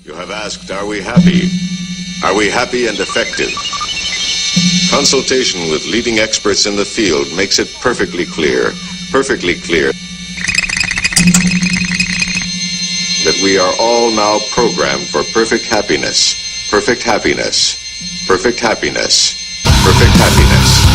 You have asked, are we happy? Are we happy and effective? Consultation with leading experts in the field makes it perfectly clear, that we are all now programmed for perfect happiness, perfect happiness, perfect happiness, perfect happiness.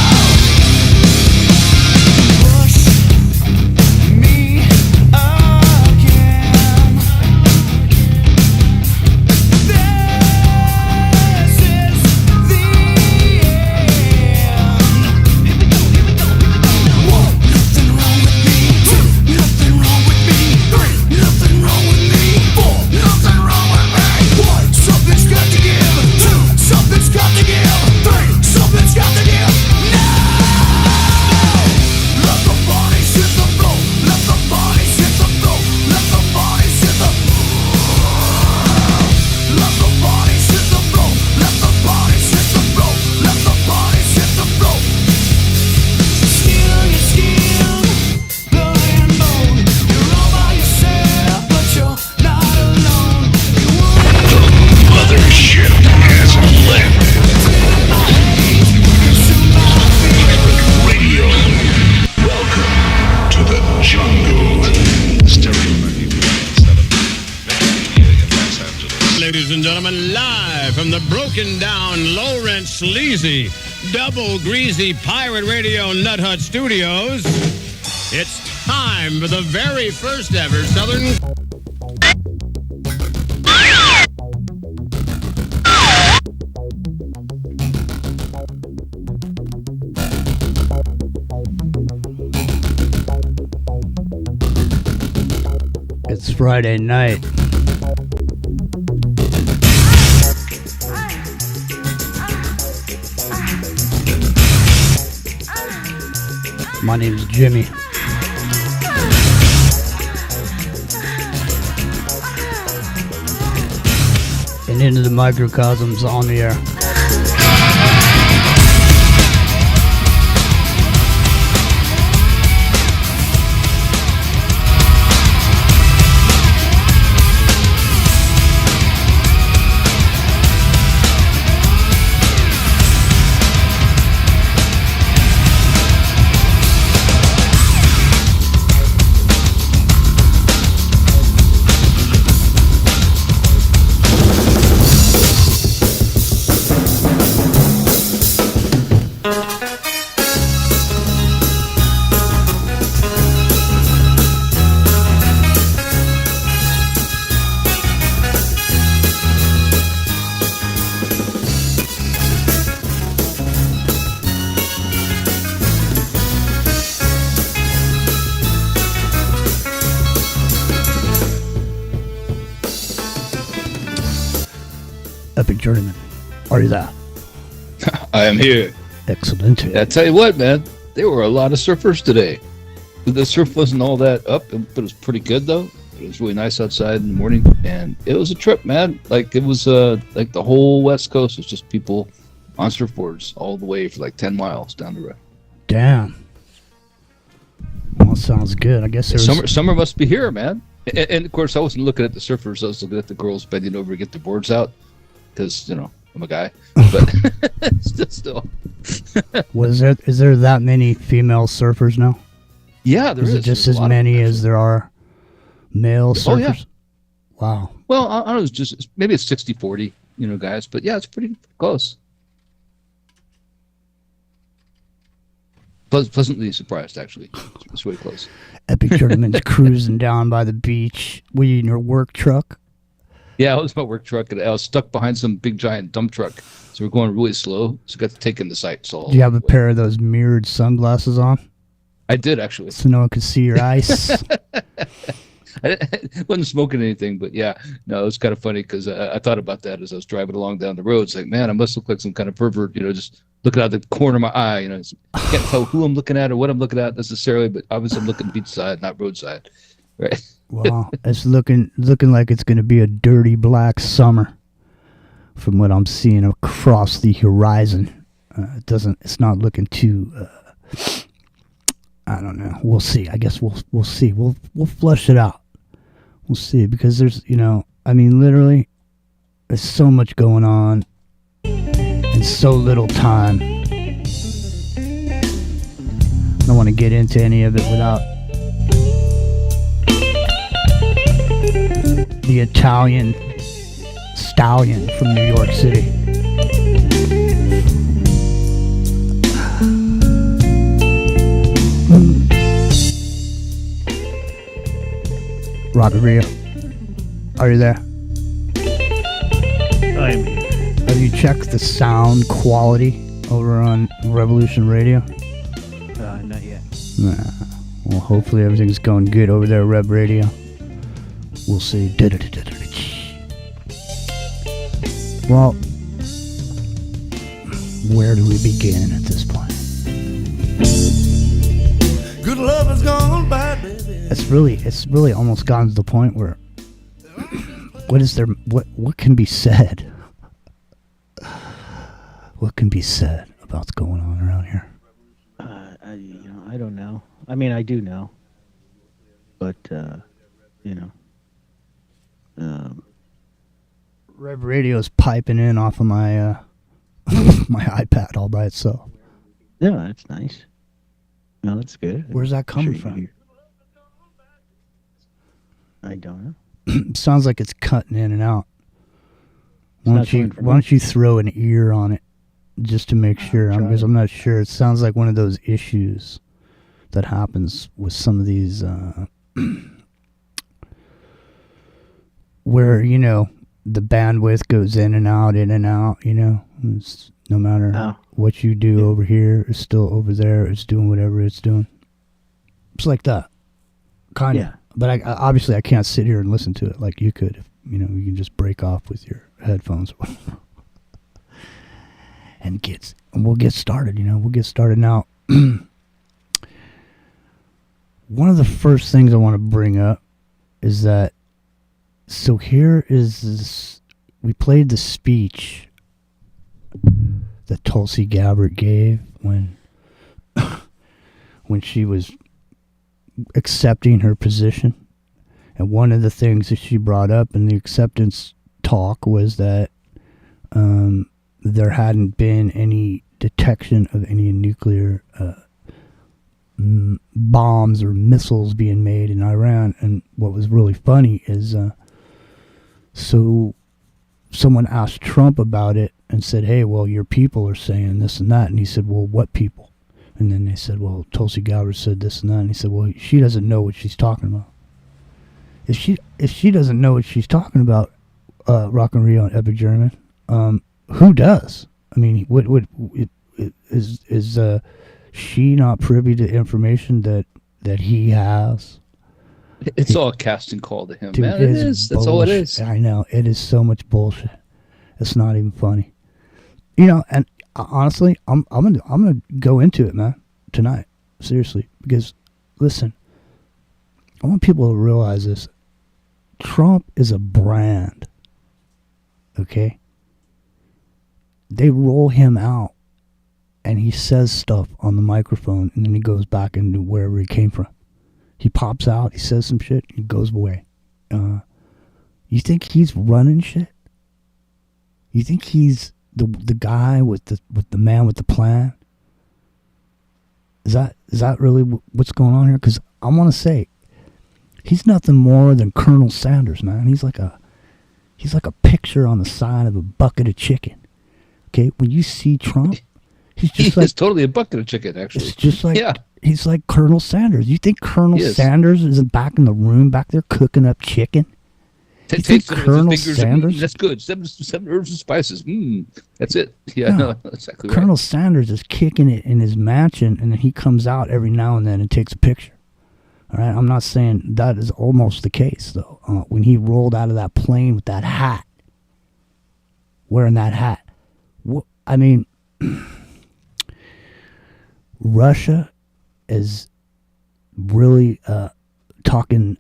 Sleazy, double greasy pirate radio nut hut studios. It's time for the very first ever Southern. It's Friday night. My name is Jimmy. And into the microcosms on the air. Epic Journeyman, are you there? I am here. Excellent. I tell you what, man, there were a lot of surfers today. The surf wasn't all that up, but it was pretty good though. It was really nice outside in the morning, and it was a trip, man. Like it was like the whole West Coast was just people on surfboards all the way for like 10 miles down the road. Damn. Well, sounds good. I guess summer must be here, man. And of course, I wasn't looking at the surfers. I was looking at the girls bending over to get their boards out. Because, you know, I'm a guy, but still. Is there that many female surfers now? Yeah, there is. It just as many as there are male surfers? Oh, yeah. Wow. Well, I don't know, it's just, maybe it's 60-40, you know, guys, but yeah, it's pretty close. Pleasantly surprised, actually. It's really close. Epic Journeyman's cruising down by the beach. Were you in your work truck? Yeah, it was my work truck, and I was stuck behind some big giant dump truck, so we're going really slow. So I got to take in the sights all. Do you have a pair of those mirrored sunglasses on? I did actually, so no one could see your eyes. I wasn't smoking anything, but yeah, no, it was kind of funny because I thought about that as I was driving along down the road. It's like, man, I must look like some kind of pervert, you know, just looking out the corner of my eye. You know, I can't tell who I'm looking at or what I'm looking at necessarily, but obviously I'm looking beachside, not roadside, right? Wow, it's looking like it's going to be a dirty black summer, from what I'm seeing across the horizon. It's not looking too. I don't know. We'll see. I guess we'll see. We'll flush it out. We'll see, because there's, I mean, literally, there's so much going on in so little time. I don't want to get into any of it without the Italian stallion from New York City. Robert Rio, are you there? I'm here. Have you checked the sound quality over on Revolution Radio? Not yet. Nah. Well, hopefully everything's going good over there at Rev Radio. We'll see. Well, where do we begin at this point? Good love has gone by, baby. It's really almost gotten to the point where what can be said? What can be said about what's going on around here? I don't know. I mean, I do know, but Rev Radio's piping in off of my my iPad all by itself. Yeah, that's nice. No, that's good. Where's that coming from? I don't know. Sounds like it's cutting in and out. Why don't you throw an ear on it just to make sure? Because I'm not sure. It sounds like one of those issues that happens with some of these where, the bandwidth goes in and out, It's, no matter what you do over here, it's still over there. It's doing whatever it's doing. It's like that. Kind of. Yeah. But I obviously I can't sit here and listen to it like you could. If, you can just break off with your headphones. and we'll get started, We'll get started now. One of the first things I want to bring up is that, so here is this, we played the speech that Tulsi Gabbard gave when she was accepting her position. And one of the things that she brought up in the acceptance talk was that there hadn't been any detection of any nuclear bombs or missiles being made in Iran. And what was really funny is so someone asked Trump about it and said, hey, well, your people are saying this and that. And he said, well, what people? And then they said, well, Tulsi Gabbard said this and that. And he said, well, she doesn't know what she's talking about. If she doesn't know what she's talking about, Rock and Rio and Epic German, who does? I mean, is she not privy to information that he has? It's all a casting call to him, Dude, man. It is. That's all it is. I know. It is so much bullshit. It's not even funny. And honestly, I'm gonna go into it, man, tonight. Seriously, because listen, I want people to realize this. Trump is a brand. Okay? They roll him out and he says stuff on the microphone and then he goes back into wherever he came from. He pops out, he says some shit, he goes away. You think he's running shit? You think he's the guy with the man with the plan? Is that really what's going on here? Because I want to say, he's nothing more than Colonel Sanders, man. He's like a picture on the side of a bucket of chicken. Okay, when you see Trump, he's just totally a bucket of chicken. Actually, it's just like he's like Colonel Sanders. You think Colonel Sanders isn't back in the room back there cooking up chicken? You think Colonel Sanders? That's good. Seven herbs and spices. That's it. Yeah, no, exactly right. Colonel Sanders is kicking it in his mansion, and then he comes out every now and then and takes a picture. All right, I'm not saying that is almost the case, though. When he rolled out of that plane with that hat, wearing that hat. I mean, Russia is really talking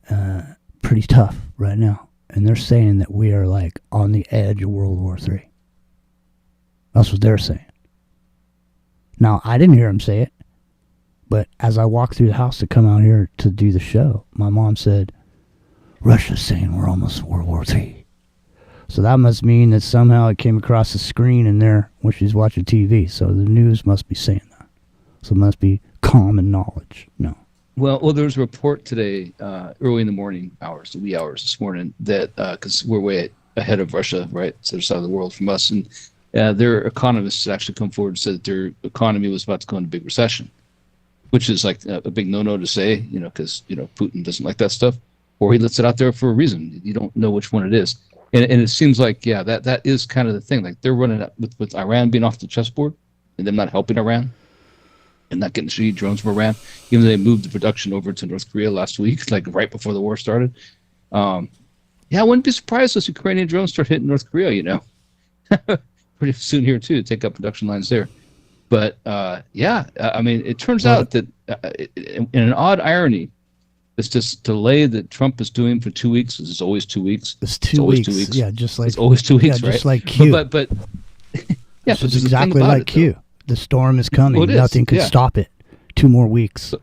pretty tough right now. And they're saying that we are like on the edge of World War III. That's what they're saying. Now, I didn't hear him say it. But as I walked through the house to come out here to do the show, my mom said, Russia's saying we're almost World War III. So that must mean that somehow it came across the screen in there when she's watching TV. So the news must be saying that. So it must be common knowledge. No. Well, there was a report today, early in the morning hours, the wee hours this morning, that because we're way ahead of Russia, right, it's the other side of the world from us, and their economists actually come forward and said that their economy was about to go into a big recession, which is like a big no-no to say, because Putin doesn't like that stuff, or he lets it out there for a reason. You don't know which one it is, and it seems like that is kind of the thing. Like they're running up with Iran being off the chessboard, and them not helping Iran, and not getting shitty drones from Iran, even though they moved the production over to North Korea last week, like right before the war started. I wouldn't be surprised if Ukrainian drones start hitting North Korea. Pretty soon here too, to take up production lines there. But I mean, it turns out that in an odd irony, this delay that Trump is doing for 2 weeks is always 2 weeks. It's always 2 weeks. Yeah, just like it's always 2 weeks, right? Just like Q. But yeah, it's exactly like Q. The storm is coming. Nothing can stop it. 2 more weeks.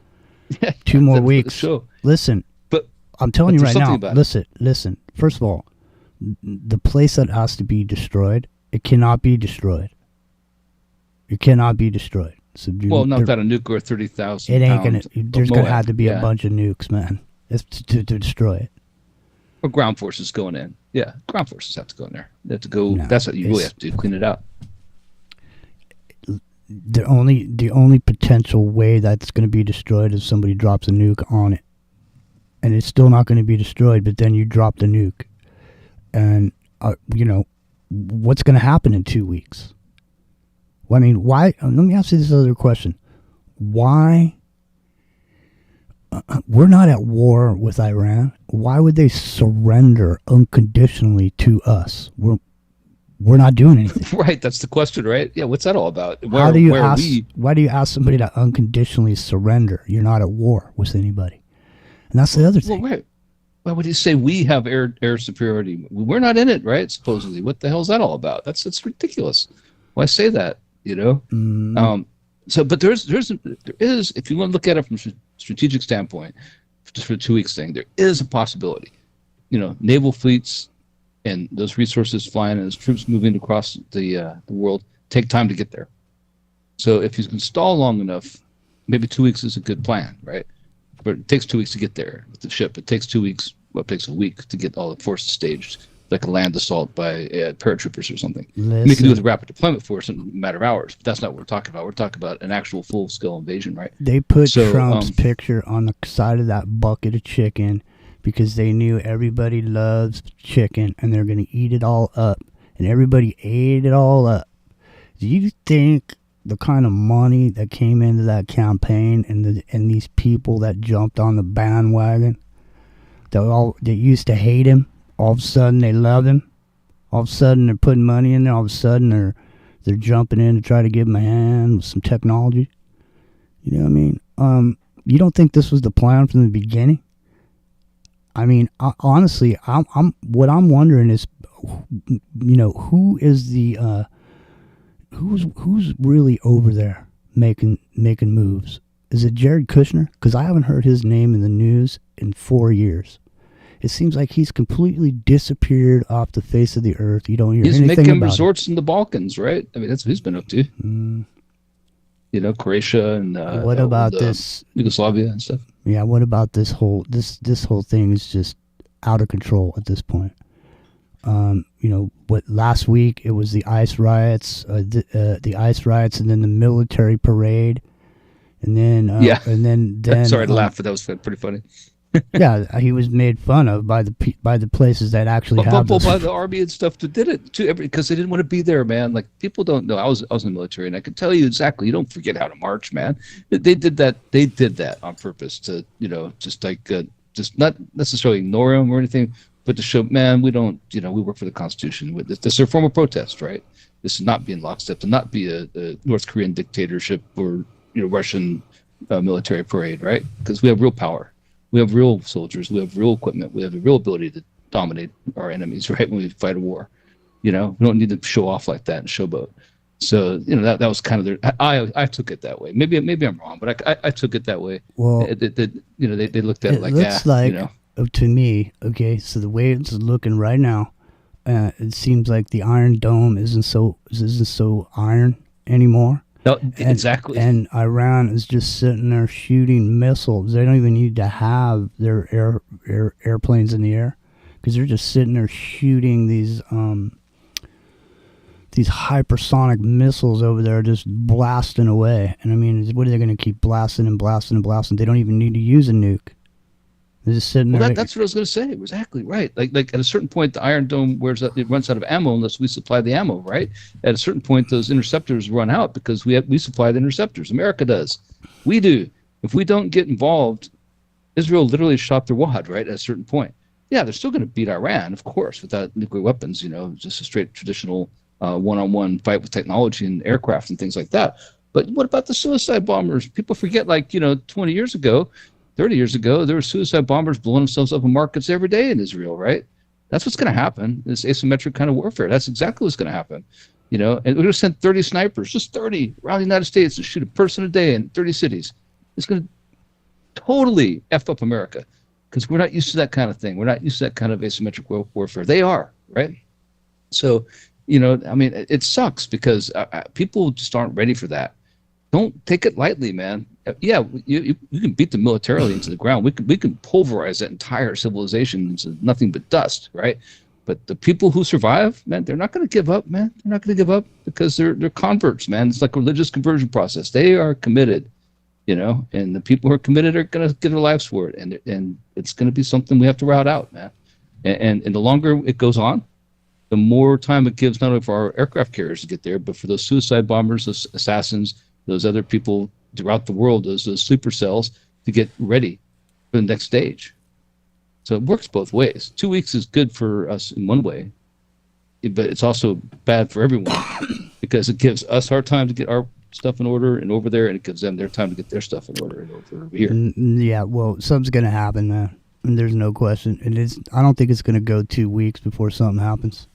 2 more weeks. Listen, but I'm telling you right now. Listen. First of all, the place that has to be destroyed, it cannot be destroyed. It cannot be destroyed. So not without a nuke or 30,000. It ain't gonna. There's gonna have to be a bunch of nukes, man. It's to destroy it. Or ground forces going in. Yeah, ground forces have to go in there. They have to go. No, that's what you really have to do. Clean it out. The only potential way that's going to be destroyed is somebody drops a nuke on it, and it's still not going to be destroyed. But then you drop the nuke, and what's going to happen in 2 weeks? Well, I mean, why? Let me ask you this other question: why? We're not at war with Iran. Why would they surrender unconditionally to us? We're not doing anything. Right, that's the question, right? Yeah, what's that all about? Why do you ask somebody to unconditionally surrender? You're not at war with anybody. And that's the other thing. Well, right. Why would you say we have air superiority? We're not in it, right? Supposedly. What the hell is that all about? That's ridiculous. Why say that, But there is, if you want to look at it from a strategic standpoint, just for the 2 weeks thing, there is a possibility. Naval fleets and those resources flying and those troops moving across the world take time to get there. So if you can stall long enough, maybe 2 weeks is a good plan, right? But it takes 2 weeks to get there with the ship. It takes 2 weeks, it takes a week to get all the forces staged, like a land assault by paratroopers or something. You can do it with a rapid deployment force in a matter of hours, but that's not what we're talking about. We're talking about an actual full-scale invasion, right? They put Trump's picture on the side of that bucket of chicken because they knew everybody loves chicken and they're going to eat it all up. And everybody ate it all up. Do you think the kind of money that came into that campaign and these people that jumped on the bandwagon, that used to hate him, all of a sudden they love him? All of a sudden they're putting money in there. All of a sudden they're jumping in to try to give him a hand with some technology. You know what I mean? You don't think this was the plan from the beginning? I mean, honestly, what I'm wondering is, who is the who's really over there making moves? Is it Jared Kushner? Because I haven't heard his name in the news in 4 years. It seems like he's completely disappeared off the face of the earth. You don't hear anything about it. He's making resorts in the Balkans, right? I mean, that's what he's been up to. Croatia and what about this Yugoslavia and stuff? Yeah, what about this whole thing is just out of control at this point. What last week it was the ICE riots, the ICE riots, and then the military parade, and then and then sorry to laugh, but that was pretty funny. Yeah, he was made fun of by the places that actually have this. By the army and stuff that did it too, because they didn't want to be there, man. Like, people don't know. I was in the military, and I can tell you exactly. You don't forget how to march, man. They did that. They did that on purpose to, just not necessarily ignore them or anything, but to show, man, we don't, we work for the Constitution. This is a form of protest, right? This is not be in lockstep, to not be a North Korean dictatorship or Russian military parade, right? Because we have real power. We have real soldiers. We have real equipment. We have the real ability to dominate our enemies, right? When we fight a war, we don't need to show off like that and showboat. So that was kind of their. I took it that way. Maybe I'm wrong, but I took it that way. Well, they looked at it like looks like to me, okay, so the way it's looking right now, it seems like the Iron Dome isn't so iron anymore. No, exactly. And Iran is just sitting there shooting missiles. They don't even need to have their airplanes in the air, because they're just sitting there shooting these hypersonic missiles over there, just blasting away. And I mean, what are they going to keep blasting and blasting and blasting? They don't even need to use a nuke. They're just sitting there. That's what I was going to say. Exactly right. Like at a certain point, the Iron Dome it runs out of ammo unless we supply the ammo. Right. At a certain point, those interceptors run out because we supply the interceptors. America does. We do. If we don't get involved, Israel literally shot their wad. Right. At a certain point. Yeah, they're still going to beat Iran, of course, without nuclear weapons. Just a straight traditional one-on-one fight with technology and aircraft and things like that. But what about the suicide bombers? People forget, 20 years ago, 30 years ago, there were suicide bombers blowing themselves up in markets every day in Israel, right? That's what's going to happen. This asymmetric kind of warfare. That's exactly what's going to happen. And we're going to send 30 snipers, just 30, around the United States to shoot a person a day in 30 cities. It's going to totally F up America, because we're not used to that kind of thing. We're not used to that kind of asymmetric warfare. They are, right? So, it sucks because people just aren't ready for that. Don't take it lightly, man. Yeah, you can beat them militarily into the ground. We can pulverize that entire civilization into nothing but dust, right? But the people who survive, man, they're not going to give up, man. They're not going to give up because they're converts, man. It's like a religious conversion process. They are committed, and the people who are committed are going to give their lives for it, and it's going to be something we have to rout out, man. And the longer it goes on, the more time it gives not only for our aircraft carriers to get there, but for those suicide bombers, those assassins, those other people throughout the world, those sleeper cells, to get ready for the next stage. So it works both ways. 2 weeks is good for us in one way, but it's also bad for everyone because it gives us our time to get our stuff in order and over there, and it gives them their time to get their stuff in order and over here. Yeah, well, something's going to happen, man. And there's no question. I don't think it's going to go 2 weeks before something happens.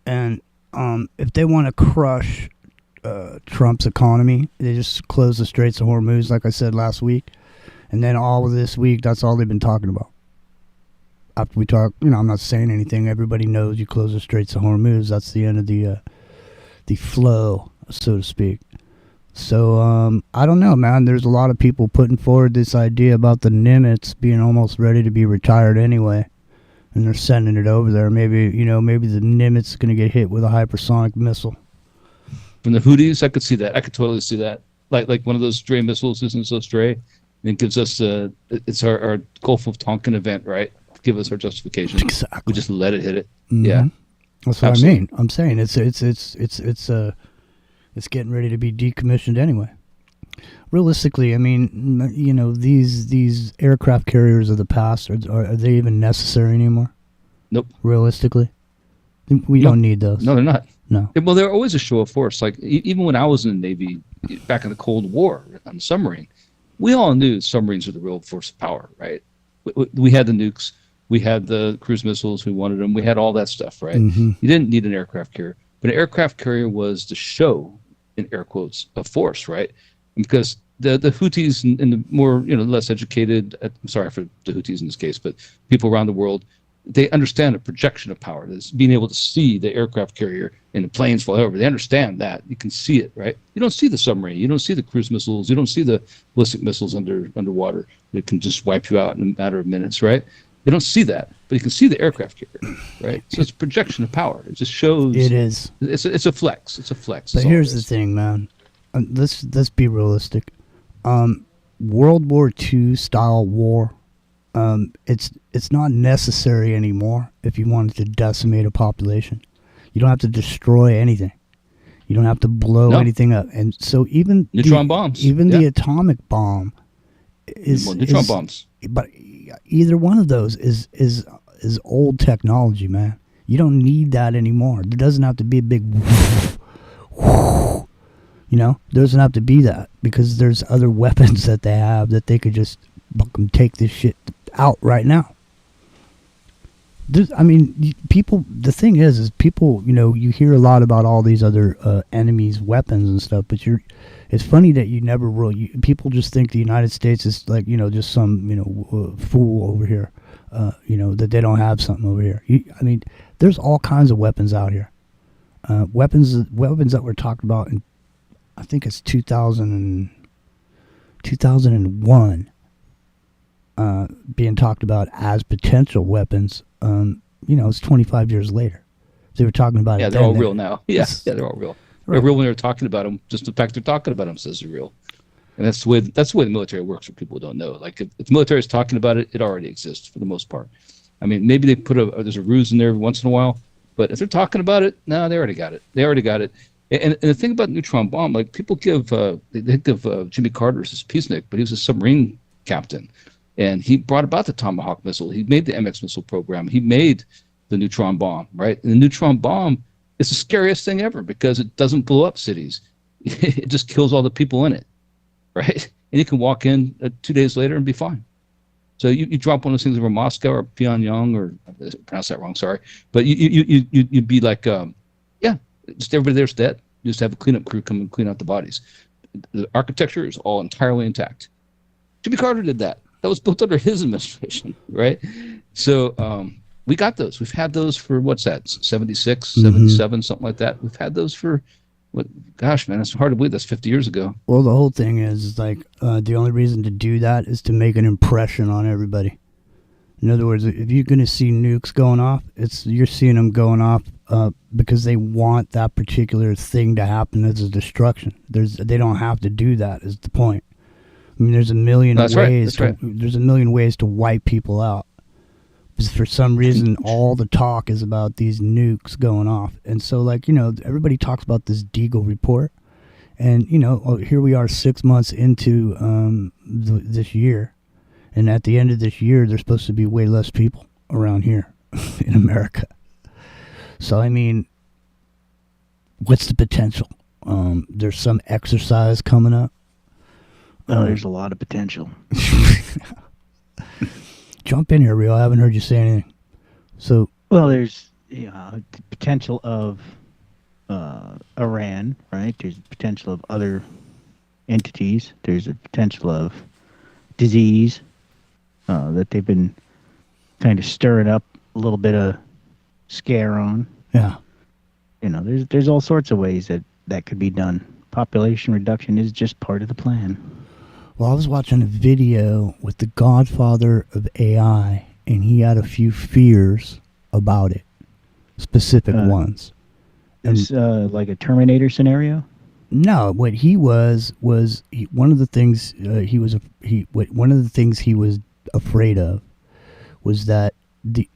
And if they want to crush Trump's economy, they just close the Straits of Hormuz, like I said last week, and then all of this week, that's all they've been talking about. After we talk, I'm not saying anything. Everybody knows you close the Straits of Hormuz, that's the end of the flow, so to speak. So I don't know, man. There's a lot of people putting forward this idea about the Nimitz being almost ready to be retired anyway, and they're sending it over there. Maybe the Nimitz is going to get hit with a hypersonic missile. From the Houthis, I could see that. I could totally see that. Like one of those stray missiles isn't so stray, and it gives us it's our Gulf of Tonkin event, right? Give us our justification. Exactly. We just let it hit it. Mm-hmm. Yeah, that's what Absolutely. I mean. I'm saying it's getting ready to be decommissioned anyway. Realistically, I mean, these aircraft carriers of the past, are they even necessary anymore? Nope. Realistically, we don't need those. No, they're not. No. Well, they're always a show of force. Like even when I was in the Navy back in the Cold War on the submarine, we all knew submarines were the real force of power, right? We had the nukes, we had the cruise missiles, we wanted them, we had all that stuff, right? Mm-hmm. You didn't need an aircraft carrier, but an aircraft carrier was the show, in air quotes, of force, right? And because the Houthis and the more less educated, I'm sorry for the Houthis in this case, but people around the world, they understand a projection of power. That's being able to see the aircraft carrier and the planes fly over. They understand that. You can see it, right? You don't see the submarine. You don't see the cruise missiles. You don't see the ballistic missiles underwater that can just wipe you out in a matter of minutes, right? They don't see that, but you can see the aircraft carrier, right? So it's a projection of power. It just shows. It is. It's a flex. It's a flex. But here's the thing, man. Let's be realistic. World War II style war. It's not necessary anymore if you wanted to decimate a population. You don't have to destroy anything. You don't have to blow anything up. And so even neutron bombs, the atomic bomb neutron bombs. But either one of those is old technology, man. You don't need that anymore. There doesn't have to be a big there doesn't have to be that, because there's other weapons that they have that they could just take this shit out right now. People. The thing is people. You hear a lot about all these other enemies' weapons and stuff, but you're It's funny that you never really. People just think the United States is like just some fool over here. That they don't have something over here. I mean, there's all kinds of weapons out here. Weapons that were talked about in, I think it's 2001, being talked about as potential weapons. It's 25 years later. They were talking about it. Yeah, they're all real now. Yeah, they're all real. Right. They're real when they're talking about them. Just the fact they're talking about them says they're real. And that's the way the military works for people who don't know. Like if the military is talking about it, it already exists for the most part. I mean, maybe they put there's a ruse in there every once in a while, but if they're talking about it, no, they already got it. And the thing about the neutron bomb, like people give Jimmy Carter as his peacenik, but he was a submarine captain, and he brought about the Tomahawk missile. He made the MX missile program. He made the neutron bomb, right? And the neutron bomb is the scariest thing ever because it doesn't blow up cities. It just kills all the people in it. Right, and you can walk in 2 days later and be fine. So you drop one of those things over Moscow or Pyongyang, or I pronounced that wrong, sorry, but you'd be like, just everybody there's dead. You just have a cleanup crew come and clean out the bodies. The architecture is all entirely intact. Jimmy Carter did that. That was built under his administration, right? So we got those. We've had those for, what's that, 76, 77, something like that. We've had those for. Gosh, man, it's hard to believe that's 50 years ago. Well, the whole thing is like the only reason to do that is to make an impression on everybody. In other words, if you're going to see nukes going off, you're seeing them going off because they want that particular thing to happen as a destruction. They don't have to do that. Is the point? I mean, there's a million ways. There's a million ways to wipe people out. Because for some reason, all the talk is about these nukes going off. And so, everybody talks about this Deagle report. And, here we are 6 months into this year. And at the end of this year, there's supposed to be way less people around here in America. So, I mean, what's the potential? There's some exercise coming up. There's a lot of potential. Jump in here, Rio. I haven't heard you say anything. So, well, there's the potential of Iran, right? There's the potential of other entities. There's a potential of disease that they've been kind of stirring up a little bit of scare on. Yeah. There's all sorts of ways that could be done. Population reduction is just part of the plan. Well, I was watching a video with the godfather of AI, and he had a few fears about it, specific ones. It's like a Terminator scenario? No, what he was one of the things one of the things he was afraid of was that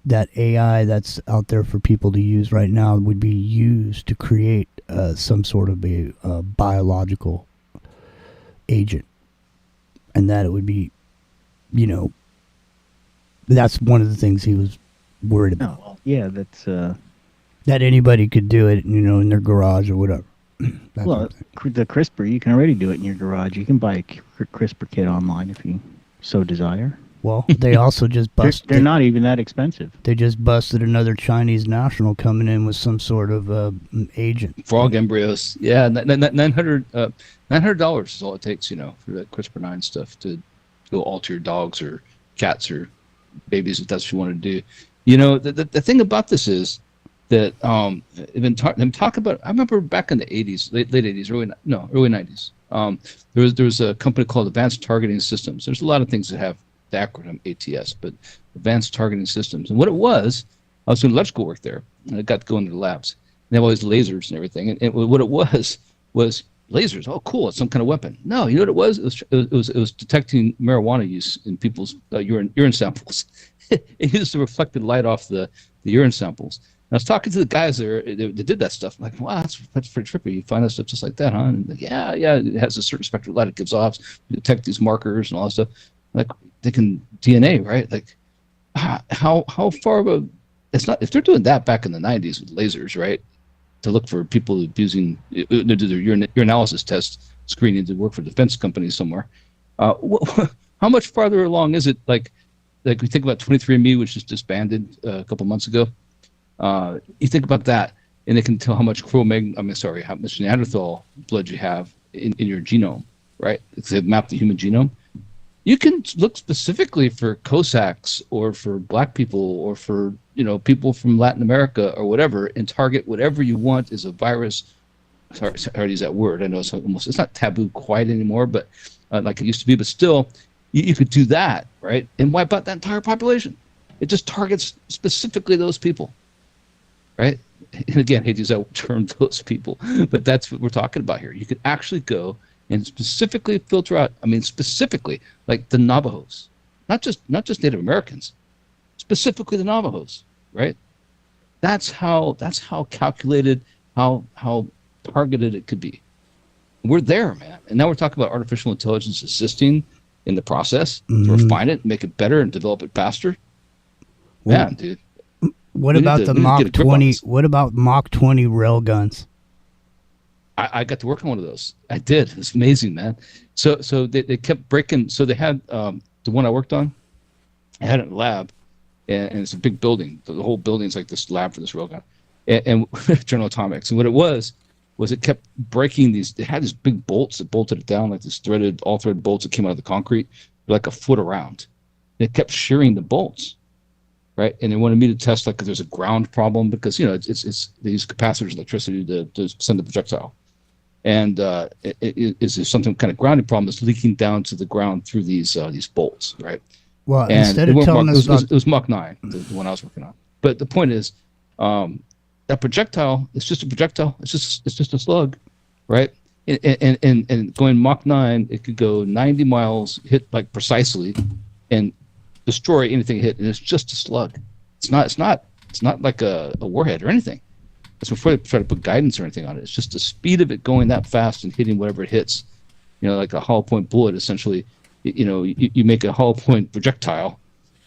that AI that's out there for people to use right now would be used to create some sort of a biological agent. And that it would be, that's one of the things he was worried about. Oh, yeah, that's... that anybody could do it, in their garage or whatever. Well, the CRISPR, you can already do it in your garage. You can buy a CRISPR kit online if you so desire. Well, they also just busted... they're not even that expensive. They just busted another Chinese national coming in with some sort of agent. Frog embryos. Yeah, $900 is all it takes, for that CRISPR-9 stuff to go alter your dogs or cats or babies if that's what you want to do. The thing about this is that talk about. I remember back in the 80s, late 80s, early 90s. There was a company called Advanced Targeting Systems. There's a lot of things that have the acronym ATS, but Advanced Targeting Systems. And what it was, I was doing electrical work there, and I got to go into the labs. They have all these lasers and everything. And what it was lasers. Oh, cool! It's some kind of weapon. No, you know what it was? It was detecting marijuana use in people's urine samples. It used the reflected light off the urine samples. And I was talking to the guys there that did that stuff. I'm like, wow, that's pretty trippy. You find that stuff just like that, huh? And like, yeah, it has a certain spectral light it gives off. You detect these markers and all that stuff. Like they can DNA, right? Like how far of a it's not if they're doing that back in the 90s with lasers, right? To look for people abusing, to do their urinalysis test screening to work for defense companies somewhere. How much farther along is it? Like we think about 23andMe, which just disbanded a couple months ago. You think about that, and they can tell how much how much Neanderthal blood you have in your genome, right? They've mapped the human genome. You can look specifically for Cossacks or for black people or for, people from Latin America or whatever, and target whatever you want as a virus. Sorry to use that word. I know it's not taboo quite anymore, but like it used to be, but still, you could do that, right? And wipe out that entire population. It just targets specifically those people, right? And again, I hate to use that term, those people, but that's what we're talking about here. You could actually go and specifically filter out, specifically, like the Navajos, not just Native Americans, specifically the Navajos, right? That's how calculated, how targeted it could be. We're there, man. And now we're talking about artificial intelligence assisting in the process to refine it, make it better, and develop it faster. Man, dude. What about the Mach 20? What about Mach 20 railguns? I got to work on one of those. I did. It's amazing, man. So they kept breaking. So they had the one I worked on. I had it in a lab, and it's a big building. The whole building's like this lab for this railgun, and General Atomics. And what it was it kept breaking these. They had these big bolts that bolted it down, like this all threaded bolts that came out of the concrete, like a foot around. They kept shearing the bolts, right? And they wanted me to test like if there's a ground problem because it's they use capacitors, electricity to send the projectile. And is there some kind of grounding problem that's leaking down to the ground through these bolts, right? Well, and instead of telling us it was Mach 9, the one I was working on. But the point is, that projectile, it's just a projectile. It's just a slug, right? And going Mach 9, it could go 90 miles, hit like precisely, and destroy anything it hit. And it's just a slug. It's not like a warhead or anything. That's before they try to put guidance or anything on it. It's just the speed of it going that fast and hitting whatever it hits. Like a hollow point bullet. Essentially, you make a hollow point projectile.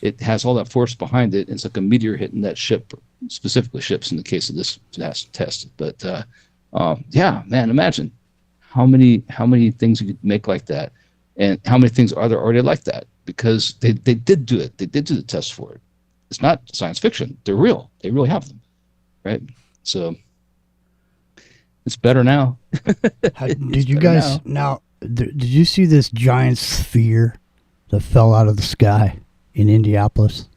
It has all that force behind it. And it's like a meteor hitting that ship, specifically ships in the case of this test. But yeah, man, imagine how many things you could make like that, and how many things are there already like that, because they did do it. They did do the test for it. It's not science fiction. They're real. They really have them, right? So it's better now. Did you guys did you see this giant sphere that fell out of the sky in Indianapolis?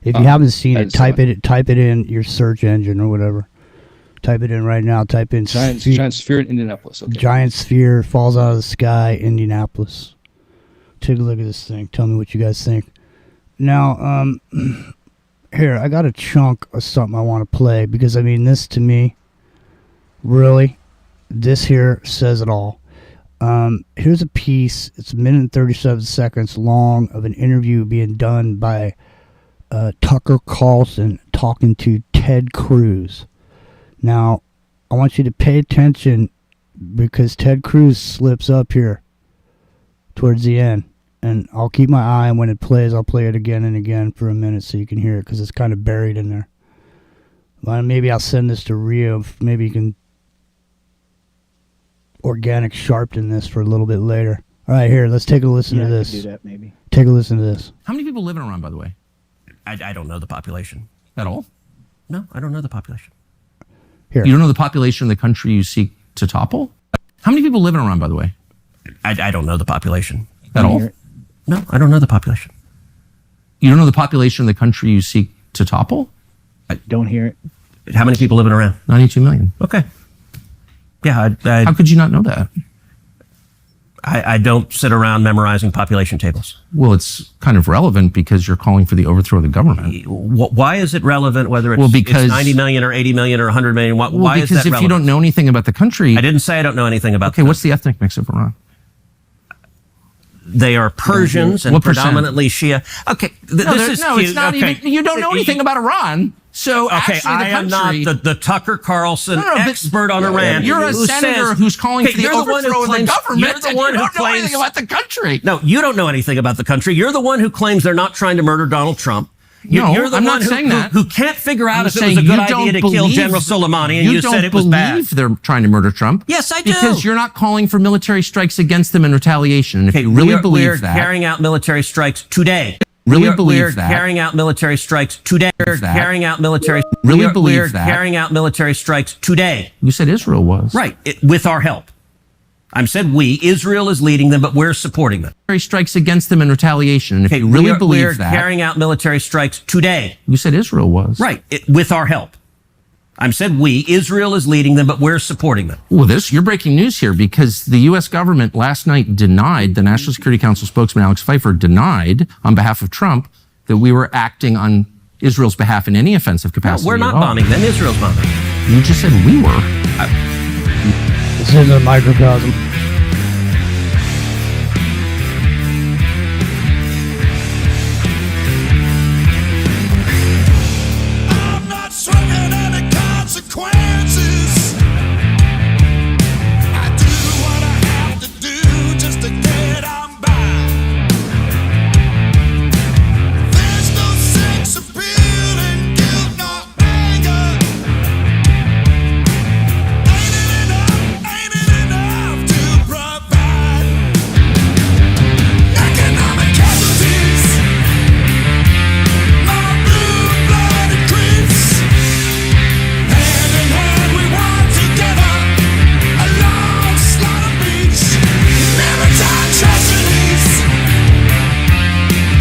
If you haven't seen it, type it in your search engine or whatever. Type it in right now. Type in giant sphere in Indianapolis. Okay. Giant sphere falls out of the sky, Indianapolis. Take a look at this thing. Tell me what you guys think. Now, here, I got a chunk of something I want to play because, this to me, really, this here says it all. Here's a piece. It's a minute and 37 seconds long of an interview being done by Tucker Carlson talking to Ted Cruz. Now, I want you to pay attention because Ted Cruz slips up here towards the end. And I'll keep my eye on when it plays. I'll play it again and again for a minute so you can hear it because it's kind of buried in there. Well, maybe I'll send this to Rio. Maybe you can organic sharpen this for a little bit later. All right, here, let's take a listen to this. I could do that, maybe. Take a listen to this. How many people live in Iran, by the way? I don't know the population. At all? No, I don't know the population. Here. You don't know the population of the country you seek to topple? How many people live in Iran, by the way? I don't know the population. At all? No, I don't know the population. You don't know the population of the country you seek to topple? I don't hear it. How many people live in Iran? 92 million. Okay. Yeah. How could you not know that? I don't sit around memorizing population tables. Well, it's kind of relevant because you're calling for the overthrow of the government. Why is it relevant whether it's, because, it's 90 million or 80 million or 100 million? Why is that relevant? Because if you don't know anything about the country... I didn't say I don't know anything about Okay, what's the ethnic mix of Iran? They are Persians and predominantly Shia. Okay, this is cute. It's not even... You don't know anything about Iran. So okay, I am not the Tucker Carlson expert on Iran. You're a senator who's calling for the overthrow of the government. You're the one who don't know anything about the country. No, you don't know anything about the country. You're the one who claims they're not trying to murder Donald Trump. You're the one who can't figure out if it was a good idea to kill General Soleimani, and you said it was bad. You don't believe they're trying to murder Trump. Yes, I do. Because you're not calling for military strikes against them in retaliation. And if you really believe that... We're carrying out military strikes today. We're carrying out military strikes today. Carrying out military strikes today. You said Israel was. Right, with our help. I said we. Israel is leading them, but we're supporting them. Strikes against them in retaliation. And if you really believe that, we're carrying out military strikes today. You said Israel was. Right, with our help. I said we. Israel is leading them, but we're supporting them. Well, you're breaking news here, because the U.S. government last night denied, the National Security Council spokesman Alex Pfeiffer denied on behalf of Trump that we were acting on Israel's behalf in any offensive capacity. No, we're not bombing them. Israel's bombing. You just said we were. This is a microcosm. I'm not sweating any consequences. I do what I have to do just to get on by. There's no sex appeal and guilt nor anger. Ain't it enough to provide economic casualties? My blue-blooded creeps, hand in hand we walk together along Slaughter Beach. Never die tragedies,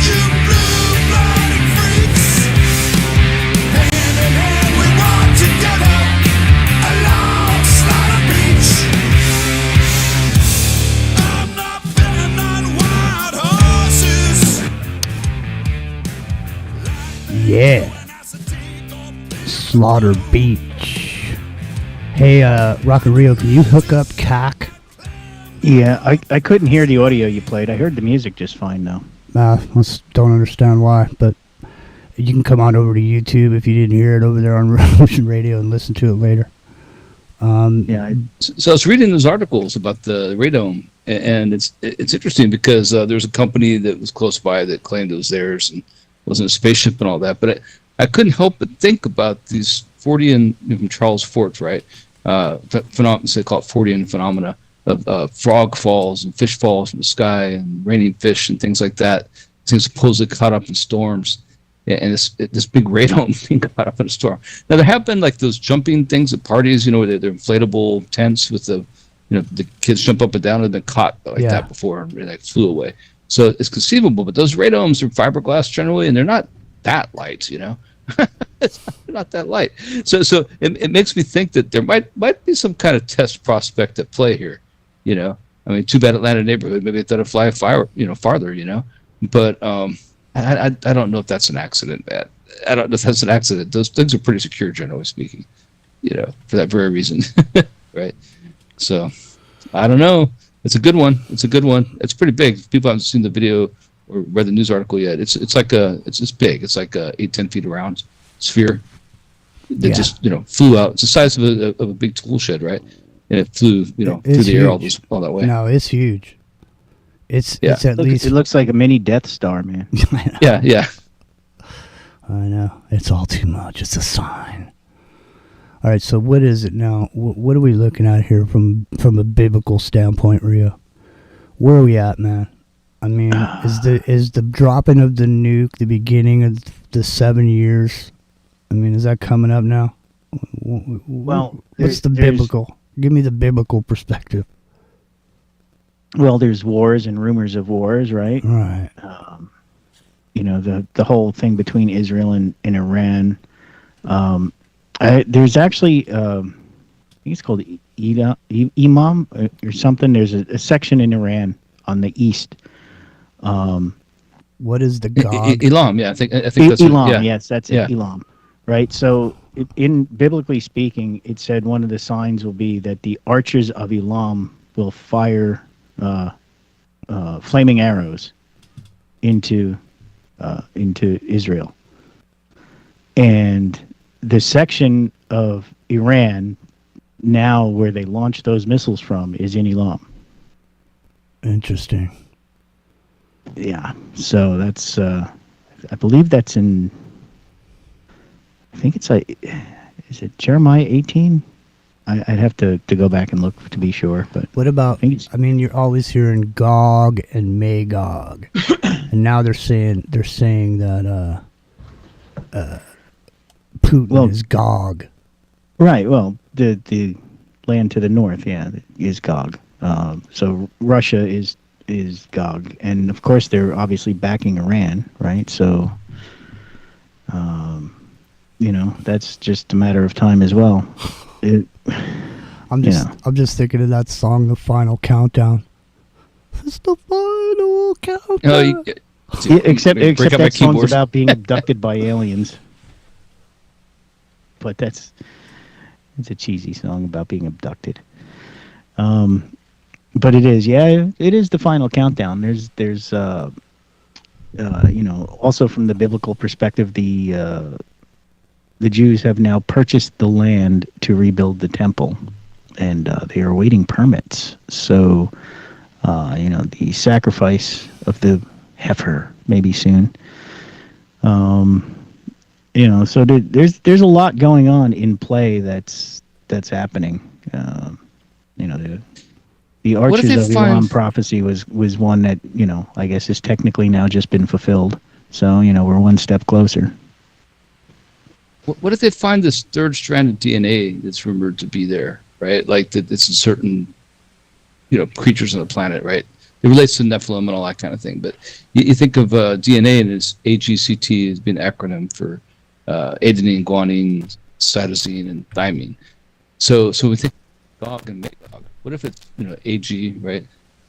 you blue-blooded freaks. Hand in hand we walk together along Slaughter Beach. I'm not betting on wild horses. Yeah. Slaughter Beach. Hey, Rock and Rio, can you hook up CAC? Yeah, I couldn't hear the audio you played. I heard the music just fine, though. I don't understand why, but you can come on over to YouTube if you didn't hear it over there on Revolution Radio and listen to it later. Yeah, So I was reading those articles about the radome, and it's interesting because there's a company that was close by that claimed it was theirs and wasn't a spaceship and all that. But I couldn't help but think about these Fortean, from Charles Fort, right? Phenomena, they call it Fortean phenomena of frog falls and fish falls from the sky and raining fish and things like that. Things supposedly caught up in storms. Yeah, and this big radome thing caught up in a storm. Now there have been like those jumping things at parties, where they're inflatable tents with the kids jump up and down and then caught like that before and they flew away. So it's conceivable, but those radomes are fiberglass generally, and they're not that light, It's not that light. So it makes me think that there might be some kind of test prospect at play here, I mean, too bad Atlanta neighborhood. Maybe it thought to fly farther, But I don't know if that's an accident, Matt. I don't know if that's an accident. Those things are pretty secure, generally speaking, for that very reason, right? So I don't know. It's a good one. It's pretty big. If people haven't seen the video or read the news article yet, it's big. It's like 8-10 feet around sphere that just flew out. It's the size of a big tool shed, right? And it flew through the air all that way. No, it's huge. It's at least. It looks like a mini Death Star, man. Yeah. I know. It's all too much. It's a sign. All right. So what is it now? What are we looking at here from a biblical standpoint, Rio? Where are we at, man? I mean, is the dropping of the nuke the beginning of the 7 years? I mean, is that coming up now? Well, what's the biblical? Give me the biblical perspective. Well, there's wars and rumors of wars, right? Right. The whole thing between Israel and Iran. There's actually, I think it's called Imam or something. There's a section in Iran on the east. What is the god? Elam, yeah, I think that's Elam. Yes, that's it. Elam, right? So, in biblically speaking, it said one of the signs will be that the archers of Elam will fire flaming arrows into Israel, and the section of Iran now where they launch those missiles from is in Elam. Interesting. Yeah, so that's I believe that's in. I think it's is it Jeremiah 18? I'd have to go back and look to be sure. But what about? I mean, you're always hearing Gog and Magog, and now they're saying that Putin is Gog. Right. Well, the land to the north, is Gog. So Russia is Gog, and of course they're obviously backing Iran, right? So, that's just a matter of time as well. I'm just thinking of that song, The Final Countdown. It's the final countdown. Except that song's about being abducted by aliens. But it's a cheesy song about being abducted. But it is the final countdown. There's also from the biblical perspective, the Jews have now purchased the land to rebuild the temple, and they are awaiting permits. So, the sacrifice of the heifer maybe soon. So there's a lot going on in play that's happening. The Archers of Elam prophecy was one that, I guess has technically now just been fulfilled. So, we're one step closer. What if they find this third strand of DNA that's rumored to be there, right? Like that it's a certain, creatures on the planet, right? It relates to Nephilim and all that kind of thing. But you think of DNA and it's AGCT has been an acronym for adenine, guanine, cytosine, and thymine. So we think Gog and Magog. What if it's AG, right?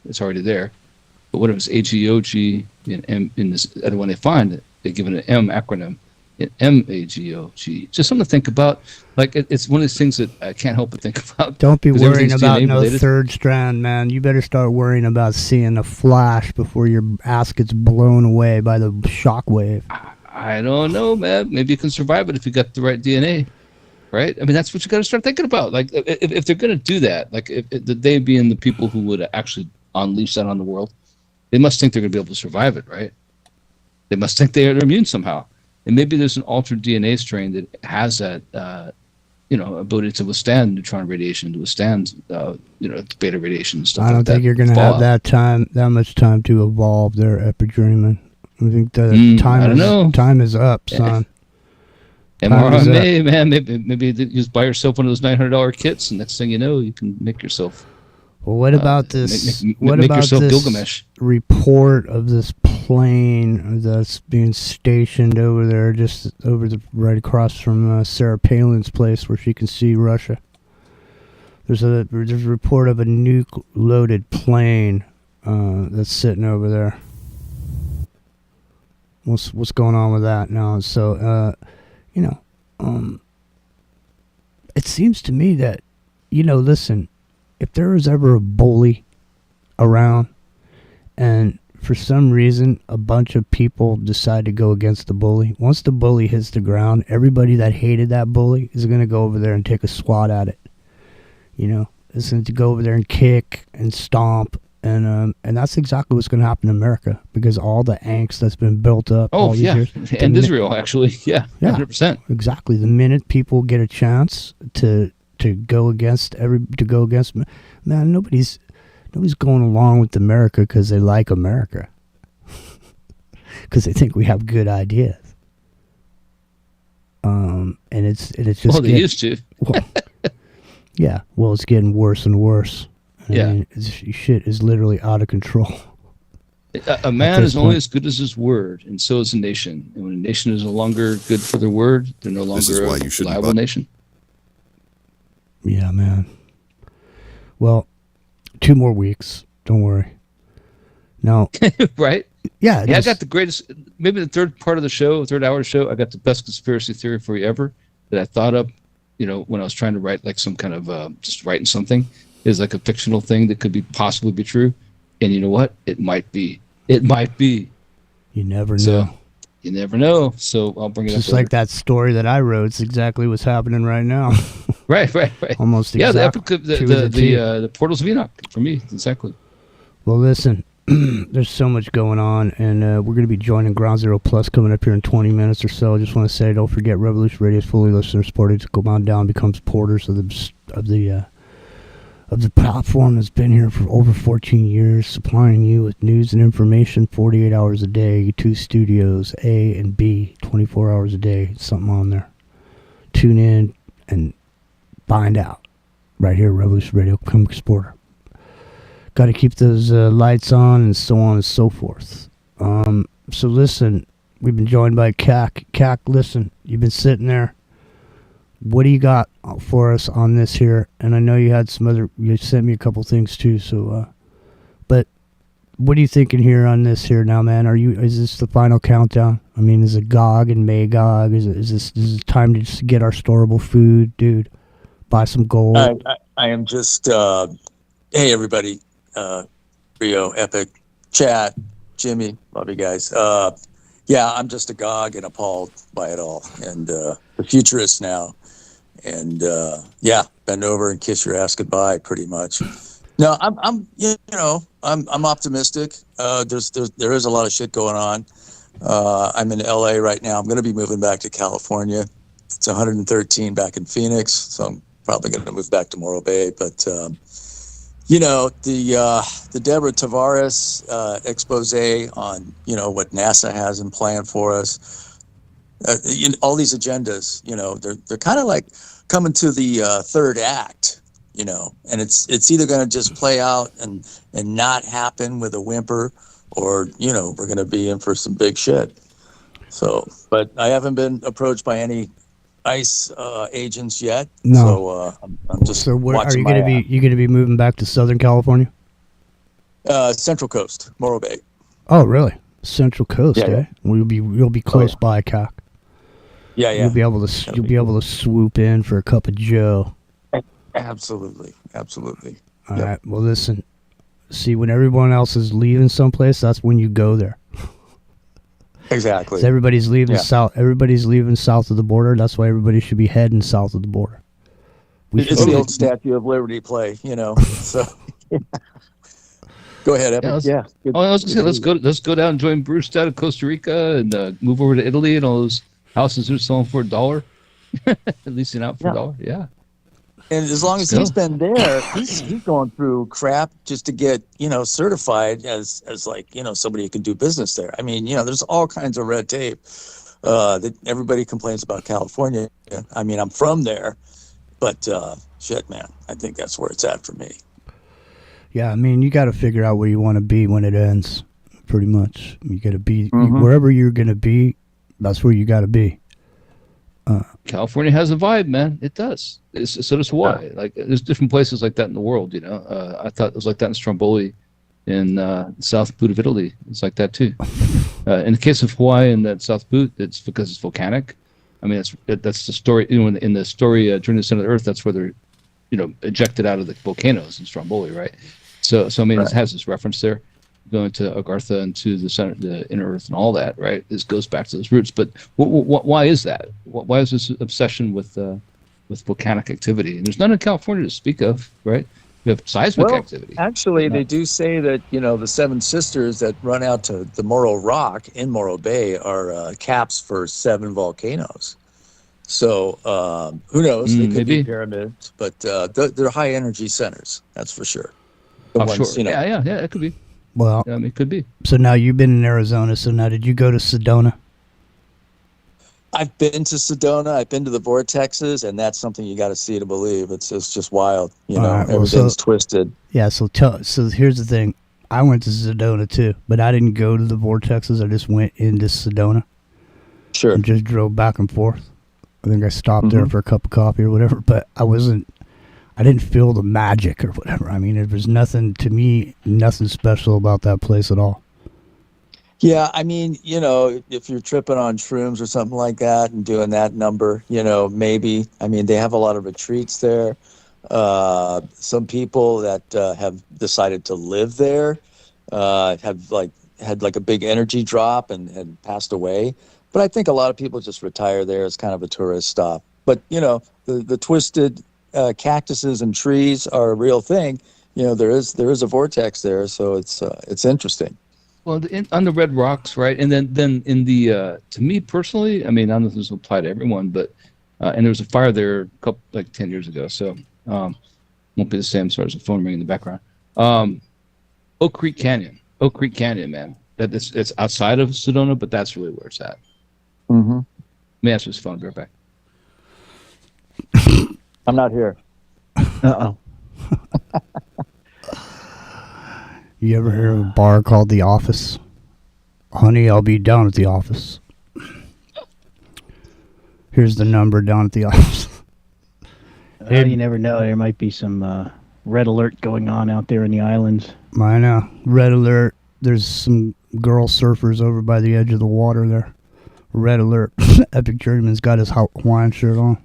It's already there. But what if it's AGOG and M in this? And when they find it, they give it an M acronym, an MAGOG. Just something to think about. Like it's one of these things that I can't help but think about. Don't be worrying about no third strand, man. You better start worrying about seeing a flash before your ass gets blown away by the shockwave. I don't know, man. Maybe you can survive it if you got the right DNA. Right? I mean, that's what you got to start thinking about. Like, if they're going to do that, like, if they being the people who would actually unleash that on the world, they must think they're going to be able to survive it, right? They must think they're immune somehow. And maybe there's an altered DNA strain that has that, ability to withstand neutron radiation, to withstand, beta radiation and stuff. I don't think you're going to have that much time to evolve their epigerman. I think the time is up, son. mRNA, man. Maybe you just buy yourself one of those $900 kits, and next thing you know, you can make yourself. Well, what about this? What about this Gilgamesh report of this plane that's being stationed over there, just right across from Sarah Palin's place, where she can see Russia? There's a report of a nuke-loaded plane that's sitting over there. What's going on with that now? So. It seems to me that, listen, if there was ever a bully around and for some reason a bunch of people decide to go against the bully, once the bully hits the ground, everybody that hated that bully is going to go over there and take a swat at it. It's going to go over there and kick and stomp. And that's exactly what's going to happen in America, because all the angst that's been built up all these years. And Israel, actually. Yeah, 100%. Exactly. The minute people get a chance to go against man, nobody's going along with America because they like America. Because they think we have good ideas. And it's just they used to. Well, it's getting worse and worse. I mean, shit is literally out of control. A man is only as good as his word, and so is a nation. And when a nation is no longer good for their word, they're no longer a reliable nation. Yeah, man. Well, 2 more weeks. Don't worry. No. Right? Yeah. I got the greatest, maybe the third hour of the show, I got the best conspiracy theory for you ever that I thought up, when I was trying to write like some kind of, just writing something. Is like a fictional thing that could possibly be true. And you know what? It might be. You never know. You never know. So I'll bring it up. Just like that story that I wrote. It's exactly what's happening right now. Right. Almost exactly. Yeah, the Portals of Enoch for me. Exactly. Well, listen, there's so much going on, and we're going to be joining Ground Zero Plus coming up here in 20 minutes or so. I just want to say, don't forget, Revolution Radio is fully listener supported. To go on down, becomes porters of the platform that's been here for over 14 years, supplying you with news and information 48 hours a day, 2 studios, A and B, 24 hours a day, something on there. Tune in and find out right here at Revolution Radio. Become a supporter. got to keep those lights on and so on and so forth. So listen, we've been joined by CAC. CAC, listen, you've been sitting there. What do you got for us on this here? And I know you had you sent me a couple things too. So, but what are you thinking here on this here now, man? Is this the final countdown? I mean, is it Gog and Magog? Is this time to just get our storable food, dude? Buy some gold. I am just, hey everybody, Rio, Epic, Chat, Jimmy, love you guys. Yeah, I'm just agog and appalled by it all, and the futurist now, and yeah, bend over and kiss your ass goodbye, pretty much. No, I'm optimistic. There is a lot of shit going on. I'm in LA right now. I'm going to be moving back to California. It's 113 back in Phoenix, so I'm probably going to move back to Morro Bay. But the Deborah Tavares expose on what NASA has in plan for us. All these agendas, they're kind of like coming to the third act. And it's either going to just play out and not happen with a whimper, or we're going to be in for some big shit. So, but I haven't been approached by any ICE agents yet. No. So I'm just. So where are you going to be? You going to be moving back to Southern California? Central Coast, Morro Bay. Oh, really? Central Coast, yeah, eh? Yeah. You'll be close by, CAC. Yeah. You'll be able to swoop in for a cup of Joe. Absolutely. All right. Well, listen. See, when everyone else is leaving someplace, that's when you go there. Exactly. So everybody's leaving south. Everybody's leaving south of the border. That's why everybody should be heading south of the border. It's the old Statue of Liberty play, So, go ahead, Epic. Yeah. I was gonna say, let's go down and join Bruce down in Costa Rica and move over to Italy, and all those houses are selling for $1, leasing out for $1. Yeah. And as long as he's been there, he's going through crap just to get, certified as like, somebody who can do business there. I mean, there's all kinds of red tape that everybody complains about California. I mean, I'm from there, but shit, man, I think that's where it's at for me. Yeah, I mean, you got to figure out where you want to be when it ends, pretty much. You got to be wherever you're going to be, that's where you got to be. California has a vibe, man. It does. So does Hawaii. Like, there's different places like that in the world. I thought it was like that in Stromboli, in South Boot of Italy. It's like that too. In the case of Hawaii and that South Boot, it's because it's volcanic. I mean, that's the story. In the story during the Descent of the Earth, that's where they're, ejected out of the volcanoes in Stromboli, right? So I mean, It has this reference there, going to Agartha and to the center, the inner Earth, and all that, right? This goes back to those roots. But why is that? Why is this obsession with volcanic activity? And there's none in California to speak of, right? We have seismic activity. Actually, they do say that the Seven Sisters that run out to the Morro Rock in Morro Bay are caps for 7 volcanoes. So who knows? They could be pyramids, but they're high energy centers. That's for sure. Offshore. Yeah, it could be. Well, it could be. So now you've been in Arizona. So now, did you go to Sedona? I've been to Sedona. I've been to the Vortexes, and that's something you got to see to believe. It's just wild. Right, everything's twisted. Yeah. So here's the thing. I went to Sedona too, but I didn't go to the Vortexes. I just went into Sedona. Sure. And just drove back and forth. I think I stopped there for a cup of coffee or whatever, but I didn't feel the magic or whatever. I mean, there was nothing special about that place at all. Yeah, I mean, if you're tripping on shrooms or something like that and doing that number, maybe. I mean, they have a lot of retreats there. Some people that have decided to live there have had a big energy drop and had passed away. But I think a lot of people just retire there as kind of a tourist stop. But, the twisted cactuses and trees are a real thing. There is a vortex there, so it's interesting. Well, on the Red Rocks, right, and then in the to me personally, I mean, I don't know if this will apply to everyone, but and there was a fire there 10 years ago, so won't be the same. Sorry, there's a phone ringing in the background. Oak Creek Canyon, man. It's outside of Sedona, but that's really where it's at. Mm-hmm. Let me answer this phone. Be right back. I'm not here. Uh-oh. You ever hear of a bar called The Office? Honey, I'll be down at the office. Here's the number down at the office. Well, you never know. There might be some red alert going on out there in the islands. I know. Red alert. There's some girl surfers over by the edge of the water there. Red alert. Epic Journeyman's got his Hawaiian shirt on.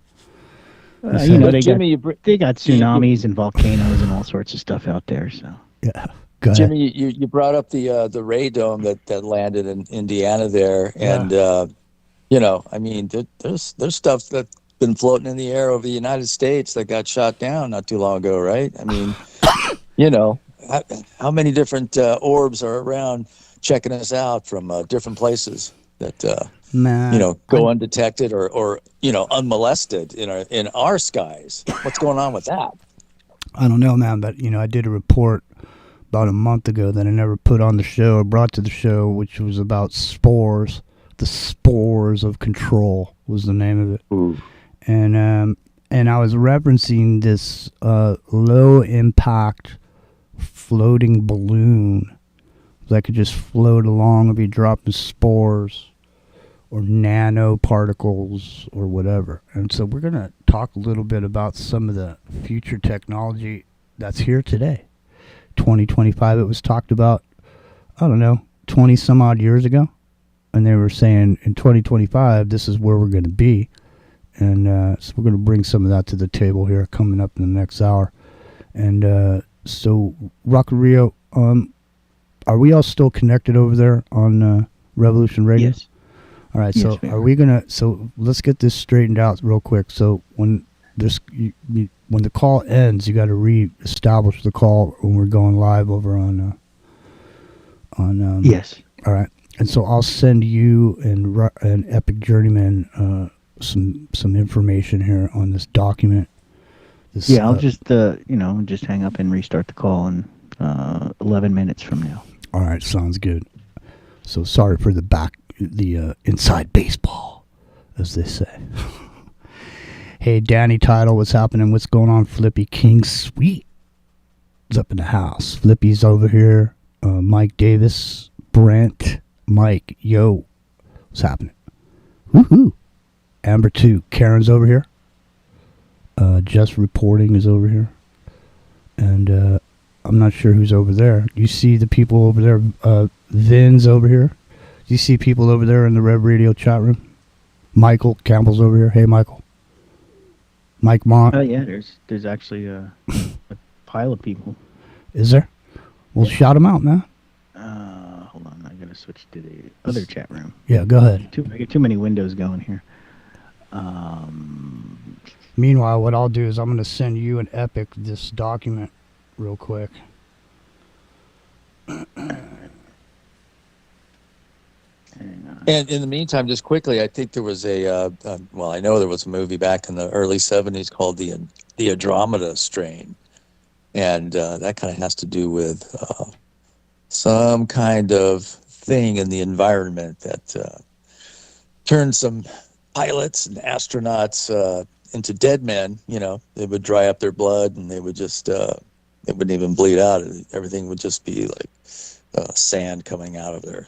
You know, they got tsunamis and volcanoes and all sorts of stuff out there. So yeah. Jimmy, you brought up the radome that landed in Indiana there, and you know, I mean, there's stuff that's been floating in the air over the United States that got shot down not too long ago, right? I mean, you know, how many different orbs are around checking us out from different places that you know, go undetected or you know, unmolested in our skies? What's going on with that? I don't know, man, but you know, I did a report about a month ago that I never put on the show or brought to the show, which was about spores. The Spores of Control was the name of it. Ooh. And I was referencing this low impact floating balloon that could just float along and be dropping spores or nanoparticles or whatever. And so we're going to talk a little bit about some of the future technology that's here today. 2025, it was talked about, I don't know, 20 some odd years ago. And they were saying in 2025, this is where we're going to be. And so we're going to bring some of that to the table here coming up in the next hour. And so, Rock Rio, are we all still connected over there on Revolution Radio? Yes. All right, yes, so are we going to, so let's get this straightened out real quick. So when this, when the call ends, you got to re-establish the call when we're going live over on yes. All right. And so I'll send you and Epic Journeyman some information here on this document. I'll just just hang up and restart the call in 11 minutes from now. All right, sounds good. So sorry for the inside baseball, as they say. Hey, Danny Title, what's happening? What's going on? Flippy King Sweet is up in the house. Flippy's over here. Mike Davis, Brent, Mike, yo, what's happening? Woohoo! Amber 2, Karen's over here. Just Reporting is over here. And I'm not sure who's over there. You see the people over there? Vin's over here. Do you see people over there in the Rev Radio chat room? Michael Campbell's over here. Hey, Michael. Mike Mont. Oh, yeah, there's actually a pile of people. Is there? Well, shout them out, man. Hold on, I gotta switch to the other chat room. Yeah, go ahead. I get too many windows going here. Meanwhile, what I'll do is I'm going to send you and Epic this document real quick. And in the meantime, just quickly, I think there was I know there was a movie back in the early 70s called the Andromeda Strain. And that kind of has to do with some kind of thing in the environment that turned some pilots and astronauts into dead men. You know, they would dry up their blood and they would just, they wouldn't even bleed out. Everything would just be like sand coming out of their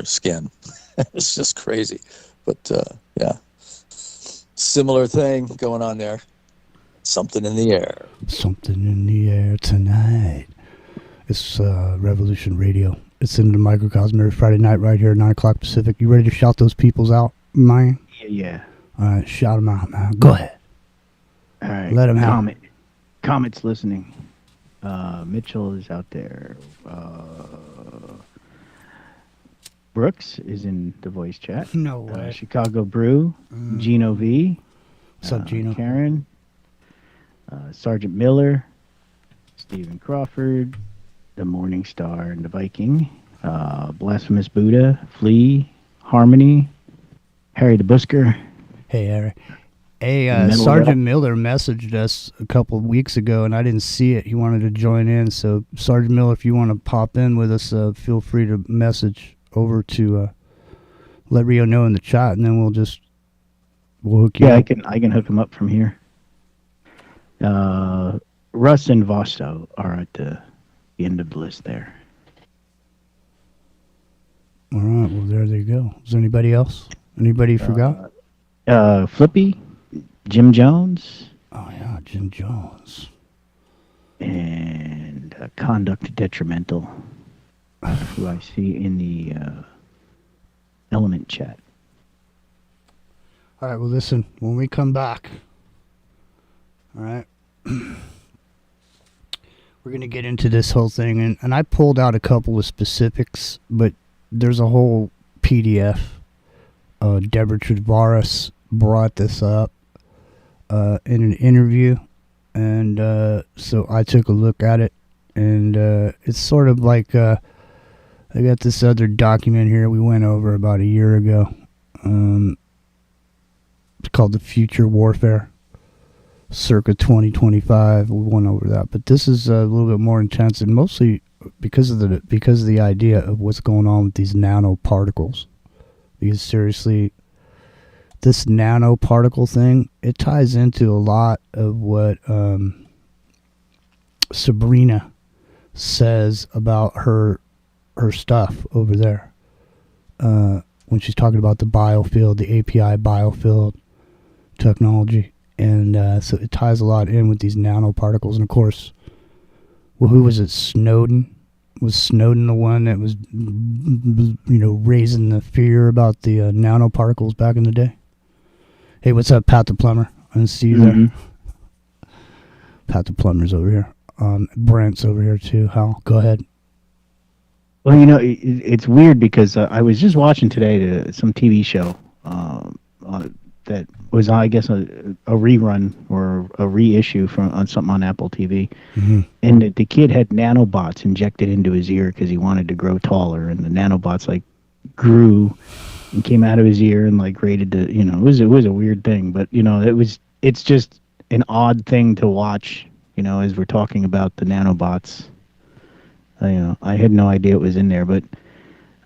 skin. It's just crazy. But yeah, similar thing going on there. Something in the air. Something in the air tonight. It's Revolution Radio. It's in the microcosm every Friday night right here at 9 o'clock Pacific. You ready to shout those peoples out, man? Yeah. All right, shout them out, man. Go ahead. All right. Let them have Comet's listening. Mitchell is out there. Brooks is in the voice chat. No way. Chicago Brew. Gino V. What's up, Gino? Karen. Sergeant Miller. Stephen Crawford. The Morning Star and the Viking. Blasphemous Buddha. Flea. Harmony. Harry the Busker. Hey, Harry. Hey, Sergeant Miller messaged us a couple of weeks ago, and I didn't see it. He wanted to join in. So, Sergeant Miller, if you want to pop in with us, feel free to message over to let Rio know in the chat, and then we'll hook you up. I can hook him up from here. Russ and Vosto are at the end of the list there. All right. Well, there they go. Is there anybody else? Anybody forgot? Flippy, Jim Jones. Oh yeah, Jim Jones. And Conduct Detrimental, who I see in the Element chat. All right. Well, listen. When we come back, all right, we're gonna get into this whole thing, and I pulled out a couple of specifics, but there's a whole PDF. Deborah Travaris brought this up in an interview, and so I took a look at it, and it's sort of like I got this other document here we went over about a year ago. It's called The Future Warfare, circa 2025. We went over that, but this is a little bit more intense, and mostly because of the idea of what's going on with these nanoparticles. Because seriously, this nanoparticle thing, it ties into a lot of what Sabrina says about her stuff over there. When she's talking about the biofield, the API biofield technology. And so it ties a lot in with these nanoparticles. And of course, well, who was it? Snowden? Was Snowden the one that was, raising the fear about the nanoparticles back in the day? Hey, what's up, Pat the Plumber? I didn't see you there. Pat the Plumber's over here. Brent's over here too. Hal, go ahead. Well, it's weird because I was just watching today some TV show that was, I guess, a rerun or a reissue on something on Apple TV. Mm-hmm. And the kid had nanobots injected into his ear because he wanted to grow taller, and the nanobots grew and came out of his ear and rated to, it was a weird thing, but it's just an odd thing to watch, as we're talking about the nanobots. I had no idea it was in there, but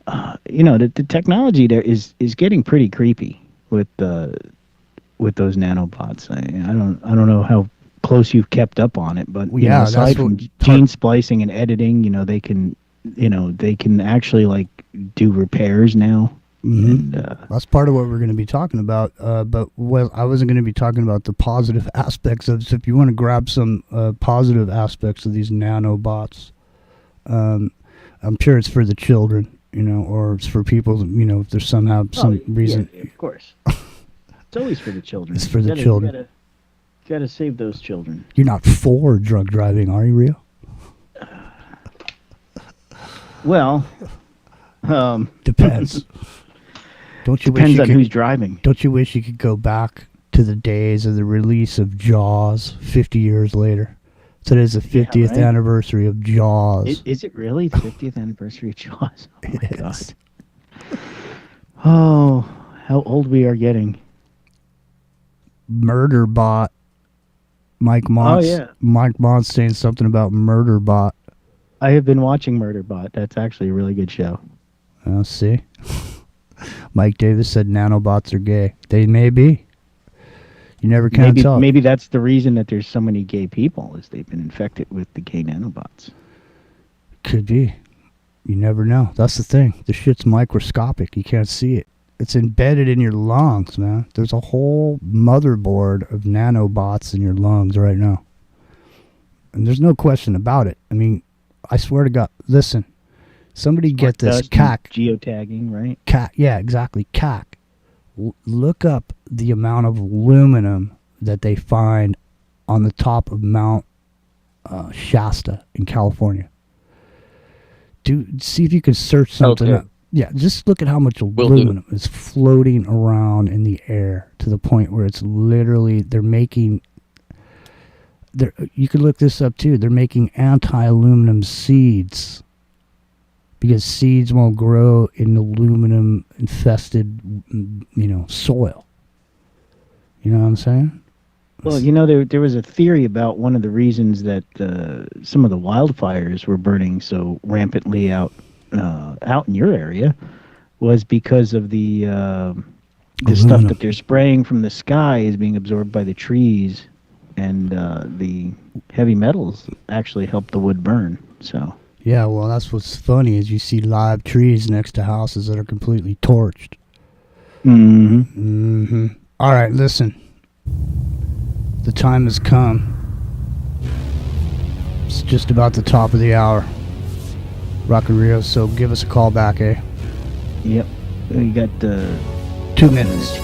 the technology there is getting pretty creepy with those nanobots. I don't know how close you've kept up on it, but aside from gene splicing and editing, they can actually do repairs now. Mm-hmm. And, that's part of what we're going to be talking about. But I wasn't going to be talking about the positive aspects of. So if you want to grab some positive aspects of these nanobots, I'm sure it's for the children, or it's for people, if there's somehow some reason. Yeah, of course. It's always for the children. It's for the children. You gotta save those children. You're not for drug driving, are you, Rio? Well, depends. Depends on who's driving. Don't you wish you could go back to the days of the release of Jaws 50 years later? Today's the 50th anniversary of Jaws. Is it really the 50th anniversary of Jaws? Oh, my God. Oh, how old we are getting. Murderbot. Mike Montz. Oh, yeah. Mike Montz saying something about Murderbot. I have been watching Murderbot. That's actually a really good show. See? Mike Davis said nanobots are gay. They may be. You never can tell. Maybe that's the reason that there's so many gay people, is they've been infected with the gay nanobots. Could be. You never know. That's the thing. The shit's microscopic. You can't see it. It's embedded in your lungs, man. There's a whole motherboard of nanobots in your lungs right now. And there's no question about it. I mean, I swear to God. Listen. Somebody get this. CAC. Geotagging, right? CAC. Yeah, exactly. CAC. Look up the amount of aluminum that they find on the top of Mount Shasta in California. See if you can search something up. Yeah, just look at how much aluminum is floating around in the air to the point where it's literally, you could look this up too, they're making anti-aluminum seeds. Because seeds won't grow in aluminum-infested, soil. You know what I'm saying? Well, there was a theory about one of the reasons that some of the wildfires were burning so rampantly out in your area was because of the stuff that they're spraying from the sky is being absorbed by the trees, and the heavy metals actually help the wood burn. So. Yeah, well, that's what's funny is you see live trees next to houses that are completely torched. Mm-hmm. Mm-hmm. All right, listen. The time has come. It's just about the top of the hour. Rock and Rio, so give us a call back, eh? Yep. We got 2 minutes.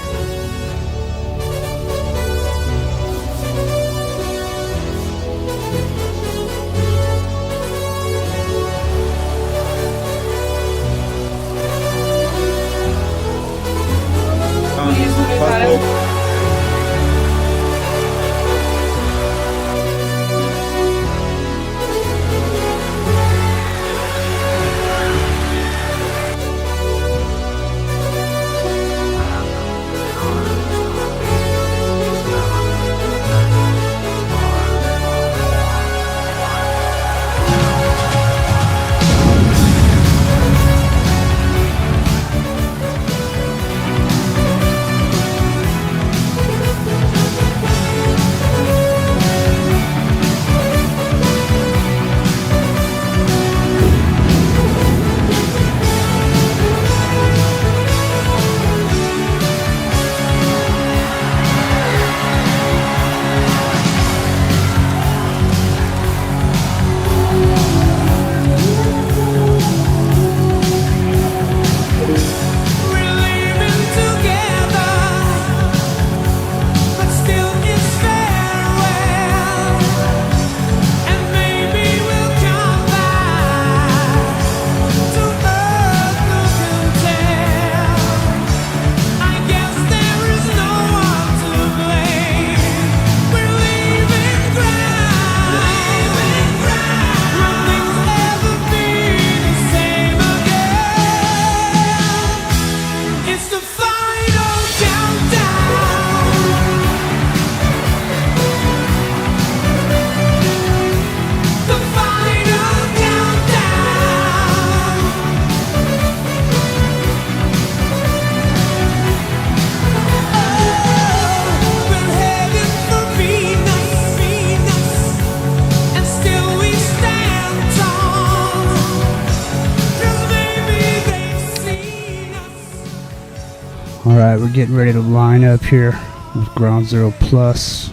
All right, we're getting ready to line up here with Ground Zero Plus.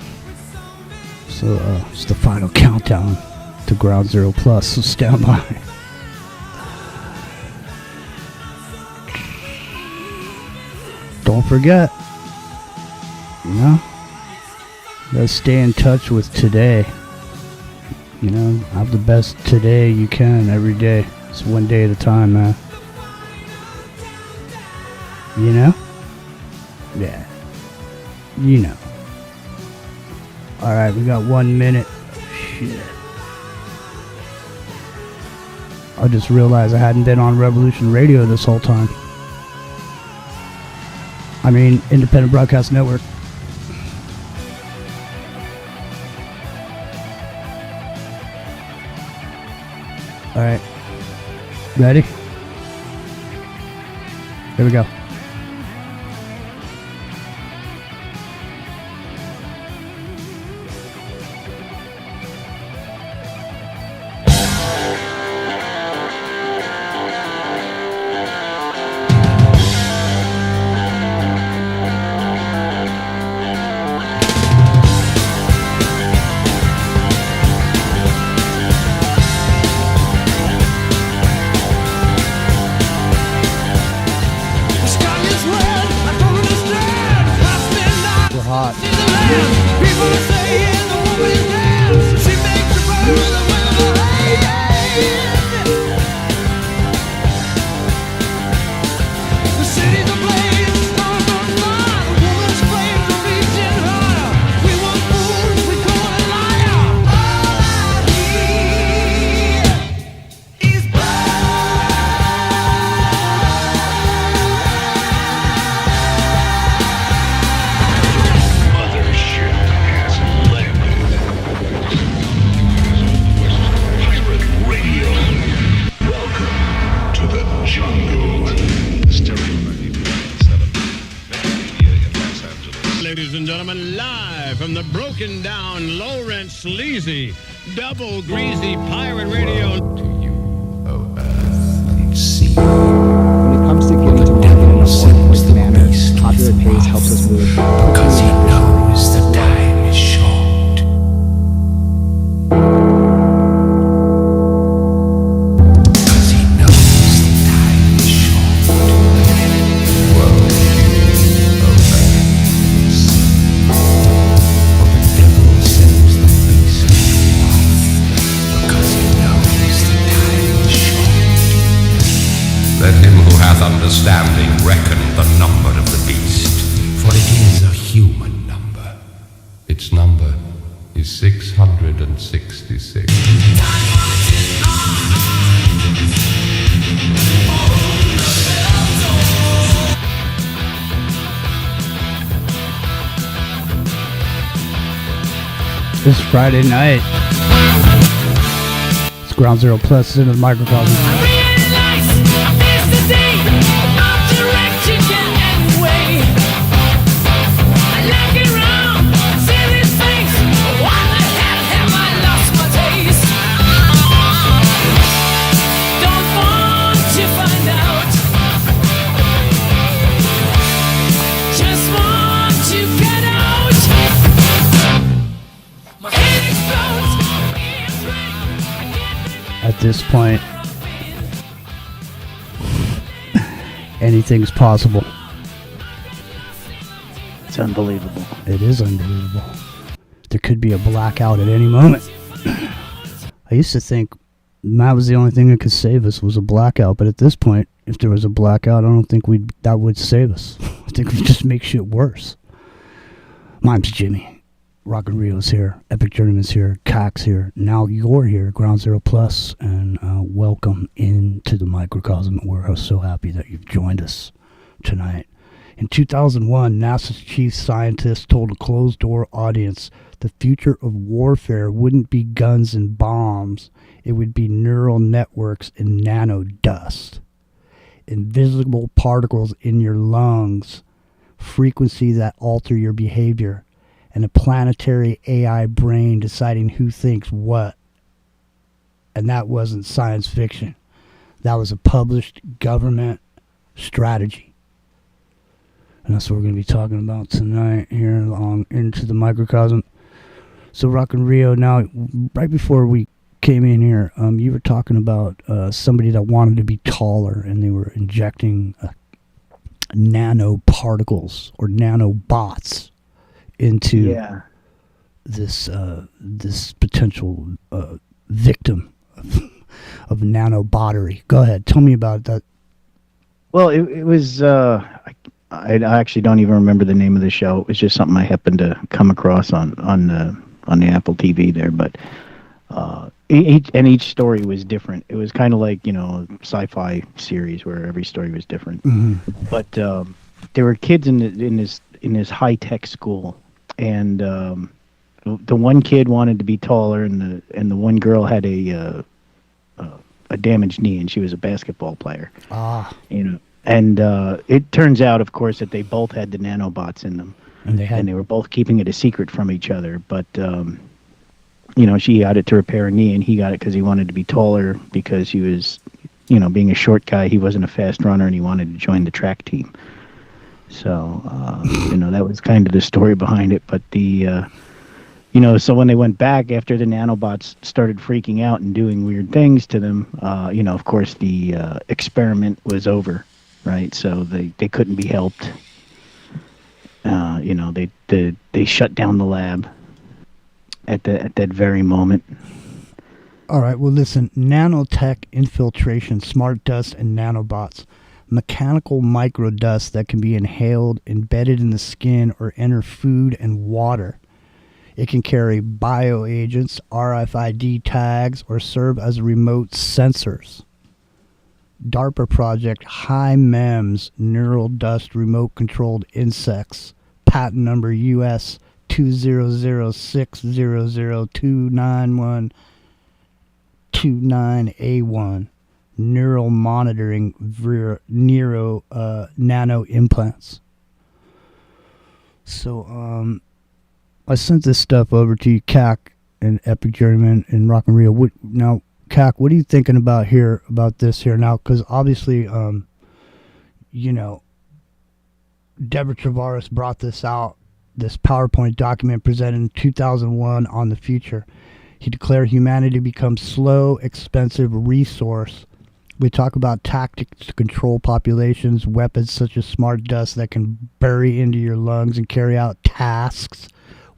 So it's the final countdown to Ground Zero Plus, so stand by. Don't forget, you know, let's stay in touch with today. You know, have the best today you can every day. It's one day at a time, man. You know? Yeah. You know. Alright, we got 1 minute. Shit. I just realized I hadn't been on Revolution Radio this whole time. I mean, Independent Broadcast Network. Alright. Ready? Here we go. Double greasy pirate radio to you. spirit phase helps us move. Because he knows the time is short. Because he knows the time is short. World opens. For the devil sends the beast of wrath. Because he knows the time is short. Let him who hath understanding reckon the number of the beast, for it is a human number. Its number is 666. It's Friday night. It's Ground Zero Plus into the microcosm. At this point, anything's possible. It's unbelievable. It is unbelievable. There could be a blackout at any moment. I used to think that was the only thing that could save us was a blackout, but at this point, if there was a blackout, I don't think that would save us. I think we'd just make shit worse. My name's Jimmy. Rock and Rio's here, Epic Journeyman's here, Cack's here, now you're here, Ground Zero Plus, and welcome into the microcosm. We're so happy that you've joined us tonight. In 2001, NASA's chief scientist told a closed-door audience the future of warfare wouldn't be guns and bombs, it would be neural networks and nano-dust. Invisible particles in your lungs, frequency that alter your behavior, and a planetary AI brain deciding who thinks what. And that wasn't science fiction. That was a published government strategy. And that's what we're going to be talking about tonight here along into the microcosm. So Rock and Rio, now, right before we came in here, you were talking about somebody that wanted to be taller and they were injecting nanoparticles or nanobots into this potential victim of nanobottery. Go ahead, tell me about that. Well, it was I actually don't even remember the name of the show. It was just something I happened to come across on the Apple TV there. But each story was different. It was kind of like a sci-fi series where every story was different. Mm-hmm. But there were kids in this high-tech school. And the one kid wanted to be taller, and the one girl had a damaged knee, and she was a basketball player. And it turns out, of course, that they both had the nanobots in them, and they were both keeping it a secret from each other. But she got it to repair a knee, and he got it because he wanted to be taller because he was, being a short guy, he wasn't a fast runner, and he wanted to join the track team. So, that was kind of the story behind it. But so when they went back after the nanobots started freaking out and doing weird things to them, of course the experiment was over, right? So they couldn't be helped. They shut down the lab at that very moment. All right, well, listen, Nanotech, Infiltration, smart dust, and nanobots. Mechanical microdust that can be inhaled, embedded in the skin, or enter food and water. It can carry bioagents, RFID tags, or serve as remote sensors. DARPA project High MEMS neural dust remote-controlled insects. Patent number US 20060029129A1. Neural monitoring nano-implants. So I sent this stuff over to you, Cack and Epic Journeyman and Rock and Rio. Now, Cack, what are you thinking about this here now? Because obviously, Deborah Travaris brought this out, this PowerPoint document presented in 2001 on the future. He declared humanity becomes slow, expensive resource. We talk about tactics to control populations, weapons such as smart dust that can bury into your lungs and carry out tasks,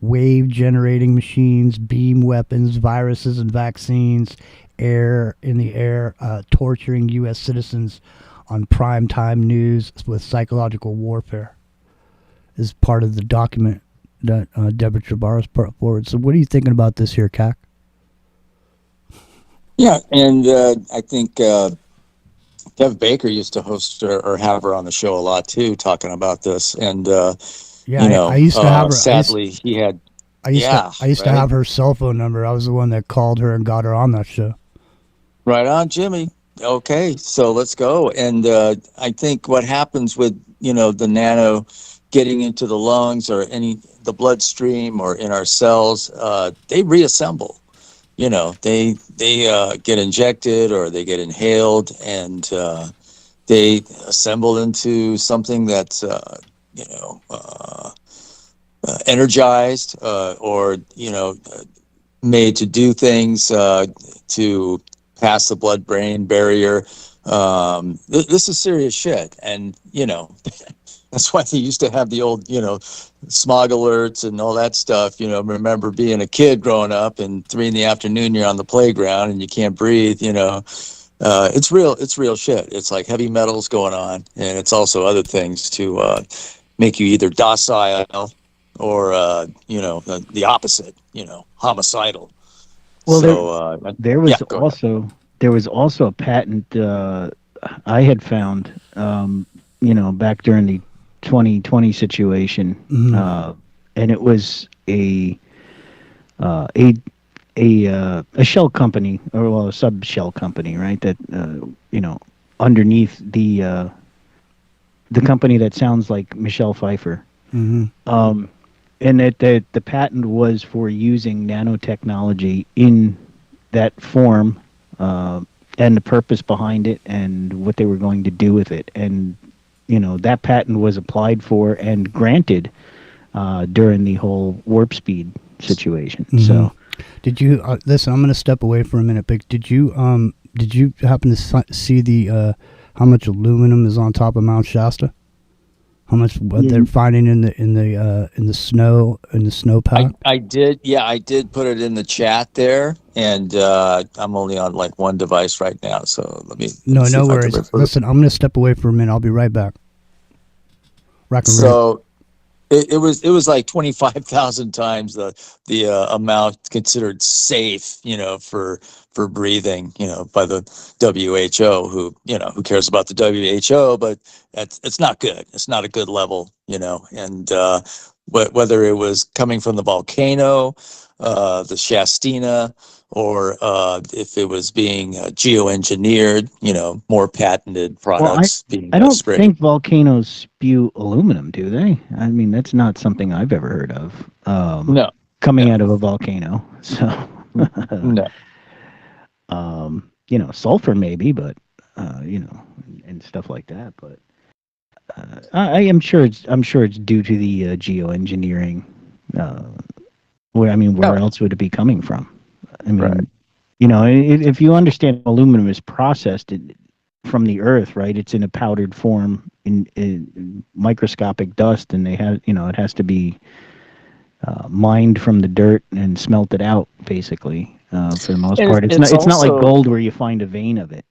wave-generating machines, beam weapons, viruses and vaccines, air in the air, torturing U.S. citizens on primetime news with psychological warfare is part of the document that Deborah Travaris put forward. So what are you thinking about this here, Kak? Yeah, and I think Dev Baker used to host or have her on the show a lot too, talking about this. And I used to have her. Sadly, he had. I used to have her cell phone number. I was the one that called her and got her on that show. Right on, Jimmy. Okay, so let's go. And I think what happens with the nano getting into the lungs or the bloodstream or in our cells, they reassemble. They get injected or they get inhaled, and they assemble into something that's energized or made to do things to pass the blood-brain barrier. This is serious shit, and that's why they used to have the old smog alerts and all that stuff. Remember being a kid growing up, and 3 PM you're on the playground and you can't breathe. It's real shit. It's like heavy metals going on, and it's also other things to make you either docile or the opposite, homicidal. Well, so, there was also a patent I had found, back during the 2020 situation, and it was a shell company, or a sub shell company, right? That underneath the company that sounds like Michelle Pfeiffer. And that the patent was for using nanotechnology in that form, and the purpose behind it, and what they were going to do with it. And that patent was applied for and granted during the whole warp speed situation. So, did you listen? I'm going to step away for a minute, but did you happen to see the how much aluminum is on top of Mount Shasta? How much what they're finding in the snowpack? I did. Yeah, I did put it in the chat there, and I'm only on like one device right now, so let me. No worries. Listen, I'm going to step away for a minute. I'll be right back. So, it was like 25,000 times the amount considered safe, for breathing, by the WHO, who cares about the WHO, but it's not good. It's not a good level, and whether it was coming from the volcano, the Shastina, or if it was being geoengineered, more patented products being I don't sprayed. think volcanoes spew aluminum, do they? I mean, that's not something I've ever heard of. No. Coming out of a volcano. So, no. Sulfur maybe, but and stuff like that. But I am sure it's due to the geoengineering. Where else would it be coming from? I mean, right. If you understand aluminum is processed from the earth, right? It's in a powdered form in microscopic dust, and it has to be mined from the dirt and smelted out, basically. For the most part, it's not like gold where you find a vein of it,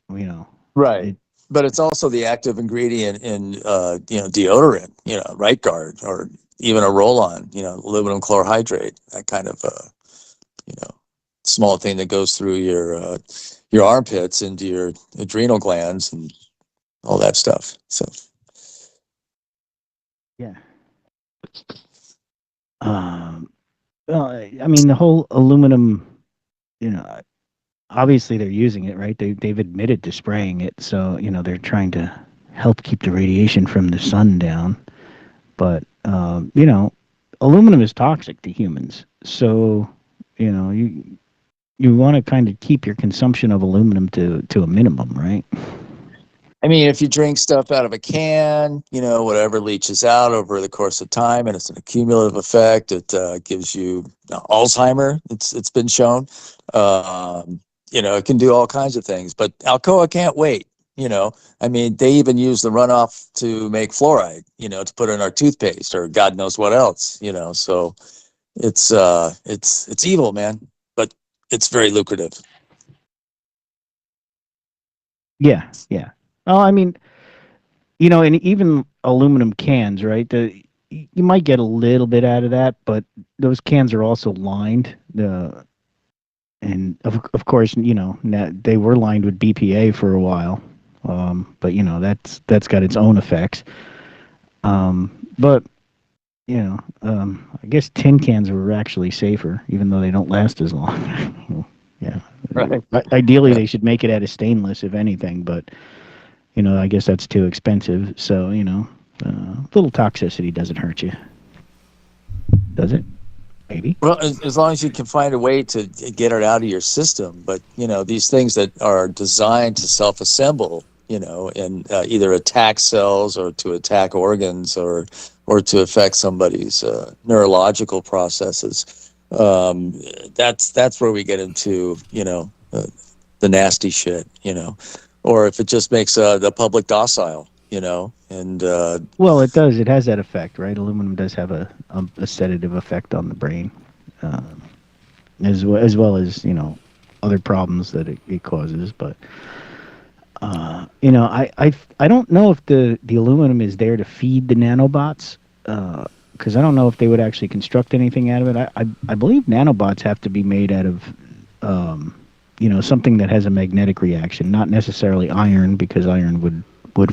Right. But it's also the active ingredient in deodorant, Right Guard, or even a roll-on, aluminum chlorohydrate, that kind of small thing that goes through your armpits into your adrenal glands and all that stuff. So yeah. The whole aluminum, obviously they're using it, right? They've admitted to spraying it, so they're trying to help keep the radiation from the sun down. But aluminum is toxic to humans, so you want to kind of keep your consumption of aluminum to a minimum, right? I mean, if you drink stuff out of a can, whatever leaches out over the course of time, and it's an accumulative effect. It gives you Alzheimer. It's been shown. It can do all kinds of things. But Alcoa can't wait. I mean, they even use the runoff to make fluoride. To put in our toothpaste or God knows what else. So it's evil, man. But it's very lucrative. Yeah. Oh, I mean, and even aluminum cans, right? You might get a little bit out of that, but those cans are also lined. And of course, they were lined with BPA for a while, but that's got its own effects. But I guess tin cans were actually safer, even though they don't last as long. Yeah. Right. Ideally, they should make it out of stainless, if anything, but I guess that's too expensive. So, little toxicity doesn't hurt you. Does it? Maybe. Well, as long as you can find a way to get it out of your system. But, these things that are designed to self-assemble, and either attack cells or to attack organs or to affect somebody's neurological processes, that's where we get into, the nasty shit, or if it just makes the public docile, and well, it does. It has that effect, right? Aluminum does have a sedative effect on the brain, as well as other problems that it causes. But I don't know if the aluminum is there to feed the nanobots, because I don't know if they would actually construct anything out of it. I believe nanobots have to be made out of something that has a magnetic reaction, not necessarily iron, because iron would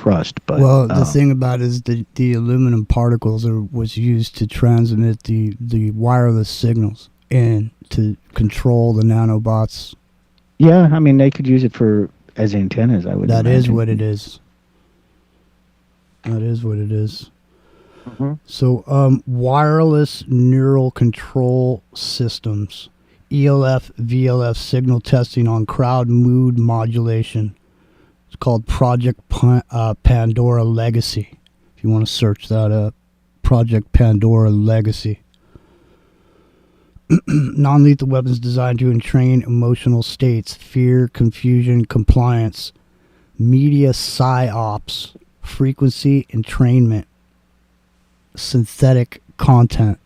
rust. But the thing about it is the aluminum particles was used to transmit the wireless signals and to control the nanobots. Yeah, I mean, they could use it as antennas, I would imagine. That is what it is. That is what it is. Mm-hmm. So, wireless neural control systems, ELF, VLF signal testing on crowd mood modulation. It's called Project Pandora Legacy. If you want to search that up, Project Pandora Legacy. Non-lethal weapons designed to entrain emotional states, fear, confusion, compliance, media psyops, frequency entrainment, synthetic content.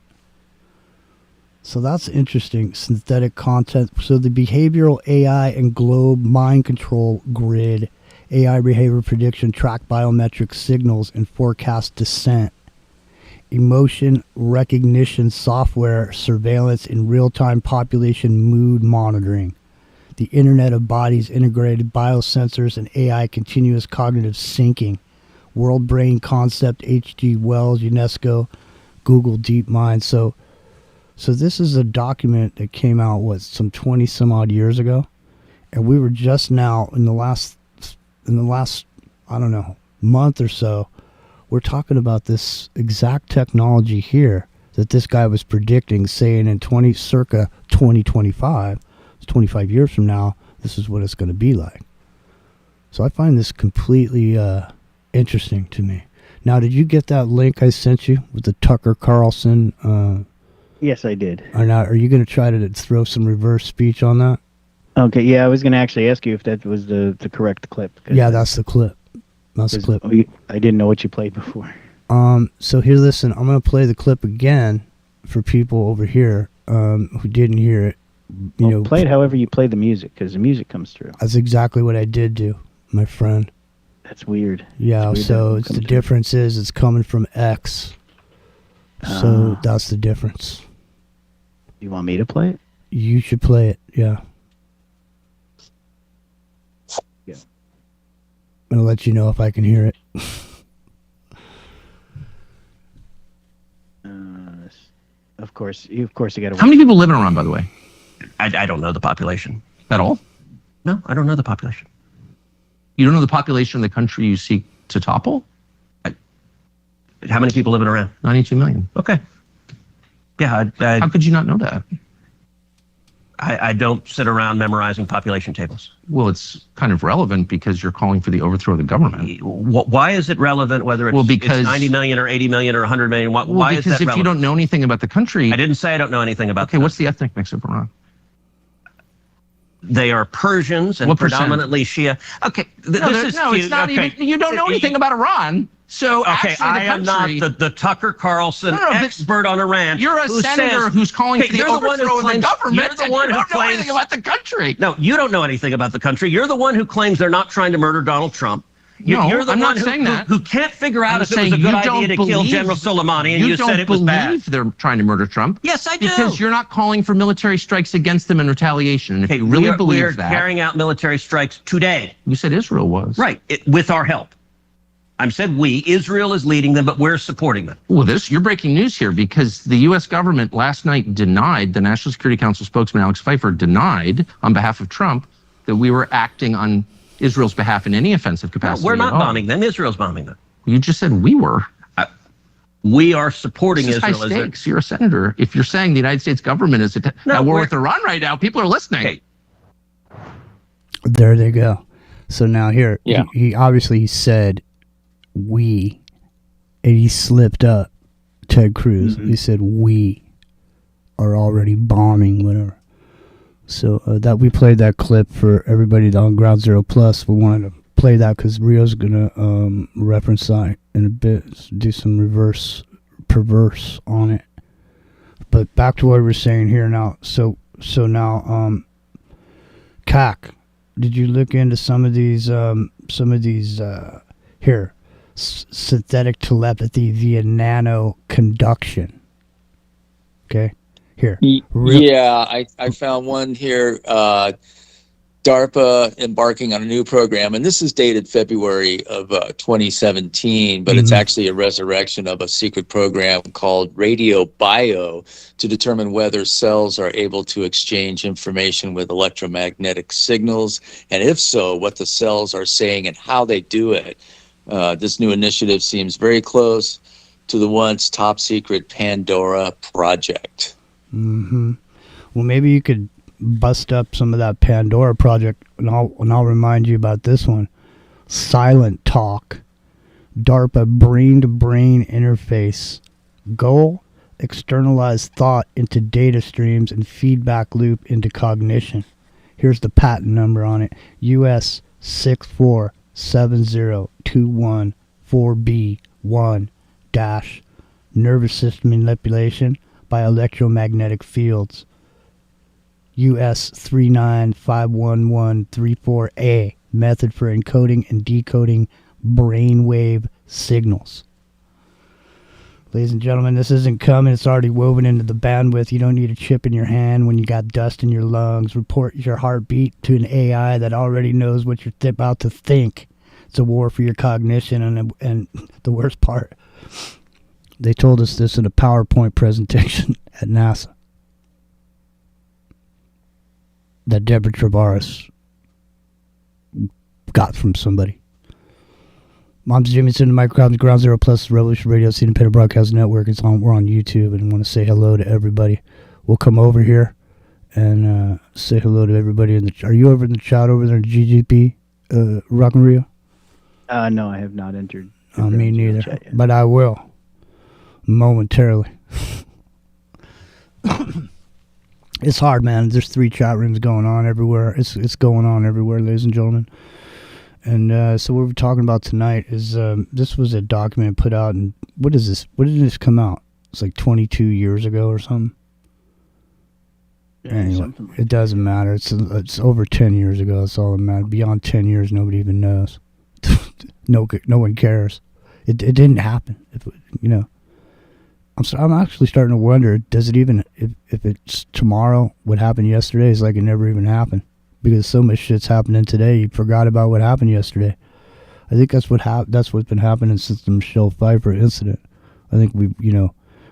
So that's interesting, synthetic content. So the behavioral AI and globe mind control grid, AI behavior prediction, track biometric signals, and forecast dissent. Emotion recognition software, surveillance, and real-time population mood monitoring. The Internet of Bodies, integrated biosensors, and AI continuous cognitive syncing. World Brain Concept, H.G. Wells, UNESCO, Google DeepMind. So this is a document that came out, some 20 some odd years ago. And we were just now, in the last, I don't know, month or so, we're talking about this exact technology here that this guy was predicting, saying in circa 2025, 25 years from now, this is what it's going to be like. So I find this completely interesting to me. Now, did you get that link I sent you with the Tucker Carlson? Yes, I did. Are you going to try to throw some reverse speech on that? Okay, yeah, I was going to actually ask you if that was the correct clip. Yeah, that's the clip. That's the clip. I didn't know what you played before. So here, listen, I'm going to play the clip again for people over here who didn't hear it. Play it however you play the music, because the music comes through. That's exactly what I did do, my friend. That's weird. Yeah, weird so the difference is it's coming from X. So that's the difference. You want me to play it? You should play it, yeah. Yeah. I'm going to let you know if I can hear it. Of course, you got to. How many people live in Iran, by the way? I don't know the population at all. No, I don't know the population. You don't know the population of the country you seek to topple? How many people live in Iran? 92 million. Okay. Yeah. How could you not know that? I don't sit around memorizing population tables. Well, it's kind of relevant because you're calling for the overthrow of the government. Why is it relevant whether it's 90 million or 80 million or 100 million? Why is that relevant? Because if you don't know anything about the country... I didn't say I don't know anything about Okay, what's the ethnic mix of Iran? They are Persians and predominantly Shia. Okay, it's not even... You don't know anything about Iran. So I am not the Tucker Carlson expert on Iran. You're a senator who's calling for the overthrow of the government. You're the one who claims anything about the country. No, you don't know anything about the country. You're the one who claims they're not trying to murder Donald Trump. You're the I'm one not saying that. who can't figure out if it was a good idea to kill General Soleimani, and you said it was bad. You don't believe they're trying to murder Trump. Yes, I do. Because you're not calling for military strikes against them in retaliation. And if you really believe that... We're carrying out military strikes today. You said Israel was. Right, with our help. I said we. Israel is leading them, but we're supporting them. Well, you're breaking news here because the U.S. government last night denied, the National Security Council spokesman Alex Pfeiffer denied on behalf of Trump that we were acting on Israel's behalf in any offensive capacity. No, we're not bombing them. Israel's bombing them. You just said we were. We are supporting Israel. High stakes. You're a senator. If you're saying the United States government is at war with Iran right now, people are listening. Okay. There they go. So now here, he obviously said we, and he slipped up. Ted Cruz. He said we are already bombing whatever. So that we played that clip for everybody on Ground Zero Plus. We wanted to play that because Rio's gonna reference that in a bit, do some perverse on it. But back to what we were saying here now. So now, CAC, did you look into some of these here? Synthetic telepathy via nano conduction. Okay, here. Yeah, I found one here. DARPA embarking on a new program, and this is dated February of 2017, but it's actually a resurrection of a secret program called Radio Bio to determine whether cells are able to exchange information with electromagnetic signals, and if so, what the cells are saying and how they do it. This new initiative seems very close to the once top secret Pandora project. Well, maybe you could bust up some of that Pandora project, and I'll remind you about this one. Silent Talk, DARPA brain-to-brain interface. Goal: externalize thought into data streams and feedback loop into cognition. Here's the patent number on it. US 6470214B1- nervous system manipulation by electromagnetic fields. US 3951134A, method for encoding and decoding brainwave signals. Ladies and gentlemen, this isn't coming. It's already woven into the bandwidth. You don't need a chip in your hand when you got dust in your lungs. Report your heartbeat to an AI that already knows what you're about to think. It's a war for your cognition, and the worst part, they told us this in a PowerPoint presentation at NASA that Deborah Travaris got from somebody. Mom's Jimmy in the microcosm, Ground Zero Plus, Revolution Radio, the Independent Broadcast Network. We're on YouTube, and I want to say hello to everybody. We'll come over here and say hello to everybody in the. Are you over in the chat over there in GGP, Rock and Rio? No, I have not entered. Me neither, but I will momentarily. It's hard, man. There's 3 chat rooms going on everywhere. It's going on everywhere, ladies and gentlemen. And so what we're talking about tonight is this was a document put out, and what is this? When did this come out? It's like 22 years ago or something. Yeah, anyway, it doesn't matter. It's over 10 years ago. That's all that matters. Beyond 10 years, nobody even knows. No one cares. It didn't happen. I'm actually starting to wonder, does it even, if it's tomorrow, what happened yesterday is like it never even happened. Because so much shit's happening today, you forgot about what happened yesterday. I think that's what's been happening since the Michelle Pfeiffer incident. I think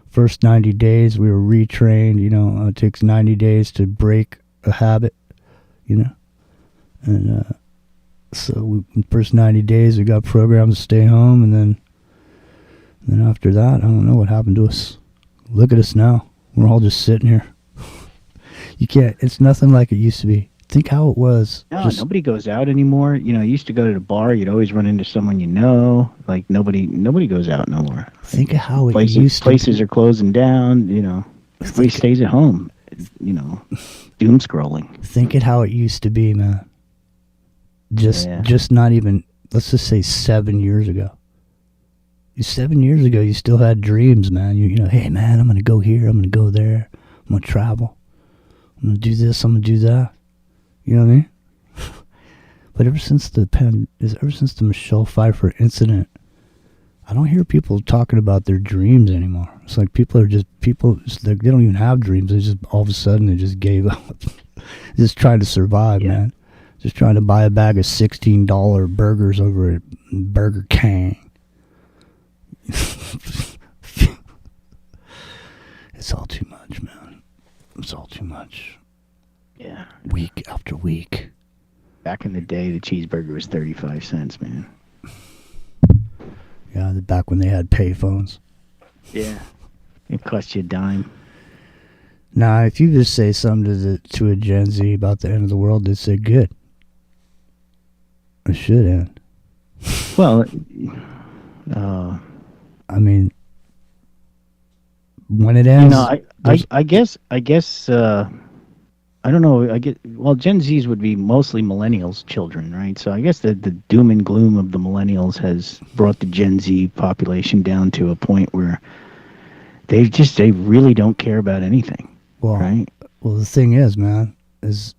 first 90 days we were retrained, it takes 90 days to break a habit, and so first 90 days we got programmed to stay home, and then after that, I don't know what happened to us. Look at us now. We're all just sitting here. You can't. It's nothing like it used to be. Think how it was. No, nobody goes out anymore. You know, you used to go to the bar. You'd always run into someone you know. Like nobody goes out no more. Think of how it used to. Places are closing down. You know, everybody stays at home. You know, doom scrolling. Think of how it used to be, man. Just not even. Let's just say 7 years ago. 7 years ago, you still had dreams, man. You know, hey, man, I'm gonna go here. I'm gonna go there. I'm gonna travel. I'm gonna do this. I'm gonna do that. You know what I mean? But ever since the Michelle Pfeiffer incident, I don't hear people talking about their dreams anymore. It's like they don't even have dreams. They just all of a sudden they just gave up, just trying to survive, man. Just trying to buy a bag of $16 burgers over at Burger King. It's all too much, man. It's all too much. Yeah. Week after week. Back in the day, the cheeseburger was 35 cents, man. Yeah, back when they had payphones. Yeah. It cost you a dime. Nah, if you just say something to a Gen Z about the end of the world, they'd say, good. It should end. Well, I mean, when it ends... I guess... I don't know. Gen Zs would be mostly millennials' children, right? So I guess the doom and gloom of the millennials has brought the Gen Z population down to a point where they really don't care about anything. Well, right? Well, the thing is, man, is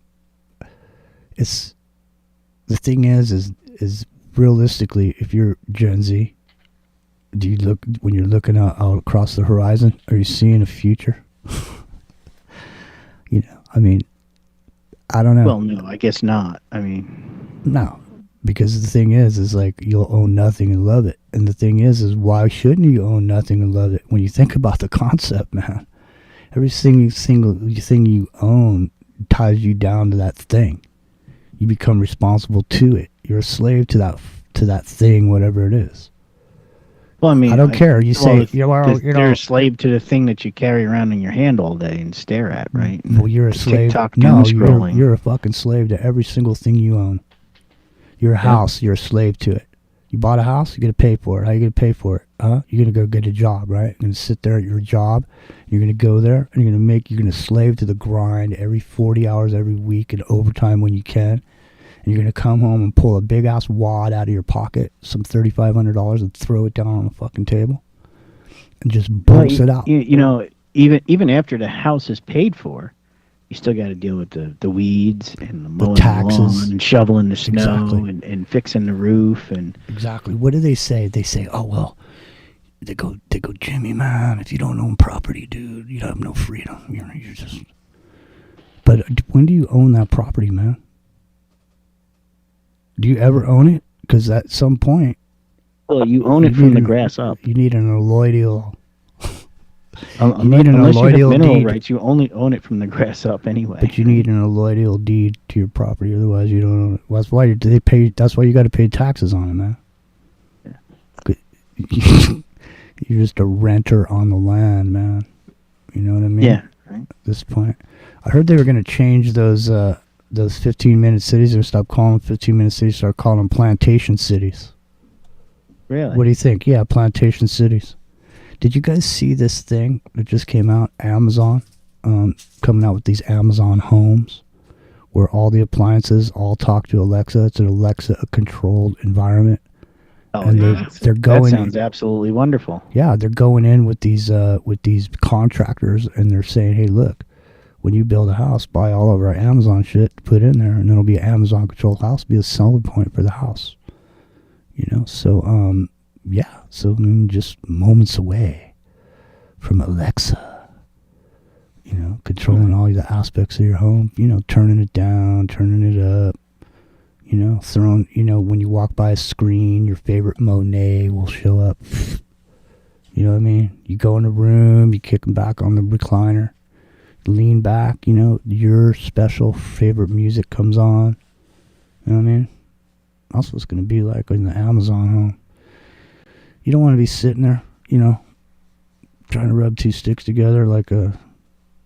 realistically, if you're Gen Z, when you're looking out across the horizon, are you seeing a future? You know, I mean, I don't know. Well, no, I guess not. I mean, no, because the thing is like you'll own nothing and love it. And the thing is why shouldn't you own nothing and love it? When you think about the concept, man, every single thing you own ties you down to that thing. You become responsible to it. You're a slave to that thing, whatever it is. Well, I mean, I don't care. You say you're a slave to the thing that you carry around in your hand all day and stare at, right? Well, you're a slave. TikTok No, scrolling. you're a fucking slave to every single thing you own. Your house, you're a slave to it. You bought a house, you're gonna pay for it. How you gonna pay for it? You're gonna go get a job, right? You're gonna sit there at your job. You're gonna go there, and you're gonna slave to the grind every 40 hours every week and overtime when you can. And you're going to come home and pull a big-ass wad out of your pocket, some $3,500, and throw it down on the fucking table and just bounce it out. You know, even after the house is paid for, you still got to deal with the weeds and the mowing taxes, the lawn and shoveling the snow and fixing the roof. And exactly. What do they say? They say, oh, well, they go, Jimmy, man, if you don't own property, dude, you have no freedom. You're just... But when do you own that property, man? Do you ever own it? Because at some point... Well, you own it from the grass up. You need an alloidial... Unless you have mineral rights, you only own it from the grass up anyway. But you need an alloidial deed to your property, otherwise you don't own it. Well, that's why they pay. That's why you got to pay taxes on it, man. Yeah. You're just a renter on the land, man. You know what I mean? Yeah. Right. At this point, I heard they were going to change those 15-minute cities. They're going to stop calling them 15-minute cities. Start calling them plantation cities. Really? What do you think? Yeah, plantation cities. Did you guys see this thing that just came out? Amazon coming out with these Amazon homes where all the appliances all talk to Alexa. It's an Alexa-controlled environment. Oh, and yeah. they're going. That sounds absolutely wonderful. Yeah, they're going in with these contractors, and they're saying, "Hey, look, when you build a house, buy all of our Amazon shit, put in there, and it'll be an Amazon-controlled house, be a selling point for the house." You know, so yeah, so I mean, just moments away from Alexa, you know, controlling all the aspects of your home, you know, turning it down, turning it up, you know, throwing, you know, when you walk by a screen, your favorite Monet will show up. You know what I mean? You go in the room, you kick them back on the recliner, lean back, you know, your special favorite music comes on. You know what I mean? That's what it's going to be like in the Amazon home. You don't want to be sitting there, you know, trying to rub two sticks together like a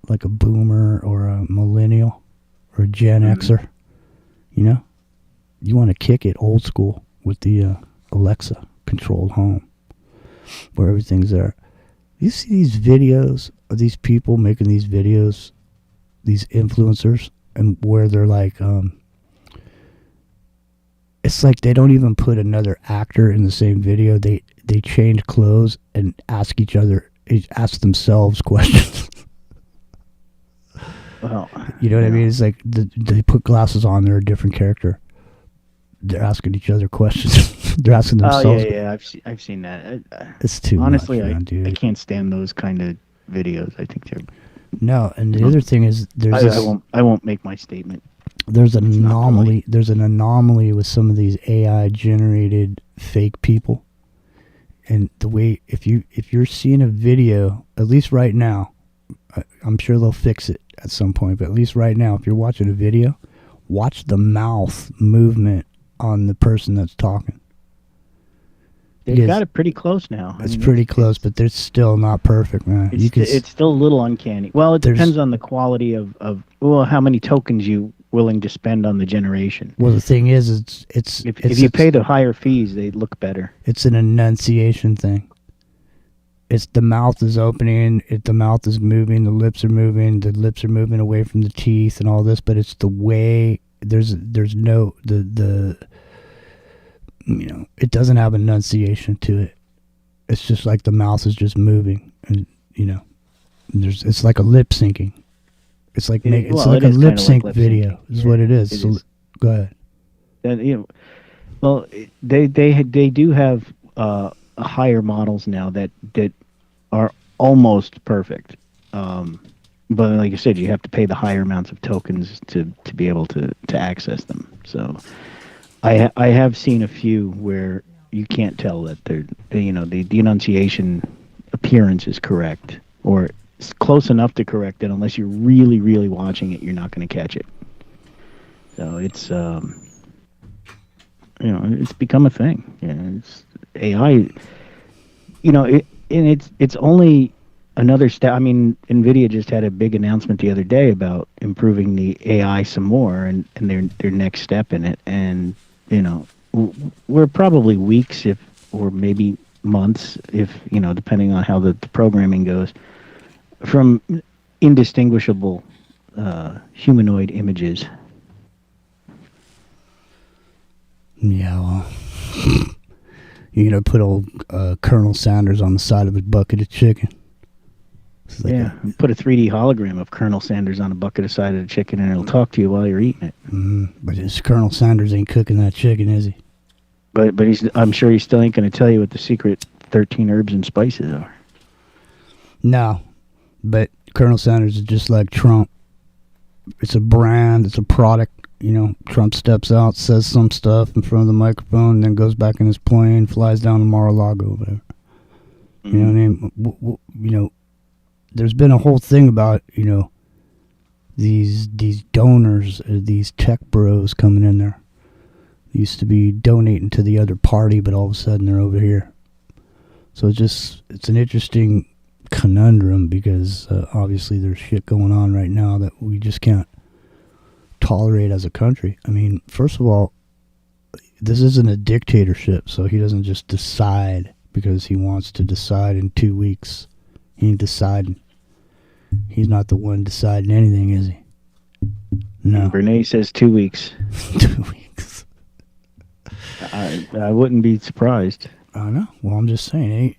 like a boomer or a millennial or a Gen Xer, you know, you want to kick it old school with the Alexa controlled home where everything's there. You see these videos of these people making these videos, these influencers, and where they're like, it's like they don't even put another actor in the same video. They change clothes and ask themselves questions. Well, you know what I mean? It's like they put glasses on, they're a different character. They're asking each other questions. They're asking themselves. Oh yeah. I've seen that. It's too honestly, much, man, dude. I can't stand those kind of videos. I think they're no. And the other thing is, I won't make my statement. There's an anomaly. There's an anomaly with some of these AI generated fake people. And the way if you're seeing a video, at least right now, I'm sure they'll fix it at some point, but at least right now, if you're watching a video, watch the mouth movement on the person that's talking. They've got it pretty close now. It's pretty close, but they're still not perfect, man. It's still a little uncanny. Well, it depends on the quality of how many tokens you willing to spend on the generation. Well, the thing is, if you pay the higher fees, they look better. It's an enunciation thing. It's the mouth is opening, the mouth is moving, the lips are moving away from the teeth and all this, but it's the way there's no you know, it doesn't have enunciation to it. It's just like the mouth is just moving, and you know, it's like a lip syncing. It's like it's like a lip sync video. Is what it is. So, go ahead. And, you know, well, they do have higher models now that are almost perfect. But like I said, you have to pay the higher amounts of tokens to be able to access them. So I have seen a few where you can't tell that the enunciation appearance is correct, or it's close enough to correct it. Unless you're really, really watching it, you're not going to catch it. So it's it's become a thing. It's AI. It's only another step. I mean, NVIDIA just had a big announcement the other day about improving the AI some more and their next step in it. And, we're probably weeks or maybe months, depending on how the programming goes, from indistinguishable humanoid images. Yeah, well, you're going to put old Colonel Sanders on the side of a bucket of chicken. Like put a 3D hologram of Colonel Sanders on a bucket of side of the chicken, and it'll talk to you while you're eating it. But Colonel Sanders ain't cooking that chicken, is he? But I'm sure he still ain't going to tell you what the secret 13 herbs and spices are. No, but Colonel Sanders is just like Trump. It's a brand, it's a product. Trump steps out, says some stuff in front of the microphone, and then goes back in his plane, flies down to Mar-a-Lago, whatever. You know what I mean? There's been a whole thing about, these donors, these tech bros coming in there. Used to be donating to the other party, but all of a sudden they're over here. So it's an interesting conundrum because obviously there's shit going on right now that we just can't tolerate as a country. I mean, first of all, this isn't a dictatorship, so he doesn't just decide because he wants to decide in 2 weeks. He ain't deciding. He's not the one deciding anything, is he? No. Renee says 2 weeks. 2 weeks. I wouldn't be surprised. I know. Well, I'm just saying,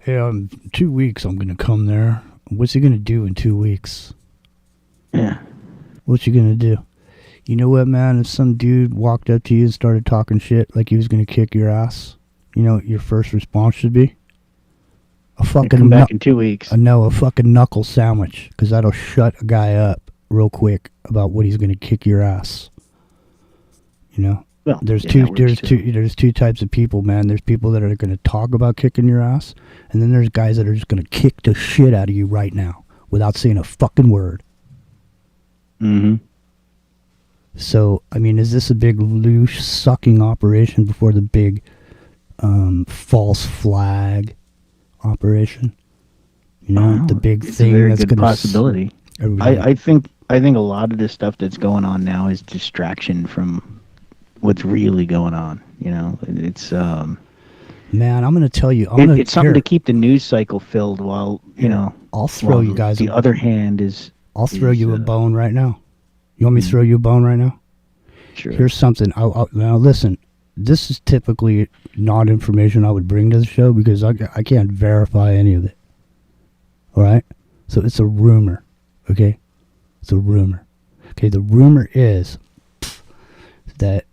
hey, 2 weeks I'm going to come there. What's he going to do in 2 weeks? Yeah. What you going to do? You know what, man? If some dude walked up to you and started talking shit like he was going to kick your ass, you know what your first response should be? A fucking come back in 2 weeks. No, a fucking knuckle sandwich, because that'll shut a guy up real quick about what he's going to kick your ass. Well, there's two types of people, man. There's people that are going to talk about kicking your ass, and then there's guys that are just going to kick the shit out of you right now without saying a fucking word. Mm-hmm. So, I mean, is this a big loose sucking operation before the big false flag operation? You know, the big it's thing a very that's good going possibility. I think a lot of this stuff that's going on now is distraction from what's really going on. You know, it's man, I'm going to tell you, it's something to keep the news cycle filled while you know. I'll throw you guys. The other hand is. I'll throw you a bone right now. You want me to throw you a bone right now? Sure. Here's something. Now listen. This is typically not information I would bring to the show because I can't verify any of it. All right? So it's a rumor. Okay? It's a rumor. Okay, the rumor is that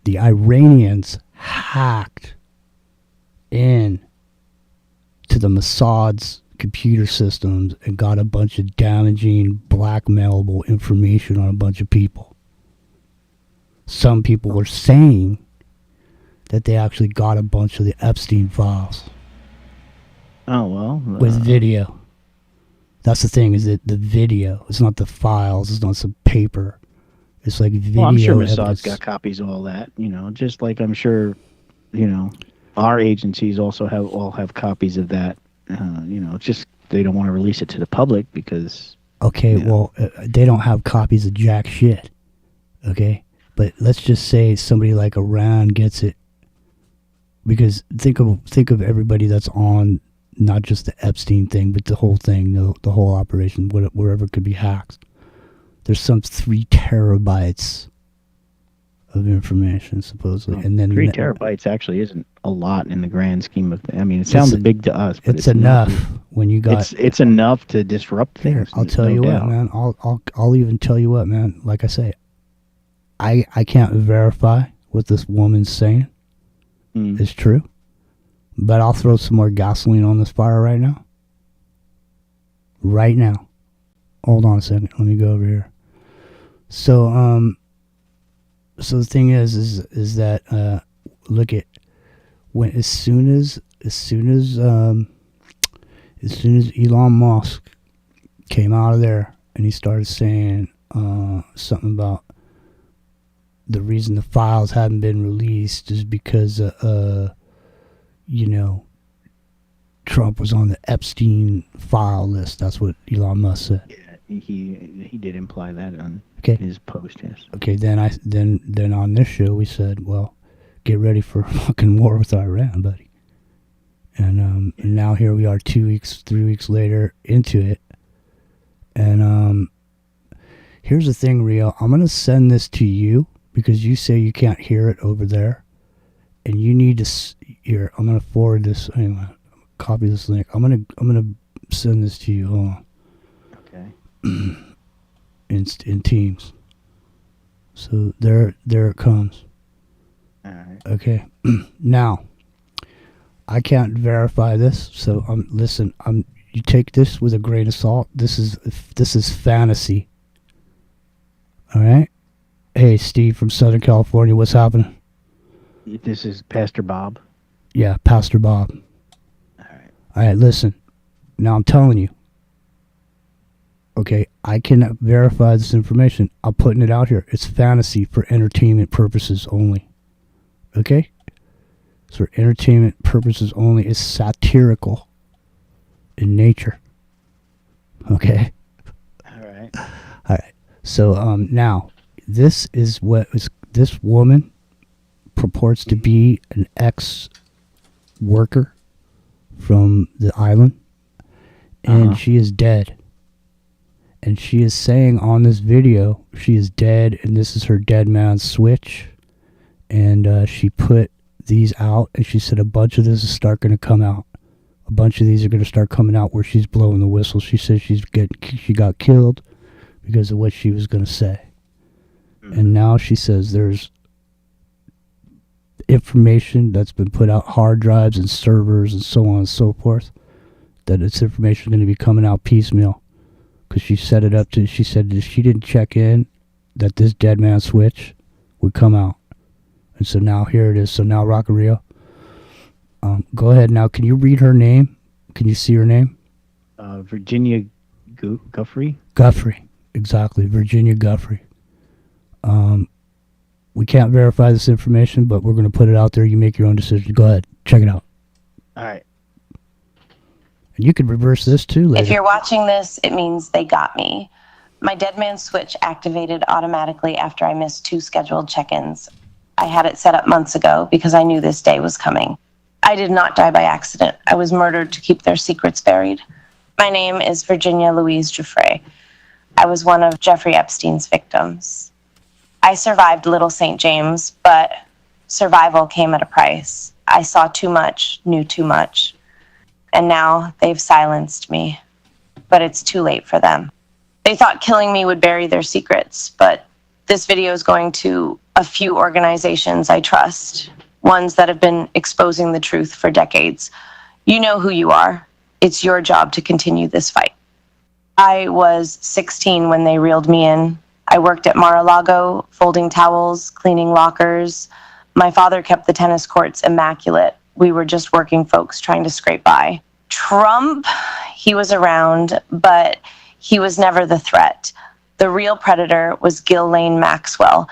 the Iranians hacked in to the Mossad's computer systems and got a bunch of damaging, blackmailable information on a bunch of people. Some people were saying that they actually got a bunch of the Epstein files. Oh, well. With video. That's the thing, is that the video. It's not the files. It's not some paper. It's like video. Well, I'm sure Mossad's evidence. got copies of all that, you know, just like I'm sure, you know, our agencies also have copies of that. You know, it's just they don't want to release it to the public because... Okay, well, they don't have copies of jack shit. Okay? But let's just say somebody like Iran gets it. Because think of everybody that's on not just the Epstein thing, but the whole thing, the whole operation, wherever it could be hacked. There's some 3 terabytes of information, supposedly. And then 3 terabytes actually isn't a lot in the grand scheme of things. I mean, it sounds big to us, but it's enough when you got... It's enough to disrupt things. I'll tell you what, man. I'll even tell you what, man. Like I say, I can't verify what this woman's saying is true, but I'll throw some more gasoline on this fire right now. Right now. Hold on a second. Let me go over here. So the thing is that look at when as soon as Elon Musk came out of there and he started saying something about the reason the files hadn't been released is because you know, Trump was on the Epstein file list. That's what Elon Musk said. Yeah, he did imply that on his post. Yes. Okay, then on this show we said, well, get ready for a fucking war with Iran, buddy. And now here we are 3 weeks later into it. And here's the thing, Rio. I'm gonna send this to you because you say you can't hear it over there, and you need to here. I'm gonna forward this. Anyway, copy this link. I'm gonna send this to you. Hold on. Okay. In Teams. So there it comes. All right. Okay. Now, I can't verify this, so listen. You take this with a grain of salt. This is fantasy. All right. Hey, Steve from Southern California. What's happening? This is Pastor Bob. Yeah, Pastor Bob. All right. All right. Listen. Now I'm telling you. Okay, I cannot verify this information. I'm putting it out here. It's fantasy for entertainment purposes only. Okay? It's for entertainment purposes only. It's satirical in nature. Okay? All right. All right. So now, this woman purports to be an ex-worker from the island, and she is dead. And she is saying on this video she is dead, and this is her dead man switch. And she put these out, and she said a bunch of this is going to come out. A bunch of these are going to start coming out where she's blowing the whistle. She said she got killed because of what she was going to say. And now she says there's information that's been put out, hard drives and servers and so on and so forth, that it's information going to be coming out piecemeal. Because she set it up to, she said that she didn't check in that this dead man switch would come out. And so now here it is. So now Rockario, go ahead now. Can you read her name? Can you see her name? Virginia Guffrey. Guffrey, exactly. Virginia Guffrey. We can't verify this information, but we're going to put it out there. You make your own decision. Go ahead. Check it out. All right. You could reverse this too later. If you're watching this, it means they got me. My dead man switch activated automatically after I missed 2 scheduled check-ins. I had it set up months ago because I knew this day was coming. I did not die by accident. I was murdered to keep their secrets buried. My name is Virginia Louise Giuffre. I was one of Jeffrey Epstein's victims. I survived Little St. James, but survival came at a price. I saw too much, knew too much. And now they've silenced me. But it's too late for them. They thought killing me would bury their secrets, but this video is going to a few organizations I trust, ones that have been exposing the truth for decades. You know who you are. It's your job to continue this fight. I was 16 when they reeled me in. I worked at Mar-a-Lago, folding towels, cleaning lockers. My father kept the tennis courts immaculate. We were just working folks trying to scrape by. Trump, he was around, but he was never the threat. The real predator was Ghislaine Maxwell,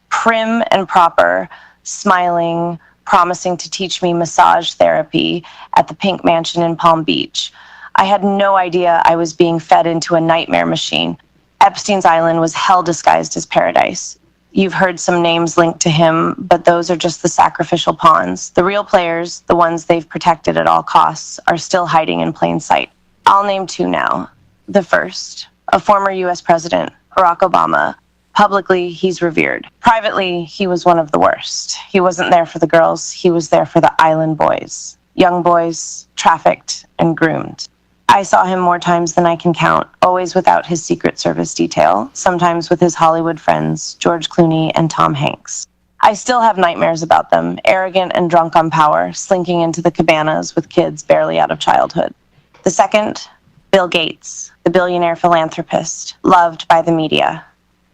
prim and proper, smiling, promising to teach me massage therapy at the Pink Mansion in Palm Beach. I had no idea I was being fed into a nightmare machine. Epstein's Island was hell disguised as paradise. You've heard some names linked to him, but those are just the sacrificial pawns. The real players, the ones they've protected at all costs, are still hiding in plain sight. I'll name 2 now. The first, a former U.S. president, Barack Obama. Publicly, he's revered. Privately, he was one of the worst. He wasn't there for the girls. He was there for the island boys. Young boys, trafficked and groomed. I saw him more times than I can count, always without his Secret Service detail, sometimes with his Hollywood friends, George Clooney and Tom Hanks. I still have nightmares about them, arrogant and drunk on power, slinking into the cabanas with kids barely out of childhood. The second, Bill Gates, the billionaire philanthropist, loved by the media,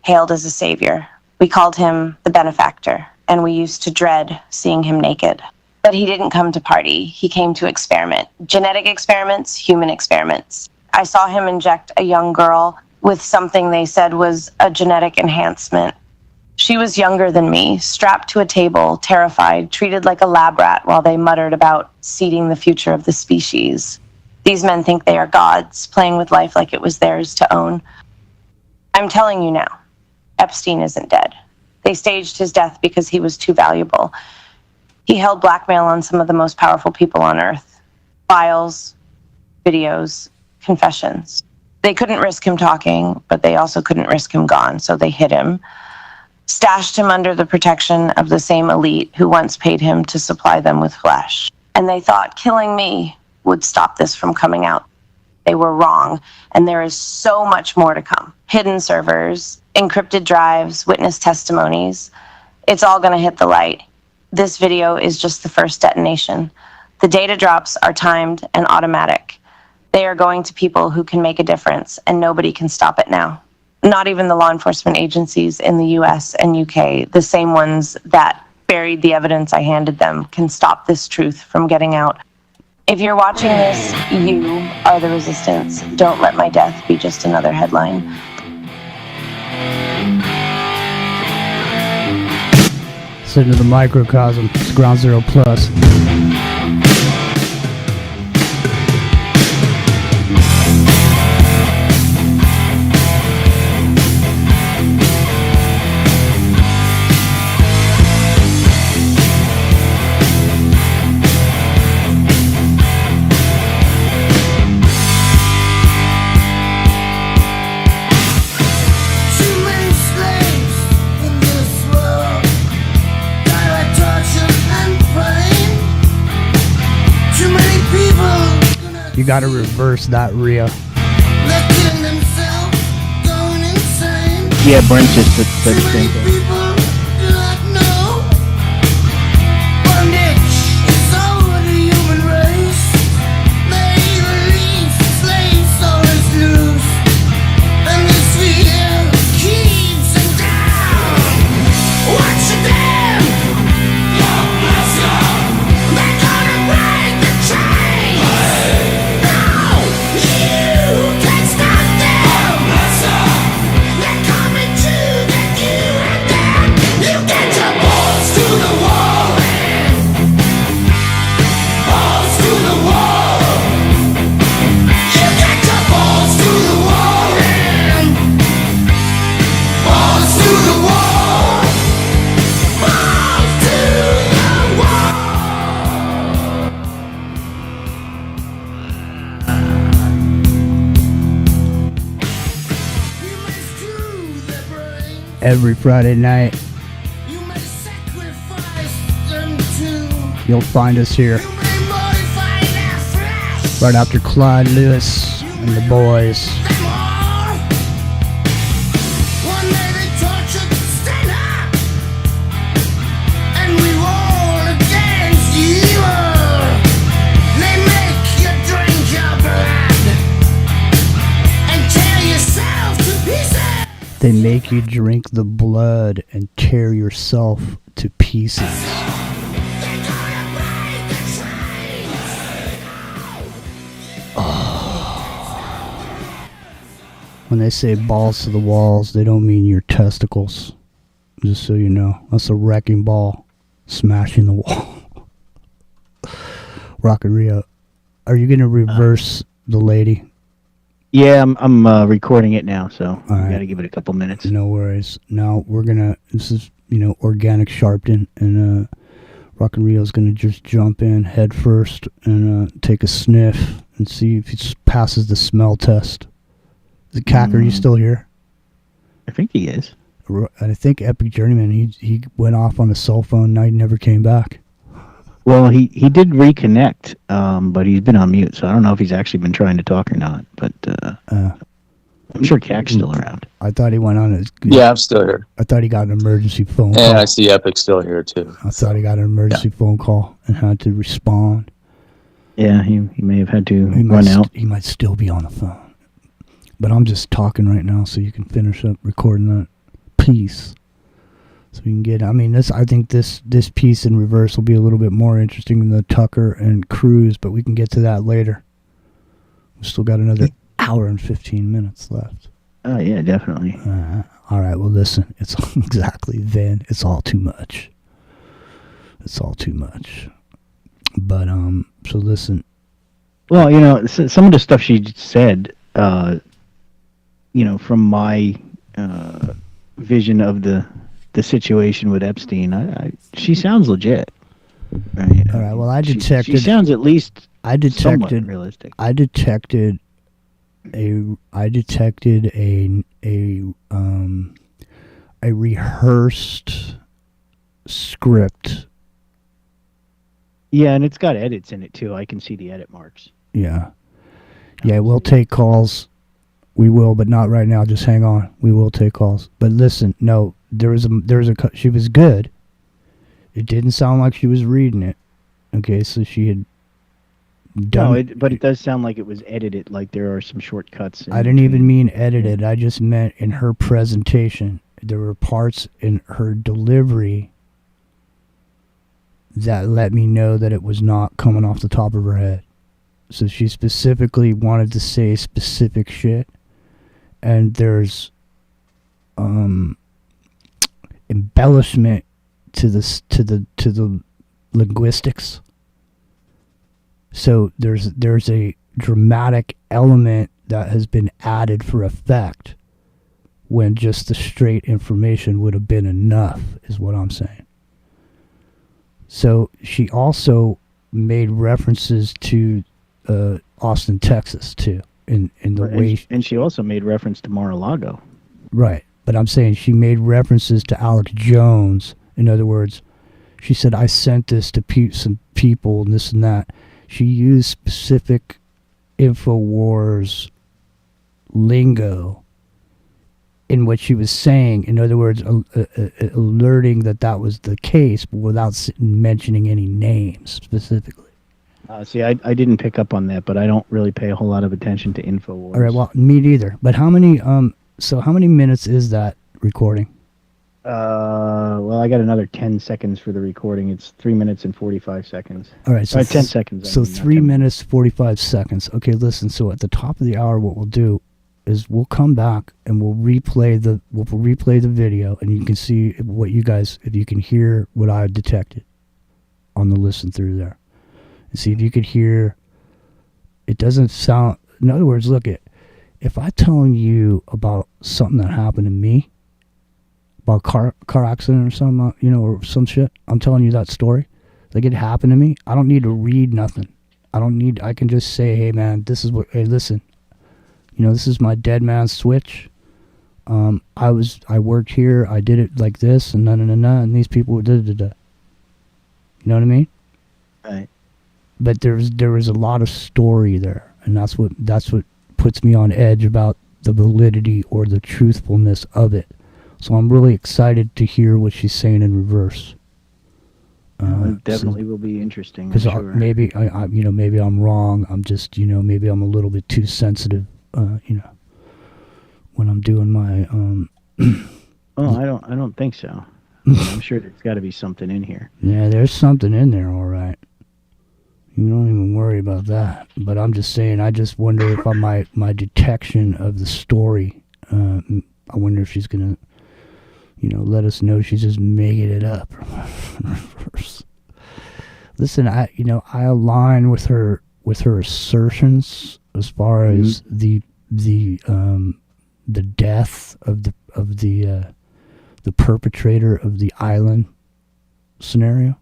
hailed as a savior. We called him the benefactor, and we used to dread seeing him naked. But he didn't come to party. He came to experiment. Genetic experiments, human experiments. I saw him inject a young girl with something they said was a genetic enhancement. She was younger than me, strapped to a table, terrified, treated like a lab rat while they muttered about seeding the future of the species. These men think they are gods, playing with life like it was theirs to own. I'm telling you now, Epstein isn't dead. They staged his death because he was too valuable. He held blackmail on some of the most powerful people on Earth. Files, videos, confessions. They couldn't risk him talking, but they also couldn't risk him gone, so they hid him. Stashed him under the protection of the same elite who once paid him to supply them with flesh. And they thought killing me would stop this from coming out. They were wrong, and there is so much more to come. Hidden servers, encrypted drives, witness testimonies. It's all going to hit the light. This video is just the first detonation. The data drops are timed and automatic. They are going to people who can make a difference, and nobody can stop it now. Not even the law enforcement agencies in the US and UK, the same ones that buried the evidence I handed them, can stop this truth from getting out. If you're watching this, you are the resistance. Don't let my death be just another headline. Listen to the microcosm. It's Ground Zero Plus. You gotta reverse that Rhea. Yeah, Brent just said the same thing. Coming to get you and every Friday night. You'll find us here right after Clyde Lewis and the boys. They make you drink the blood and tear yourself to pieces. Oh. When they say balls to the walls, they don't mean your testicles. Just so you know, that's a wrecking ball smashing the wall. Rock and Rio, are you gonna reverse the lady? Yeah, I'm recording it now, so All right. got to give it a couple minutes. No worries. Now this is, organic Sharpton, and Rock and Rio's gonna just jump in head first and take a sniff and see if he passes the smell test. The Cack, are you still here? I think he is. I think Epic Journeyman, he went off on a cell phone, now he never came back. Well, he did reconnect, but he's been on mute, so I don't know if he's actually been trying to talk or not. But I'm sure Cack's still around. I thought he went on his... Yeah, I'm still here. I thought he got an emergency phone call. And I see Epic still here, too. I thought he got an emergency phone call and had to respond. Yeah, he may have had to run out. He might still be on the phone. But I'm just talking right now so you can finish up recording that piece. So we can get, I think this piece in reverse will be a little bit more interesting than the Tucker and Cruz, but we can get to that later. We've still got another hour and 15 minutes left. Oh, yeah, definitely. All right, well, listen, it's exactly then. It's all too much. It's all too much. But, so listen. Well, some of the stuff she said, from my vision of the situation with Epstein, she sounds legit. Right? All right. Well, I detected. She sounds at least. Somewhat realistic. I detected a rehearsed script. Yeah, and it's got edits in it too. I can see the edit marks. Yeah. Yeah, we'll take calls. We will, but not right now. Just hang on. We will take calls. But listen, no. She was good. It didn't sound like she was reading it. Okay, so she had done... No, but it does sound like it was edited, like there are some shortcuts. I didn't even mean edited. I just meant in her presentation. There were parts in her delivery that let me know that it was not coming off the top of her head. So she specifically wanted to say specific shit. And there's... embellishment to the linguistics. So there's a dramatic element that has been added for effect when just the straight information would have been enough, is what I'm saying. So she also made references to Austin, Texas too, in the way, and she also made reference to Mar-a-Lago. Right. But I'm saying she made references to Alex Jones. In other words, she said, I sent this to some people and this and that. She used specific InfoWars lingo in what she was saying. In other words, alerting that was the case, but without mentioning any names specifically. See, I didn't pick up on that, but I don't really pay a whole lot of attention to InfoWars. All right, well, me neither. But how many minutes is that recording? Well, I got another 10 seconds for the recording. It's 3 minutes and 45 seconds. All right, so 10 seconds. So 3 minutes, 45 seconds. Okay, listen, so at the top of the hour, what we'll do is we'll come back and we'll replay the video, and you can see what you guys, if you can hear what I detected on the listen through there. And see if you could hear, it doesn't sound, in other words, look at, if I'm telling you about something that happened to me, about car accident or something, or some shit, I'm telling you that story, like it happened to me, I don't need to read nothing. I can just say, hey man, hey listen, this is my dead man switch, I worked here, I did it like this, and and these people da da da. You know what I mean? Right. But there was a lot of story there, and that's what puts me on edge about the validity or the truthfulness of it. So I'm really excited to hear what she's saying in reverse. It definitely will be interesting. Because sure. maybe maybe I'm wrong. I'm just maybe I'm a little bit too sensitive. When I'm doing my. Oh, I don't think so. I'm sure there's got to be something in here. Yeah, there's something in there, all right. You don't even worry about that. But I'm just saying, I just wonder if my detection of the story, I wonder if she's going to, let us know she's just making it up. Listen, I align with her assertions as far as the death of the perpetrator of the island scenario.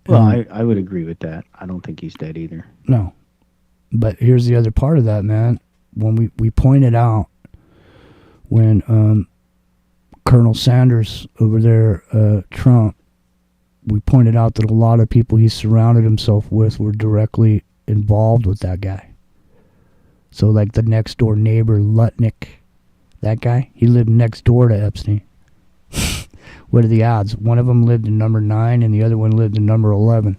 Well, I would agree with that. I don't think he's dead either. No. But here's the other part of that, man. When we pointed out when Colonel Sanders over there, Trump, we pointed out that a lot of people he surrounded himself with were directly involved with that guy. So like the next door neighbor, Lutnick, that guy, he lived next door to Epstein. What are the odds? One of them lived in number 9 and the other one lived in number 11.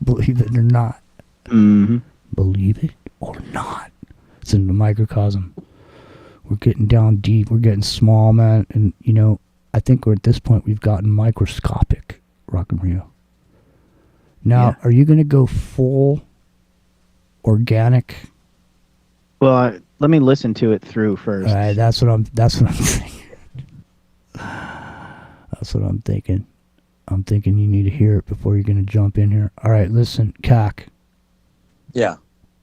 Believe it or not. Mm-hmm. Believe it or not. It's in the microcosm. We're getting down deep. We're getting small, man. And, I think we're at this point we've gotten microscopic, Rock and Rio. Now, Are you going to go full organic? Well, let me listen to it through first. All right, that's what I'm thinking. That's what I'm thinking. I'm thinking you need to hear it before you're going to jump in here. All right, listen, Cac. Yeah.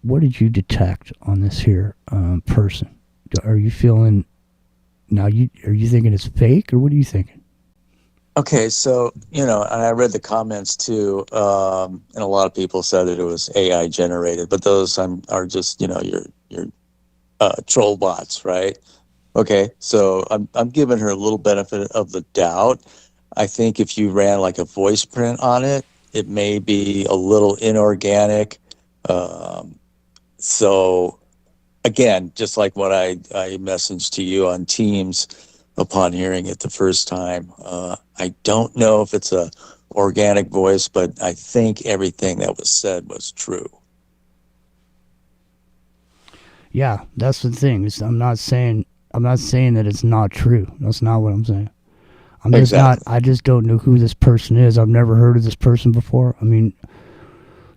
What did you detect on this here person? Are you feeling now? Are you thinking it's fake, or what are you thinking? Okay, so and I read the comments too, and a lot of people said that it was AI generated, but those are just your troll bots, right? Okay, so I'm giving her a little benefit of the doubt. I think if you ran like a voice print on it, it may be a little inorganic. So again, just like what I messaged to you on Teams upon hearing it the first time, I don't know if it's a organic voice, but I think everything that was said was true. Yeah, that's the thing. I'm not saying that it's not true. That's not what I'm saying. I just don't know who this person is. I've never heard of this person before. I mean,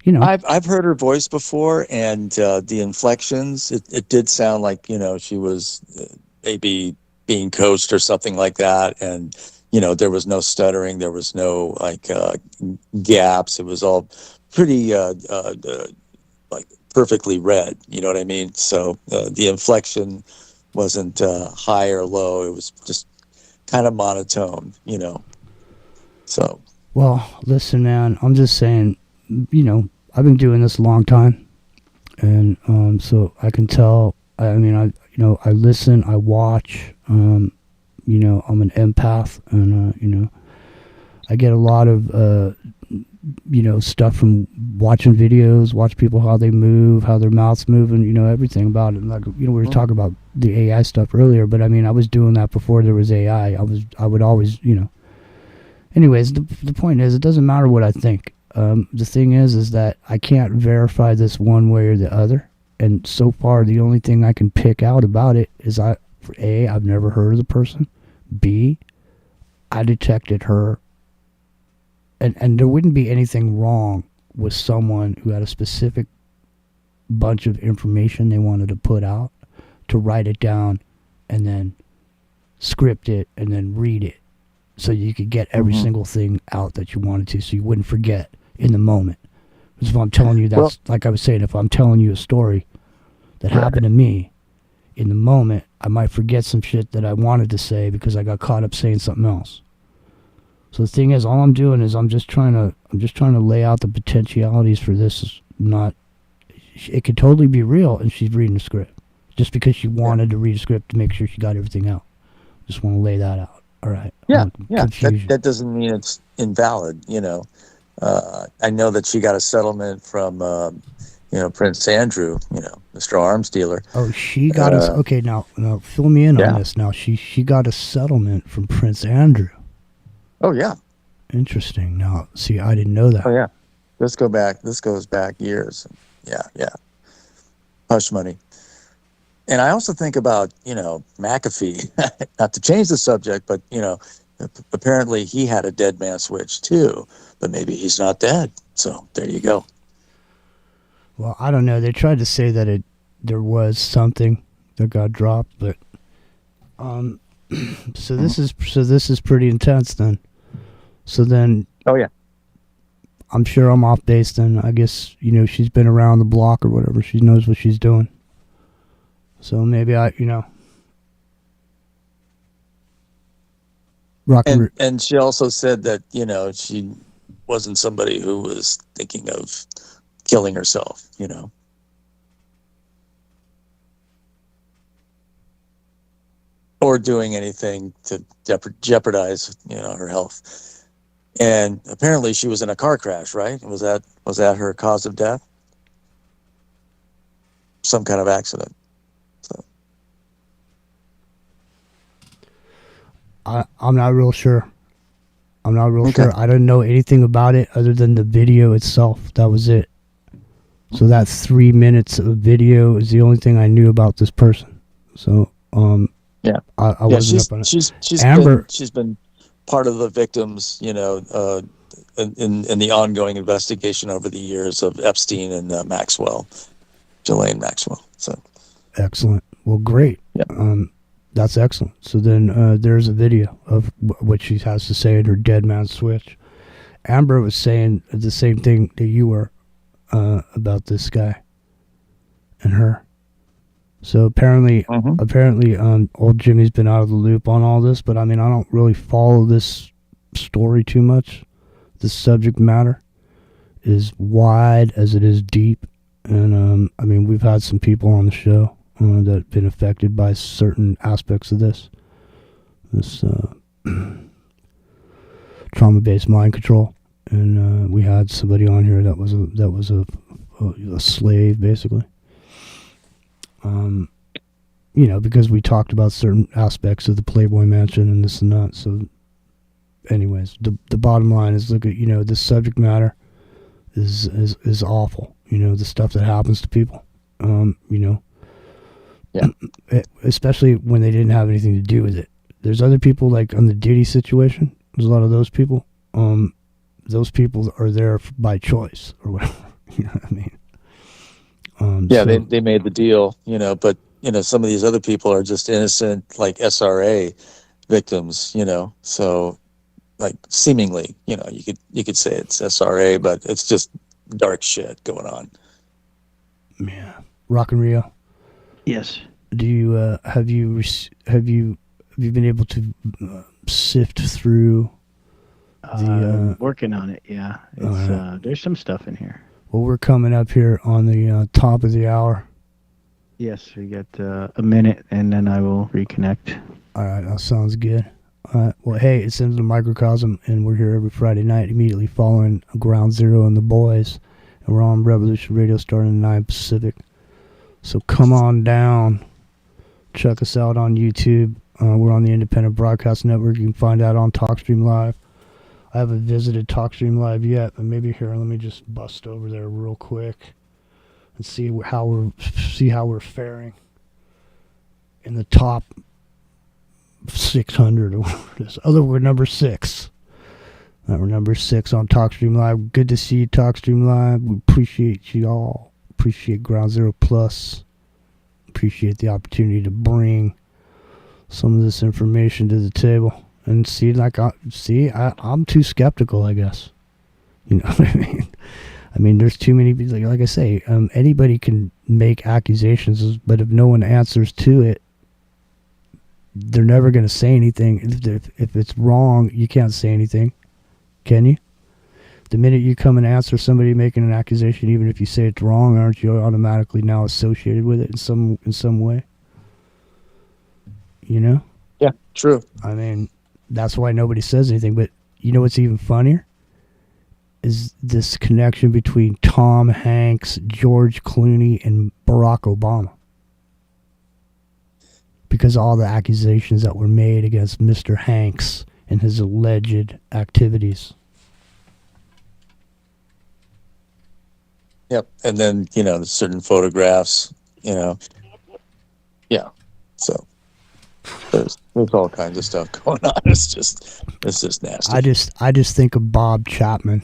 I've heard her voice before, and the inflections. It did sound like she was maybe being coached or something like that, and there was no stuttering, there was no gaps. It was all pretty like perfectly read. You know what I mean? So the inflection wasn't high or low. It was just kind of monotone. So. Well, listen, man. I'm just saying. I've been doing this a long time, and so I can tell. I listen, I watch. I'm an empath, and I get a lot of stuff from watching videos, watch people how they move, how their mouths move, and everything about it. Like we were talking about the AI stuff earlier, but I was doing that before there was AI. I would always. Anyways, the point is, it doesn't matter what I think. The thing is that I can't verify this one way or the other. And so far, the only thing I can pick out about it is I've never heard of the person. B, I detected her. And there wouldn't be anything wrong with someone who had a specific bunch of information they wanted to put out, to write it down and then script it and then read it, so you could get every single thing out that you wanted to, so you wouldn't forget in the moment. Because if I'm telling you, like I was saying, if I'm telling you a story that happened to me, in the moment, I might forget some shit that I wanted to say because I got caught up saying something else. So the thing is, all I'm doing is I'm just trying to lay out the potentialities for this. It could totally be real, and she's reading the script. just because she wanted to read a script to make sure she got everything out. Just want to lay that out. All right. Yeah. That doesn't mean it's invalid. I know that she got a settlement from, Prince Andrew. Mr. Arms dealer. Oh, she got us. Okay, now fill me in on this. Now she got a settlement from Prince Andrew. Oh yeah. Interesting. Now, see, I didn't know that. Oh yeah. This goes back years. Yeah. Hush money. And I also think about, McAfee, not to change the subject, but, apparently he had a dead man switch too, but maybe he's not dead. So there you go. Well, I don't know. They tried to say that there was something that got dropped, but so this is pretty intense then. So then, oh yeah, I'm sure I'm off base then. I guess she's been around the block or whatever. She knows what she's doing. So maybe and she also said that she wasn't somebody who was thinking of killing herself. Or doing anything to jeopardize her health. And apparently she was in a car crash, right? Was that her cause of death? Some kind of accident. So I'm not real sure. Sure. I don't know anything about it other than the video itself. That was it. So that 3 minutes of video is the only thing I knew about this person. So yeah, I wasn't up on it. She's been part of the victims, in the ongoing investigation over the years of Epstein and Ghislaine Maxwell. So excellent. Well, great. Yeah. That's excellent. So then there's a video of what she has to say in her dead man switch. Amber was saying the same thing that you were about this guy and her. So apparently, old Jimmy's been out of the loop on all this, but I don't really follow this story too much. The subject matter is wide as it is deep, and we've had some people on the show that have been affected by certain aspects of this trauma-based mind control, and we had somebody on here that was a slave, basically. Because we talked about certain aspects of the Playboy Mansion and this and that. So, anyways, the bottom line is, look at this subject matter is awful. The stuff that happens to people. Yeah. Especially when they didn't have anything to do with it. There's other people like on the Diddy situation. There's a lot of those people. Those people are there by choice or whatever. You know what I mean? They made the deal, but some of these other people are just innocent, like SRA victims, so like seemingly, you could say it's SRA, but it's just dark shit going on. Yeah. Rock and Rio. Yes. Do you have you been able to sift through working on it? Yeah. It's there's some stuff in here. Well, we're coming up here on the top of the hour. Yes, we got a minute, and then I will reconnect. All right, that sounds good. All right, well, hey, it's Into the Microcosm, and we're here every Friday night, immediately following Ground Zero and the Boys, and we're on Revolution Radio starting at 9 Pacific. So come on down. Check us out on YouTube. We're on the Independent Broadcast Network. You can find that on TalkStream Live. I haven't visited TalkStream Live yet, but maybe here, let me just bust over there real quick and see how we're faring in the top 600 or whatever it is. Although we're number 6. We're number 6 on TalkStream Live. Good to see you, TalkStream Live. We appreciate you all. Appreciate Ground Zero Plus. Appreciate the opportunity to bring some of this information to the table. And see, I'm too skeptical, I guess. You know what I mean? I mean, there's too many people. Like I say, anybody can make accusations, but if no one answers to it, they're never going to say anything. If it's wrong, you can't say anything, can you? The minute you come and answer somebody making an accusation, even if you say it's wrong, aren't you automatically now associated with it in some way? You know? Yeah, true. I mean, that's why nobody says anything. But you know what's even funnier? Is this connection between Tom Hanks, George Clooney, and Barack Obama. Because all the accusations that were made against Mr. Hanks and his alleged activities. Yep. And then, certain photographs, Yeah. So there's all kinds of stuff going on. It's just nasty. I just think of Bob Chapman.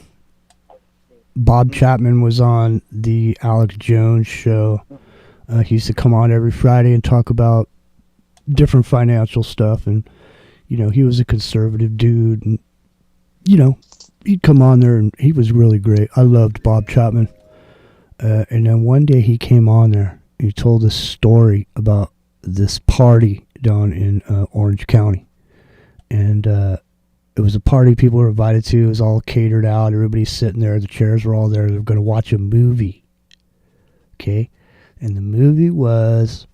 Bob Chapman was on the Alex Jones show. He used to come on every Friday and talk about different financial stuff. And, he was a conservative dude. And, he'd come on there and he was really great. I loved Bob Chapman. And then one day he came on there. He told a story about this party down in Orange County. And it was a party people were invited to. It was all catered out. Everybody's sitting there. The chairs were all there. They were going to watch a movie. Okay? And the movie was...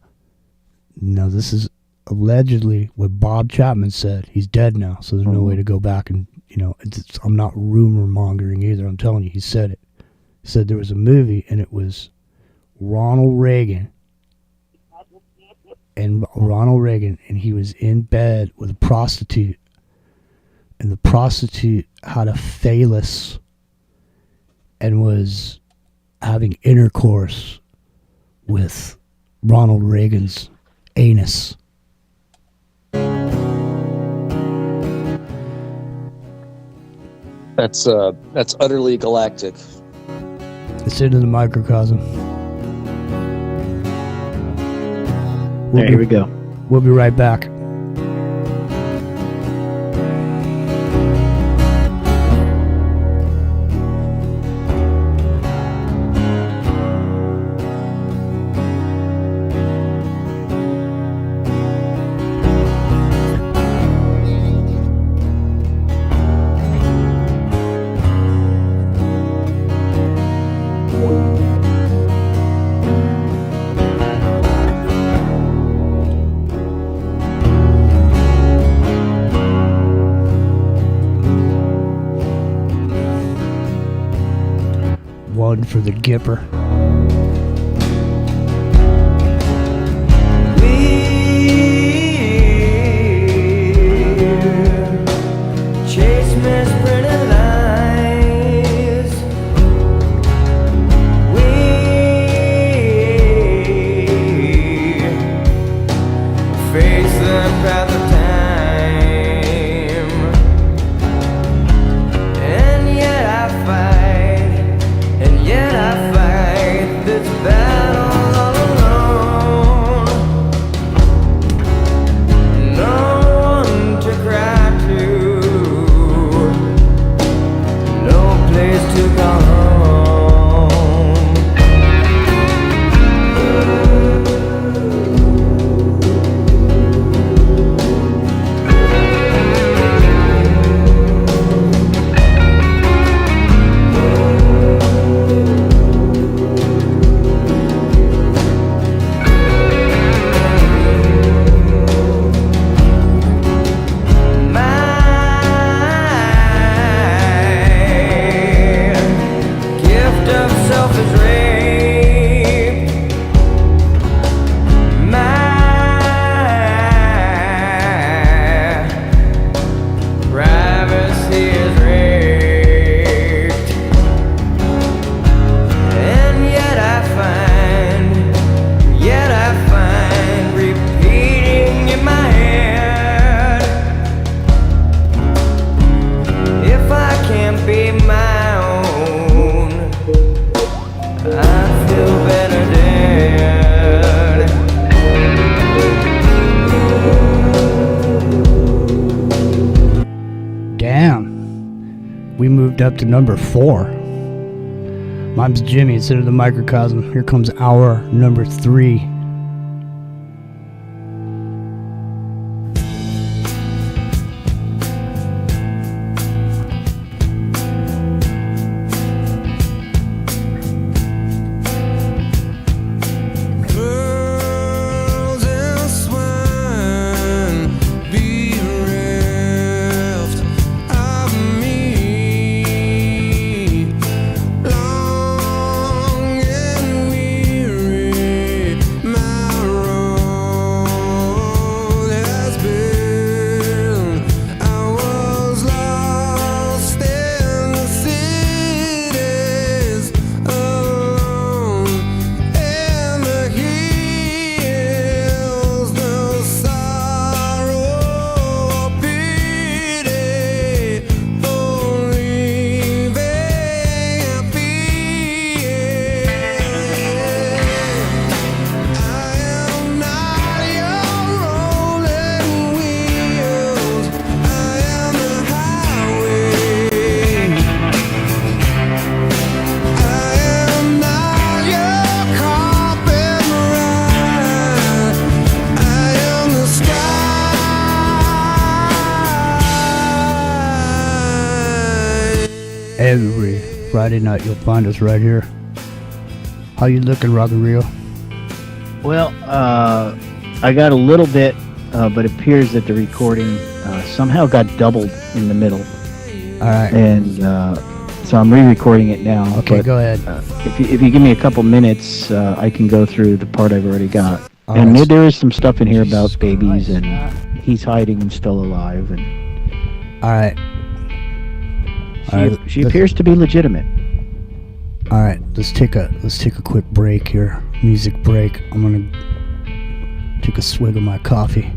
Now, this is allegedly what Bob Chapman said. He's dead now, so there's no way to go back and, I'm not rumor mongering either. I'm telling you, he said it. He said there was a movie, and it was Ronald Reagan. And he was in bed with a prostitute. And the prostitute had a phallus and was having intercourse with Ronald Reagan's anus. That's utterly galactic. It's into the microcosm. Here we go. We'll be right back. One for the Gipper. Chase misprinted lies. We face the path of time, and yet I fight, and yet I fight this battle all alone. No one to cry to, no place to call home. Gift of self is raped. My privacy is raped, and yet I find repeating in my head. If I can't be my own, I feel better dead. Damn. We moved up to number 4. Mine's Jimmy. It's into the microcosm. Here comes our number 3. Every Friday night you'll find us right here. How you looking, Rock and Rio? Well, I got a little bit, but it appears that the recording somehow got doubled in the middle. All right. And so I'm re-recording it now. Okay, go ahead. If you give me a couple minutes, I can go through the part I've already got. All and right. there is some stuff in here about babies and he's hiding and still alive. And All right. she appears to be legitimate. All right, let's take a quick break here. Music break. I'm gonna take a swig of my coffee.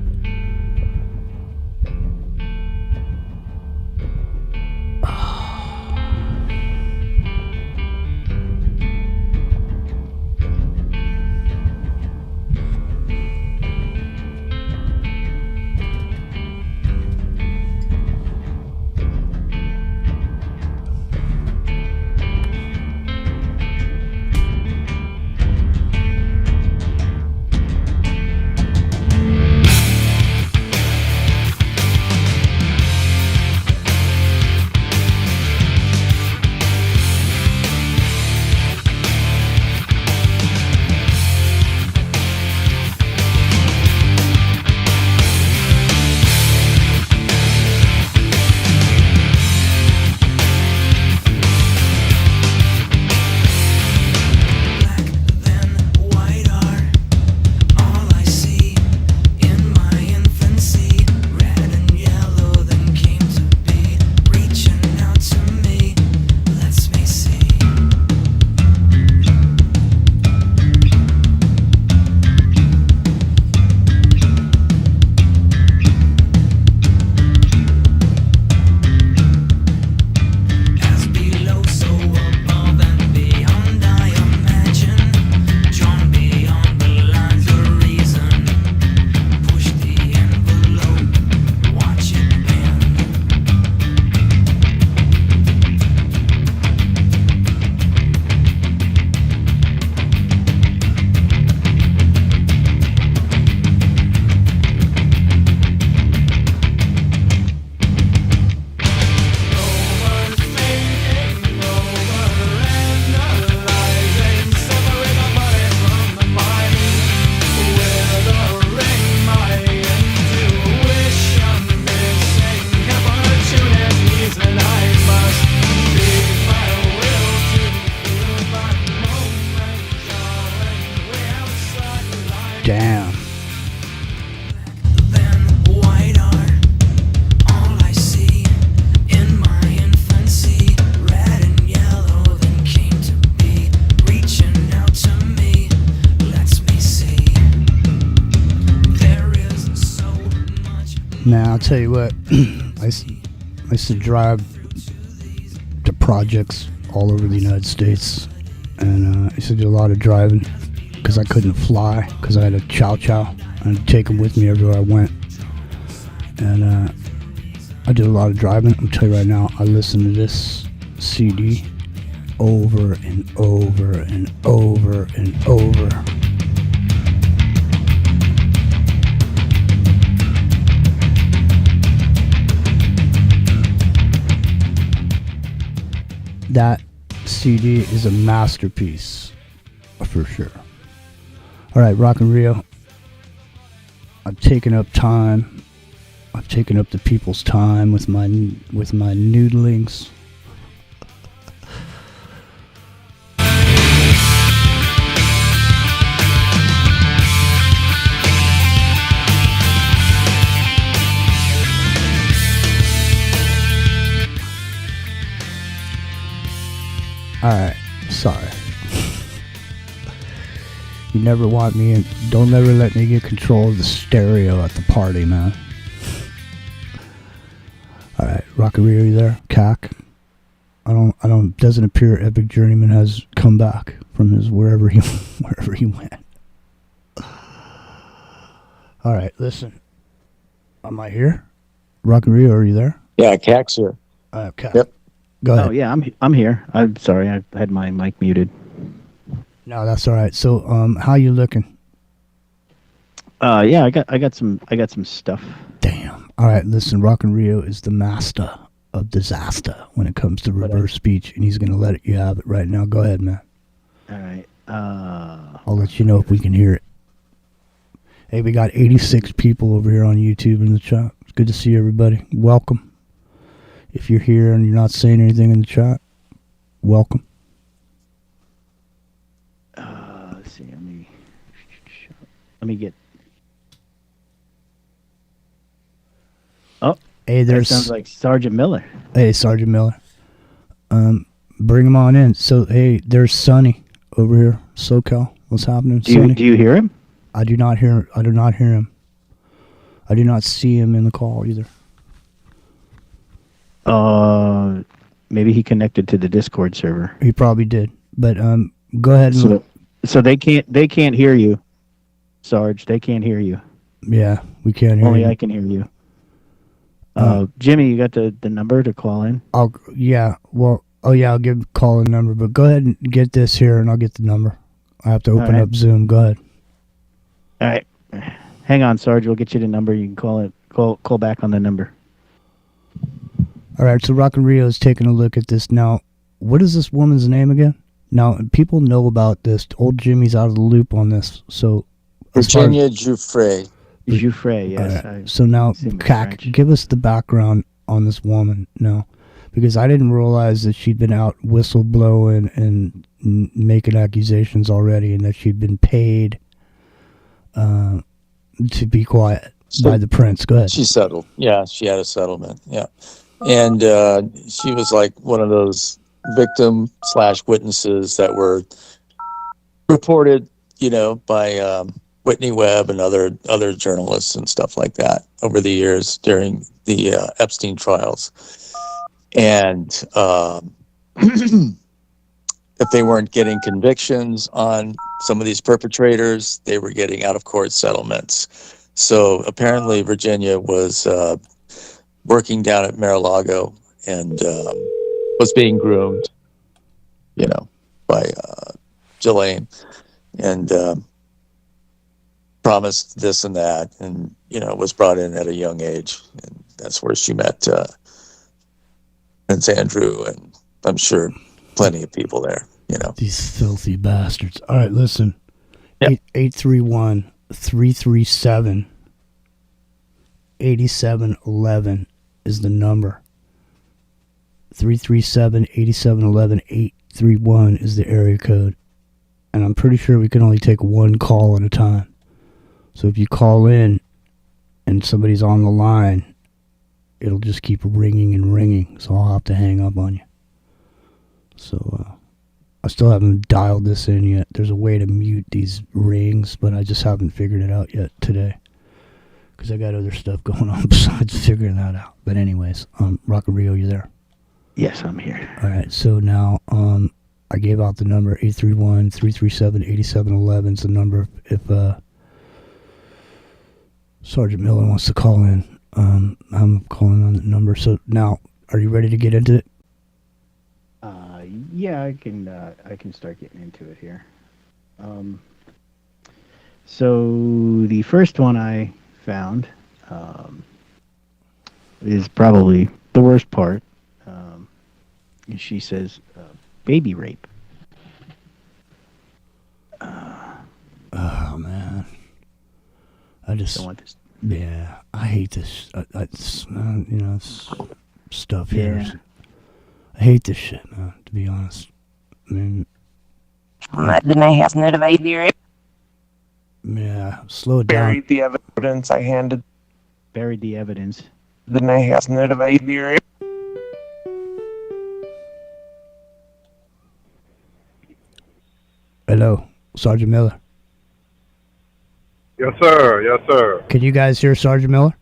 Damn. Now I'll tell you what, I used to drive to projects all over the United States, and I used to do a lot of driving because I couldn't fly because I had a chow. I'd take them with me everywhere I went, and I did a lot of driving. I'm telling you right now, I listened to this CD over and over and over and over. That CD is a masterpiece, for sure. All right, Rock and Rio. I've taken up time. I've taken up the people's time with my noodlings. Alright, sorry. You never want me in. Don't ever let me get control of the stereo at the party, man. Alright, Rockery, are you there? Cack? Doesn't appear Epic Journeyman has come back from his wherever he went. Alright, listen. Am I here? Rockery, are you there? Yeah, Cack's here. Cack. Yep. Go ahead. Oh yeah, I'm here. I'm sorry, I had my mic muted. No, that's all right. So, how you looking? Yeah, I got some stuff. Damn. All right, listen. Rock and Rio is the master of disaster when it comes to reverse speech, and he's going to let you have it right now. Go ahead, man. All right. I'll let you know if we can hear it. Hey, we got 86 people over here on YouTube in the chat. It's good to see everybody. Welcome. If you're here and you're not saying anything in the chat, welcome. Let's see. Let me get. Oh, hey, that sounds like Sergeant Miller. Hey, Sergeant Miller. Bring him on in. So, hey, there's Sonny over here, SoCal. What's happening, Sonny? Do you hear him? I do not hear him. I do not see him in the call either. Maybe he connected to the Discord server. He probably did. But go ahead and so they can't hear you, Sarge. They can't hear you. Yeah, we can't hear Only you. I can hear you. Jimmy, you got the number to call in? I'll give call a number, but go ahead and get this here and I'll get the number. I have to open up Zoom. Go ahead. All right. Hang on, Sarge. We'll get you the number. You can call back on the number. All right, so Rock and Rio is taking a look at this now. What is this woman's name again? Now, people know about this. Old Jimmy's out of the loop on this. So Virginia Giuffre. Giuffre, yes. Right. So now, CAC, give us the background on this woman now. Because I didn't realize that she'd been out whistleblowing and making accusations already, and that she'd been paid to be quiet by the prince. Go ahead. She settled. Yeah, she had a settlement. Yeah. And she was like one of those victim/witnesses that were reported, by Whitney Webb and other journalists and stuff like that over the years during the Epstein trials. And if they weren't getting convictions on some of these perpetrators, they were getting out-of-court settlements. So apparently Virginia was working down at Mar-a-Lago and was being groomed, by Ghislaine, and promised this and that, and, was brought in at a young age. And that's where she met Prince Andrew, and I'm sure plenty of people there, These filthy bastards. All right, listen. Yep. 831-337-8711 is the number. 337-8711, 831 is the area code. And I'm pretty sure we can only take one call at a time. So if you call in and somebody's on the line, it'll just keep ringing and ringing. So I'll have to hang up on you. So I still haven't dialed this in yet. There's a way to mute these rings, but I just haven't figured it out yet today. Because I got other stuff going on besides figuring that out. But anyways, Rock and Rio, you there? Yes, I'm here. All right, so now I gave out the number 831-337-8711 is the number if Sergeant Miller wants to call in. I'm calling on the number. So now, are you ready to get into it? Yeah, I can start getting into it here. So the first one I found is probably the worst part. She says baby rape. Oh man, I just don't want this. Yeah, I hate this. It's stuff here. Yeah. I hate this shit, man. To be honest, I mean, yeah, slow it down. Buried the evidence I handed. Buried the evidence. Hello, Sergeant Miller. Yes, sir. Yes, sir. Can you guys hear Sergeant Miller?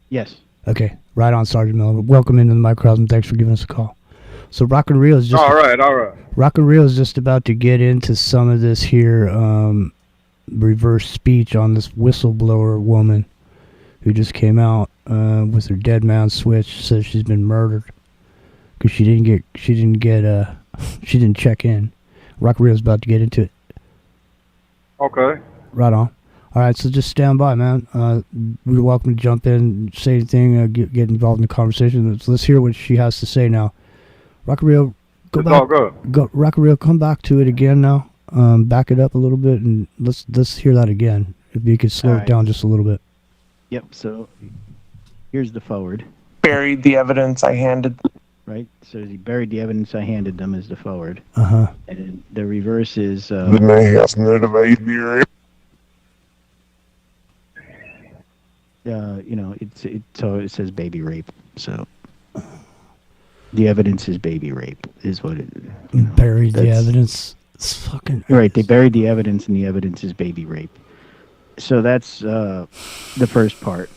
Yes. Okay, right on, Sergeant Miller. Welcome into the microcosm. Thanks for giving us a call. So Rock and Rio is just all right. Rock and Rio is just about to get into some of this here reverse speech on this whistleblower woman who just came out with her dead man switch. Says she's been murdered because she didn't check in. Rock and Rio is about to get into it. Okay. Right on. All right, so just stand by, man. You're welcome to jump in, say anything, get involved in the conversation. Let's hear what she has to say now. Rockario, Rockario, come back to it again now. Back it up a little bit, and let's hear that again. If you could slow it down just a little bit. Yep. So here's the forward. Buried the evidence I handed. Right. So he buried the evidence I handed them as the forward. And then the reverse is. So it says baby rape. So the evidence is baby rape, is what it. Buried the evidence. It's fucking right. They buried the evidence, and the evidence is baby rape. So that's the first part,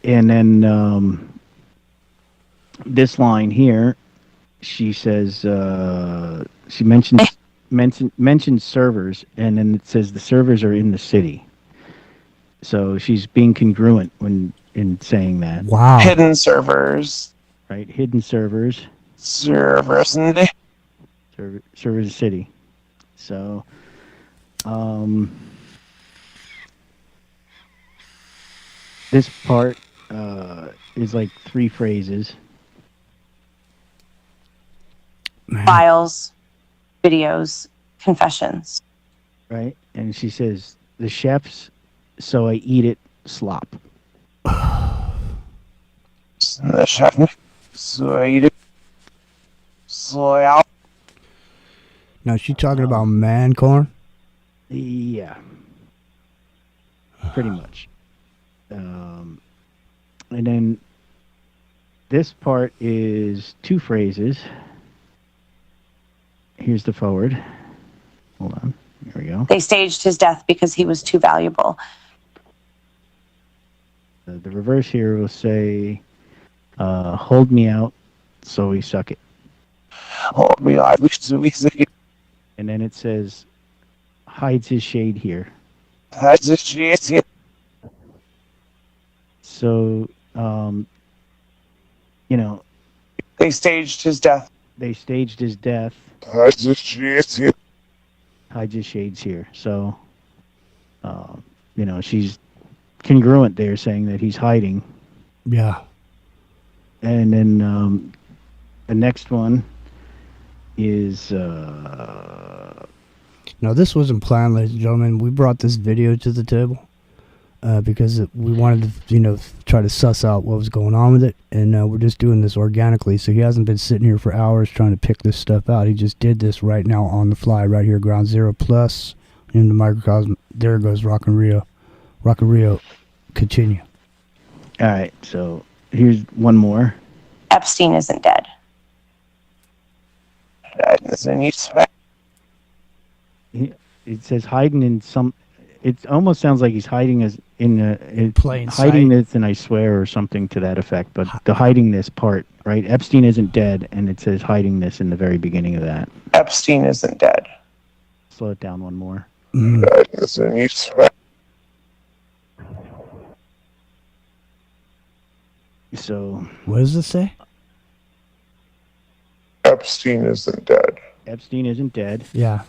and then this line here, she says she mentions servers, and then it says the servers are in the city. So she's being congruent in saying that. Wow. Hidden servers. Right, hidden servers. Servers in the servers city. So, this part is like 3 phrases. Files, videos, confessions. Right, and she says the chefs, so I eat it slop. The chef, so I eat it. So now is she talking about man corn? Yeah, pretty much. And then this part is 2 phrases. Here's the forward. Hold on. Here we go. They staged his death because he was too valuable. The reverse here will say, hold me out, so we suck it. Hold me out, so we suck it. And then it says, hides his shade here. Hides his shade here. So, they staged his death. They staged his death. Hides his shades here. Hides his shades here. So, she's congruent there, saying that he's hiding. Yeah. And then the next one is. Now, this wasn't planned, ladies and gentlemen. We brought this video to the table because we wanted to, try to suss out what was going on with it. And we're just doing this organically. So he hasn't been sitting here for hours trying to pick this stuff out. He just did this right now on the fly, right here, Ground Zero Plus, in the microcosm. There goes Rock and Rio. Rock and Rio, continue. All right, so here's one more. Epstein isn't dead. It says hiding in some. It almost sounds like he's hiding as in plain hiding sight. this, and I swear, or something to that effect. But the hiding this part, right? Epstein isn't dead, and it says hiding this in the very beginning of that. Epstein isn't dead. Slow it down one more. So what does this say? Epstein isn't dead. Epstein isn't dead. Yeah.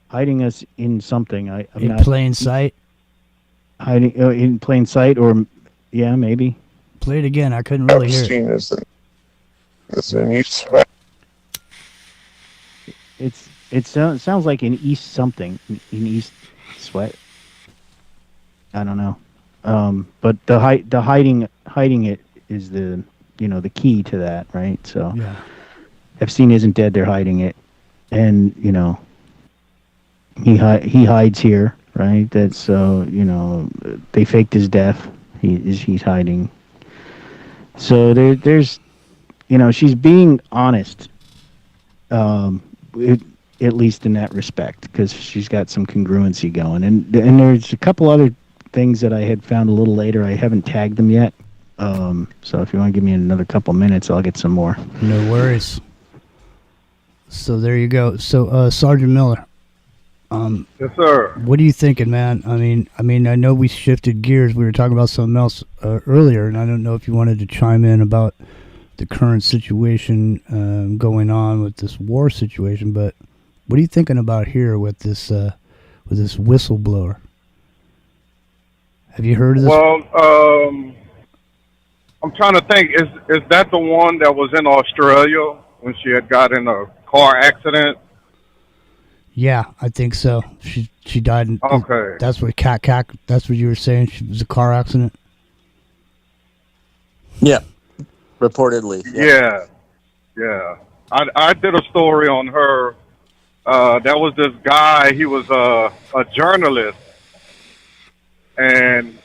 Hiding us in something. I'm in not plain sight. Hiding in plain sight, or yeah, maybe. Play it again. I couldn't really hear Epstein it. It sounds like in East something. In East Sweat. I don't know. But the hiding it is the the key to that, right? So yeah. Epstein isn't dead. They're hiding it, and he hides here, right? That's so they faked his death. He's hiding. So there's she's being honest, at least in that respect, because she's got some congruency going, and there's a couple other things that I had found a little later. I haven't tagged them yet. So if you want to give me another couple minutes, I'll get some more. No worries. So there you go. So Sergeant Miller. Yes, sir. What are you thinking, man? I mean, I know we shifted gears. We were talking about something else earlier, and I don't know if you wanted to chime in about the current situation going on with this war situation. But what are you thinking about here with this with this whistleblower. Have you heard of this? Well, I'm trying to think. Is that the one that was in Australia when she had got in a car accident? Yeah, I think so. She died. Okay. That's what that's what you were saying. She was a car accident. Yeah, reportedly. Yeah. I did a story on her. That was this guy. He was a journalist, and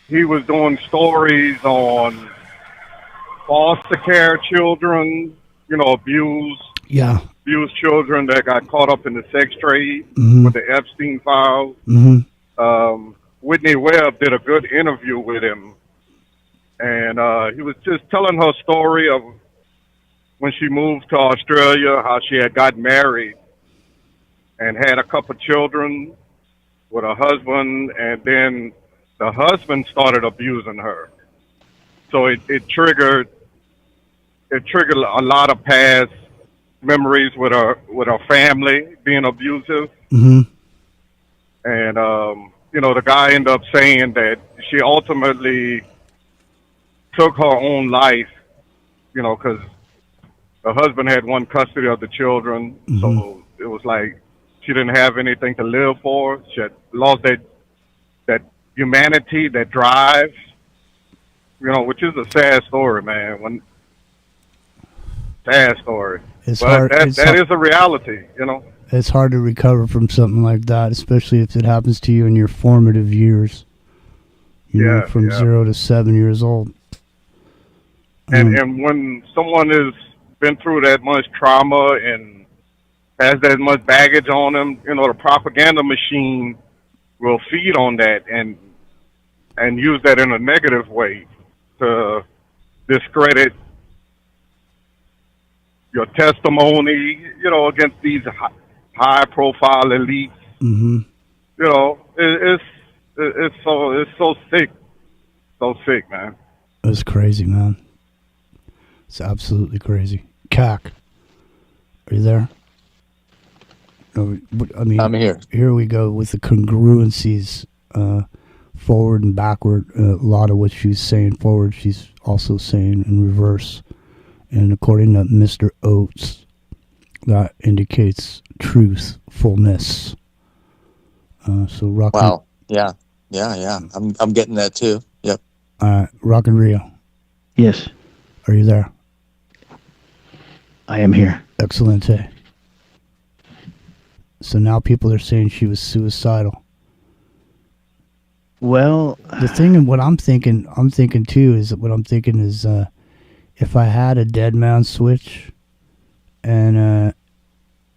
he was doing stories on foster care children, abused children that got caught up in the sex trade with the Epstein files. Whitney Webb did a good interview with him, and he was just telling her story of when she moved to Australia, how she had got married and had a couple children with her husband, and then the husband started abusing her. So it triggered a lot of past memories with her family being abusive. And the guy ended up saying that she ultimately took her own life, because the husband had one custody of the children, so it was like she didn't have anything to live for. She had lost that humanity, that drive, which is a sad story, man. Sad story. It's but hard. That is a reality, It's hard to recover from something like that, especially if it happens to you in your formative years. From 0 to 7 years old. And when someone has been through that much trauma and has that much baggage on them, the propaganda machine will feed on that and use that in a negative way to discredit your testimony, against these high-profile elites. It's so sick, man. It's crazy, man. It's absolutely crazy. CAC, are you there? No, I mean, I'm here. Here we go with the congruencies, forward and backward. A lot of what she's saying forward, she's also saying in reverse. And according to Mr. Oates, that indicates truthfulness. So rock. Wow. Yeah. I'm getting that too. Yep. Rock and Rio. Yes. Are you there? I am here. Excellent. So now people are saying she was suicidal. Well, the thing and what I'm thinking too is if I had a dead man switch and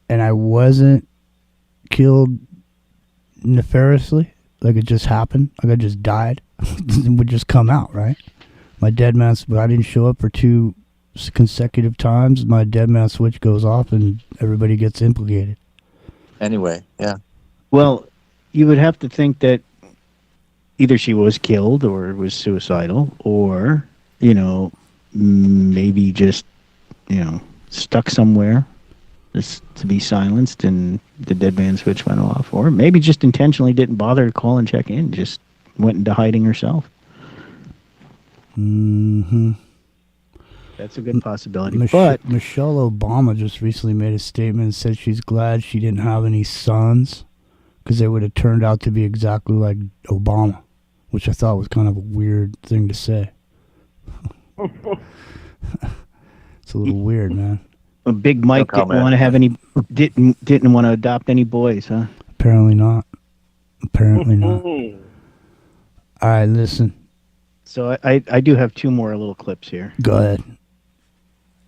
I wasn't killed nefariously, like it just happened, like I just died, it would just come out, right? My dead man, but I didn't show up for 2 consecutive times. My dead man switch goes off and everybody gets implicated. Anyway, yeah. Well, you would have to think that either she was killed or was suicidal, or, maybe just, stuck somewhere just to be silenced and the dead man switch went off. Or maybe just intentionally didn't bother to call and check in, just went into hiding herself. That's a good possibility. But Michelle Obama just recently made a statement and said she's glad she didn't have any sons because they would have turned out to be exactly like Obama, which I thought was kind of a weird thing to say. It's a little weird, man. Big Mike didn't want to have any, didn't want to adopt any boys, huh? Apparently not. All right, listen. So I do have 2 more little clips here. Go ahead.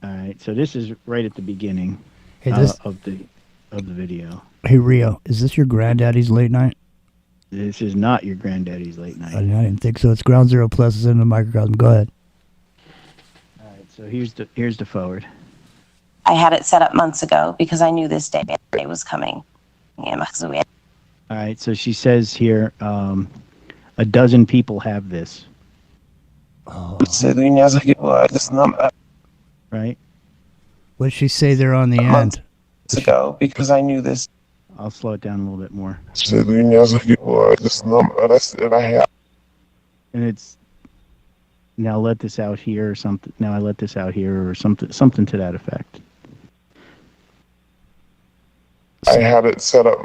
All right, so this is right at the beginning of the video. Hey Rio, is this your granddaddy's late night? This is not your granddaddy's late night. I didn't think so. It's Ground Zero Plus is in the microcosm. Go ahead. All right, so here's the forward. I had it set up months ago because I knew this day was coming. All right, so she says here, 12 people have this. Right? What did she say there on the end? Ago, because I knew this I'll slow it down a little bit more. And it's now let this out here or something. Now I let this out here or something to that effect. I had it set up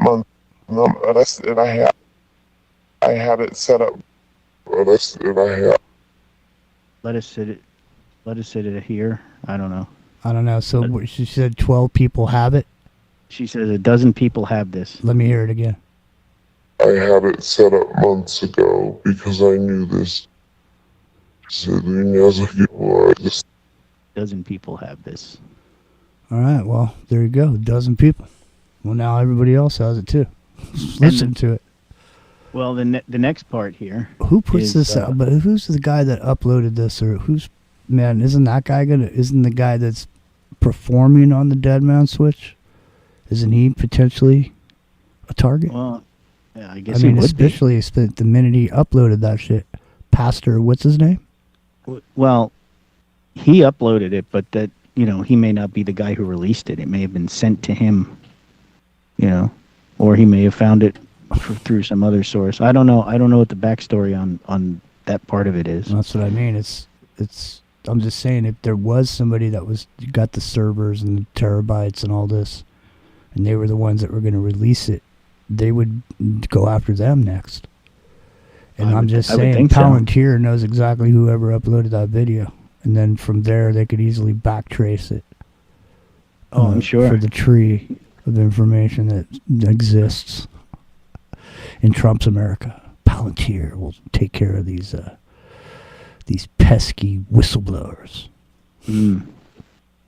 I had it set up. Let us sit it here. I don't know. So she said 12 people have it. She says a dozen people have this. Let me hear it again. I had it set up months ago because I knew this. Dozen people have this. All right. Well, there you go. A dozen people. Well, now everybody else has it too. Listen to it. Well, the next part here. Who puts this out? But who's the guy that uploaded this, or who's man? Isn't the guy that's performing on the dead man switch? Isn't he potentially a target? Well, yeah, I guess. I mean, especially the minute he uploaded that shit, Pastor, what's his name? Well, he uploaded it, but that he may not be the guy who released it. It may have been sent to him, or he may have found it through some other source. I don't know. I don't know what the backstory on that part of it is. That's what I mean. It's. I'm just saying, if there was somebody that got the servers and the terabytes and all this, and they were the ones that were going to release it, they would go after them next. And I'm just saying, Palantir knows exactly whoever uploaded that video, and then from there they could easily backtrace it. Oh, I'm sure. For the tree of information that exists in Trump's America, Palantir will take care of these pesky whistleblowers.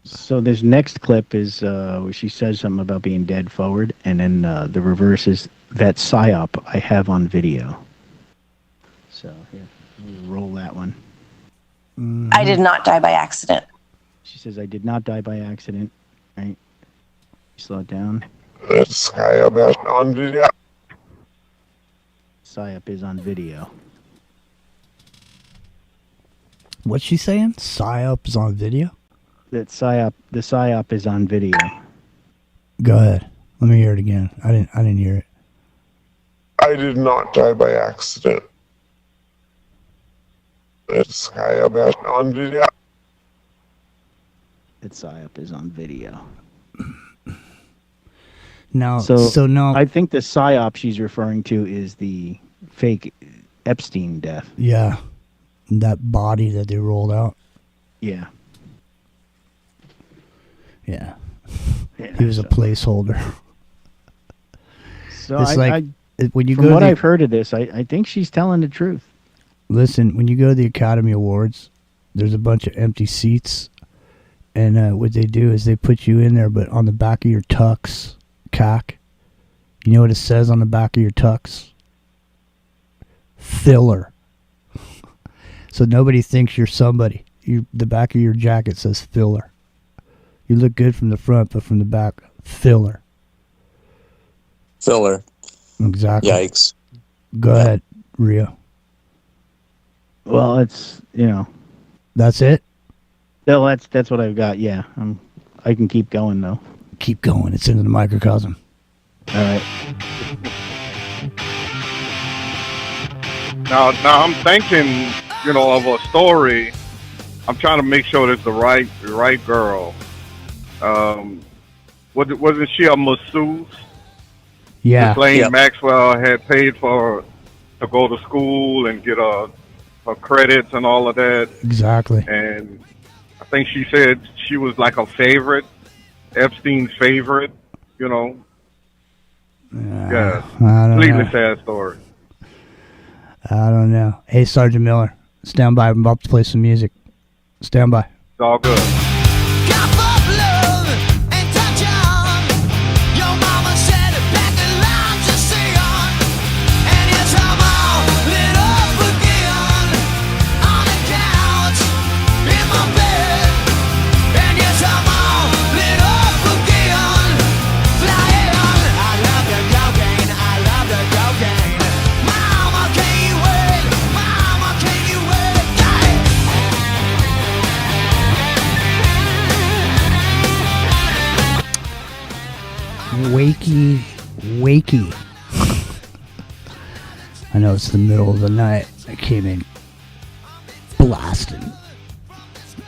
So this next clip is where she says something about being dead forward, and then the reverse is that psyop I have on video. So here, we'll roll that one. I did not die by accident. She says, I did not die by accident. Right? Slow it down. Psyop on video. Psyop is on video. What's she saying? Psyop is on video? The psyop is on video. Go ahead. Let me hear it again. I didn't hear it. I did not die by accident. It's psyop on video. It's psyop is on video. Now, I think the psyop she's referring to is the fake Epstein death. Yeah, that body that they rolled out. Yeah. Yeah. He was a placeholder. So when you from what I've heard of this, I think she's telling the truth. Listen, when you go to the Academy Awards, there's a bunch of empty seats, and what they do is they put you in there, but on the back of your tux, cack, you know what it says on the back of your tux? Filler. So nobody thinks you're somebody. The back of your jacket says filler. You look good from the front, but from the back, filler. Filler. Exactly. Yikes. Go ahead, Rio. Well, it's, That's it? No, that's what I've got, yeah. I can keep going, though. Keep going. It's into the microcosm. All right. Now I'm thinking, of a story. I'm trying to make sure it's the right girl. Wasn't she a masseuse? Yeah. Ghislaine Maxwell had paid for to go to school and get her credits and all of that. Exactly. And I think she said she was like a favorite, Epstein's favorite. Yeah. Completely sad story. I don't know. Hey, Sergeant Miller, stand by. I'm about to play some music. Stand by. It's all good. wakey. I know it's the middle of the night. I came in blasting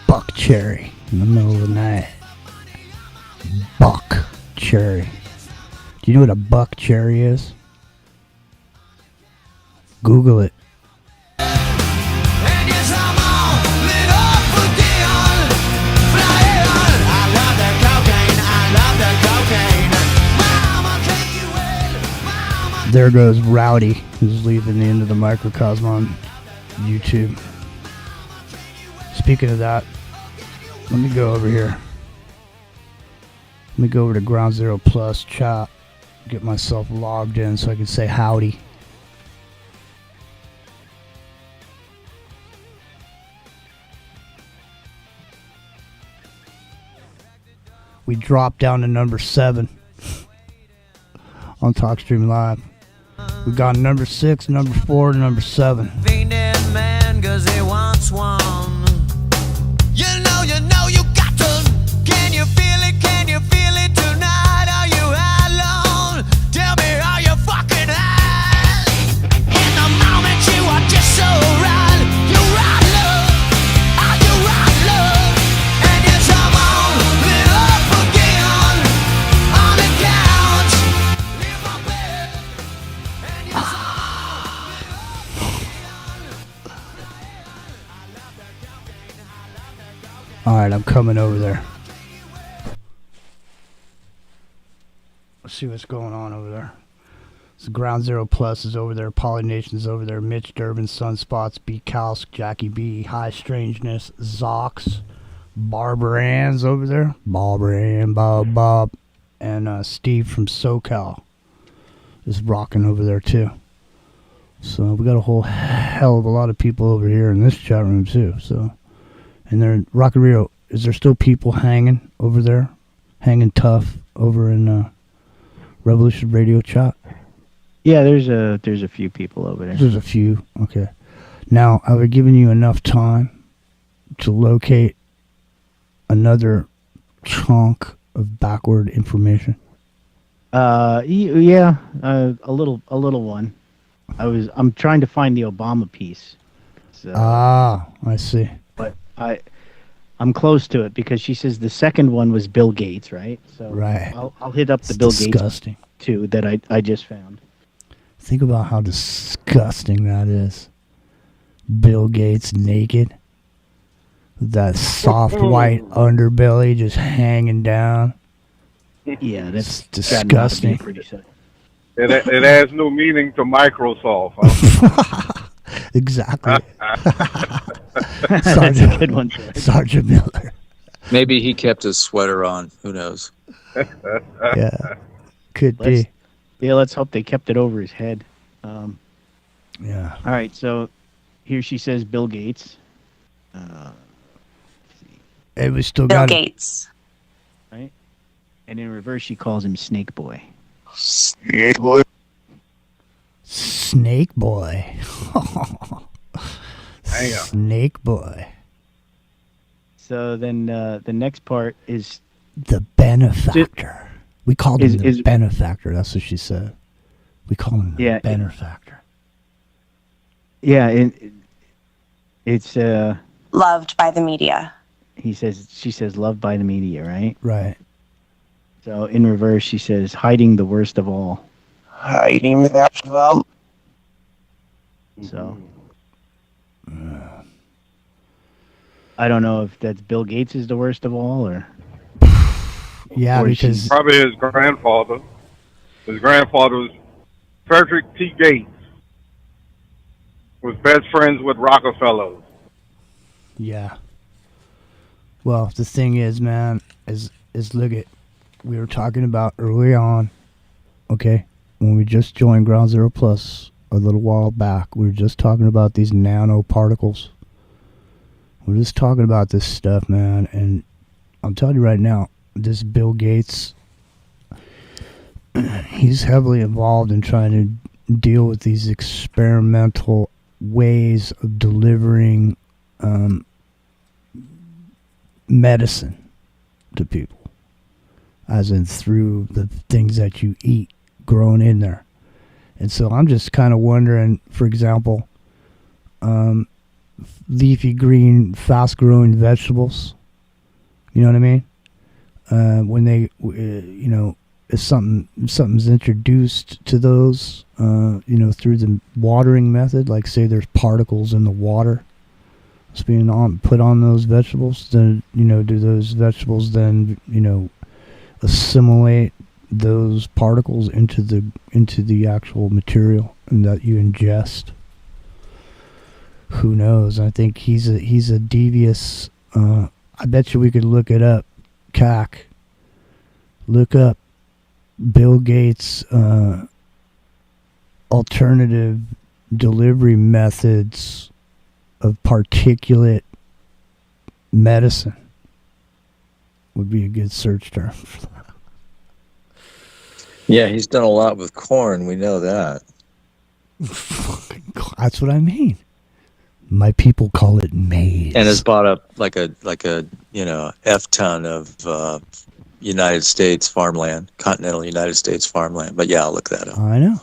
buck cherry in the middle of the night. Buck cherry. Do you know what a buck cherry is? Google it. There goes Rowdy, who's leaving the end of the microcosm on YouTube. Speaking of that, let me go over here. Let me go over to Ground Zero Plus chat, get myself logged in so I can say howdy. We dropped down to number 7 on TalkStream Live. We got number 6, number 4, and number 7. Man, 'cause he wants one. You know you got to. Can you feel it? Can you feel it tonight? Are you alone? Tell me, are you fucking high? In the moment you are just so right. You right, love. Are you right, love? And you come on, lit up again on the couch. Leave my bed. And you Alright, I'm coming over there. Let's see what's going on over there. So Ground Zero Plus is over there. Polynation's over there. Mitch Durbin, Sunspots, B. Kalsk, Jackie B, High Strangeness, Zox, Barbara Ann's over there. Barbara Ann, Bob. And Steve from SoCal is rocking over there too. So we got a whole hell of a lot of people over here in this chat room too. So, and they're in Rock and Rio. Is there still people hanging over there? Hanging tough over in Revolution Radio chat? Yeah, there's a few people over there. There's a few. Okay. Now, have I given you enough time to locate another chunk of backward information? Yeah, a little one. I'm trying to find the Obama piece. So, I see. But I'm close to it because she says the second one was Bill Gates, right? So right. I'll hit up the Bill Gates too that I just found. Think about how disgusting that is. Bill Gates naked. That soft white underbelly just hanging down. Yeah, that's disgusting. It adds new meaning to Microsoft. Huh? Exactly. That's a good one. Sergeant Miller. Maybe he kept his sweater on. Who knows? Yeah, could be. Yeah, let's hope they kept it over his head. Yeah. All right, so here she says Bill Gates. Hey, we still Bill got Gates. Right? And in reverse, she calls him Snake Boy. Snake Boy. Snake Boy. Snake Boy. So then the next part is the benefactor. We called him the benefactor. That's what she said. We call him the benefactor. Yeah, it's Loved by the media. She says loved by the media, right? Right. So in reverse, she says hiding the worst of all. Hiding the worst of all. So I don't know if that's Bill Gates is the worst of all, or because probably his grandfather. His grandfather was Frederick T. Gates. Was best friends with Rockefeller. Yeah. Well, the thing is, man, is look at, we were talking about early on, okay, when we just joined Ground Zero Plus a little while back, we were just talking about these nanoparticles. We're just talking about this stuff, man, and I'm telling you right now, this Bill Gates, he's heavily involved in trying to deal with these experimental ways of delivering medicine to people, as in through the things that you eat, grown in there. And so I'm just kind of wondering, for example, leafy green, fast-growing vegetables. You know what I mean? When they, if something's introduced to those, through the watering method, like say there's particles in the water that's being put on those vegetables, then do those vegetables then assimilate those particles into the actual material and that you ingest? Who knows? I think he's a devious. I bet you we could look it up. CAC. Look up Bill Gates' alternative delivery methods of particulate medicine. Would be a good search term for that. Yeah, he's done a lot with corn. We know that. That's what I mean. My people call it maize. And has bought up like a F ton of United States farmland, continental United States farmland. But yeah, I'll look that up. I know.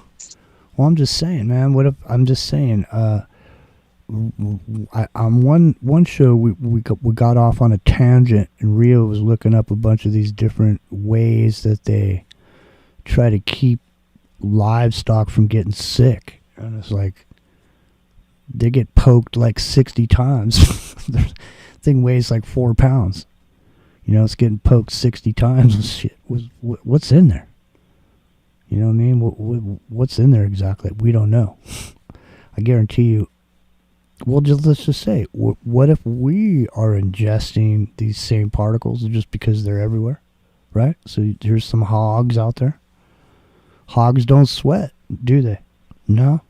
Well, I'm just saying, man. What if I'm just saying? On one show we got off on a tangent, and Rio was looking up a bunch of these different ways that they try to keep livestock from getting sick, and it's like they get poked like 60 times. The thing weighs like 4 pounds. It's getting poked 60 times. Shit, what's in there? You know what I mean? What's in there exactly? We don't know. I guarantee you. Well, let's just say, what if we are ingesting these same particles just because they're everywhere, right? So there's some hogs out there. Hogs don't sweat, do they? No.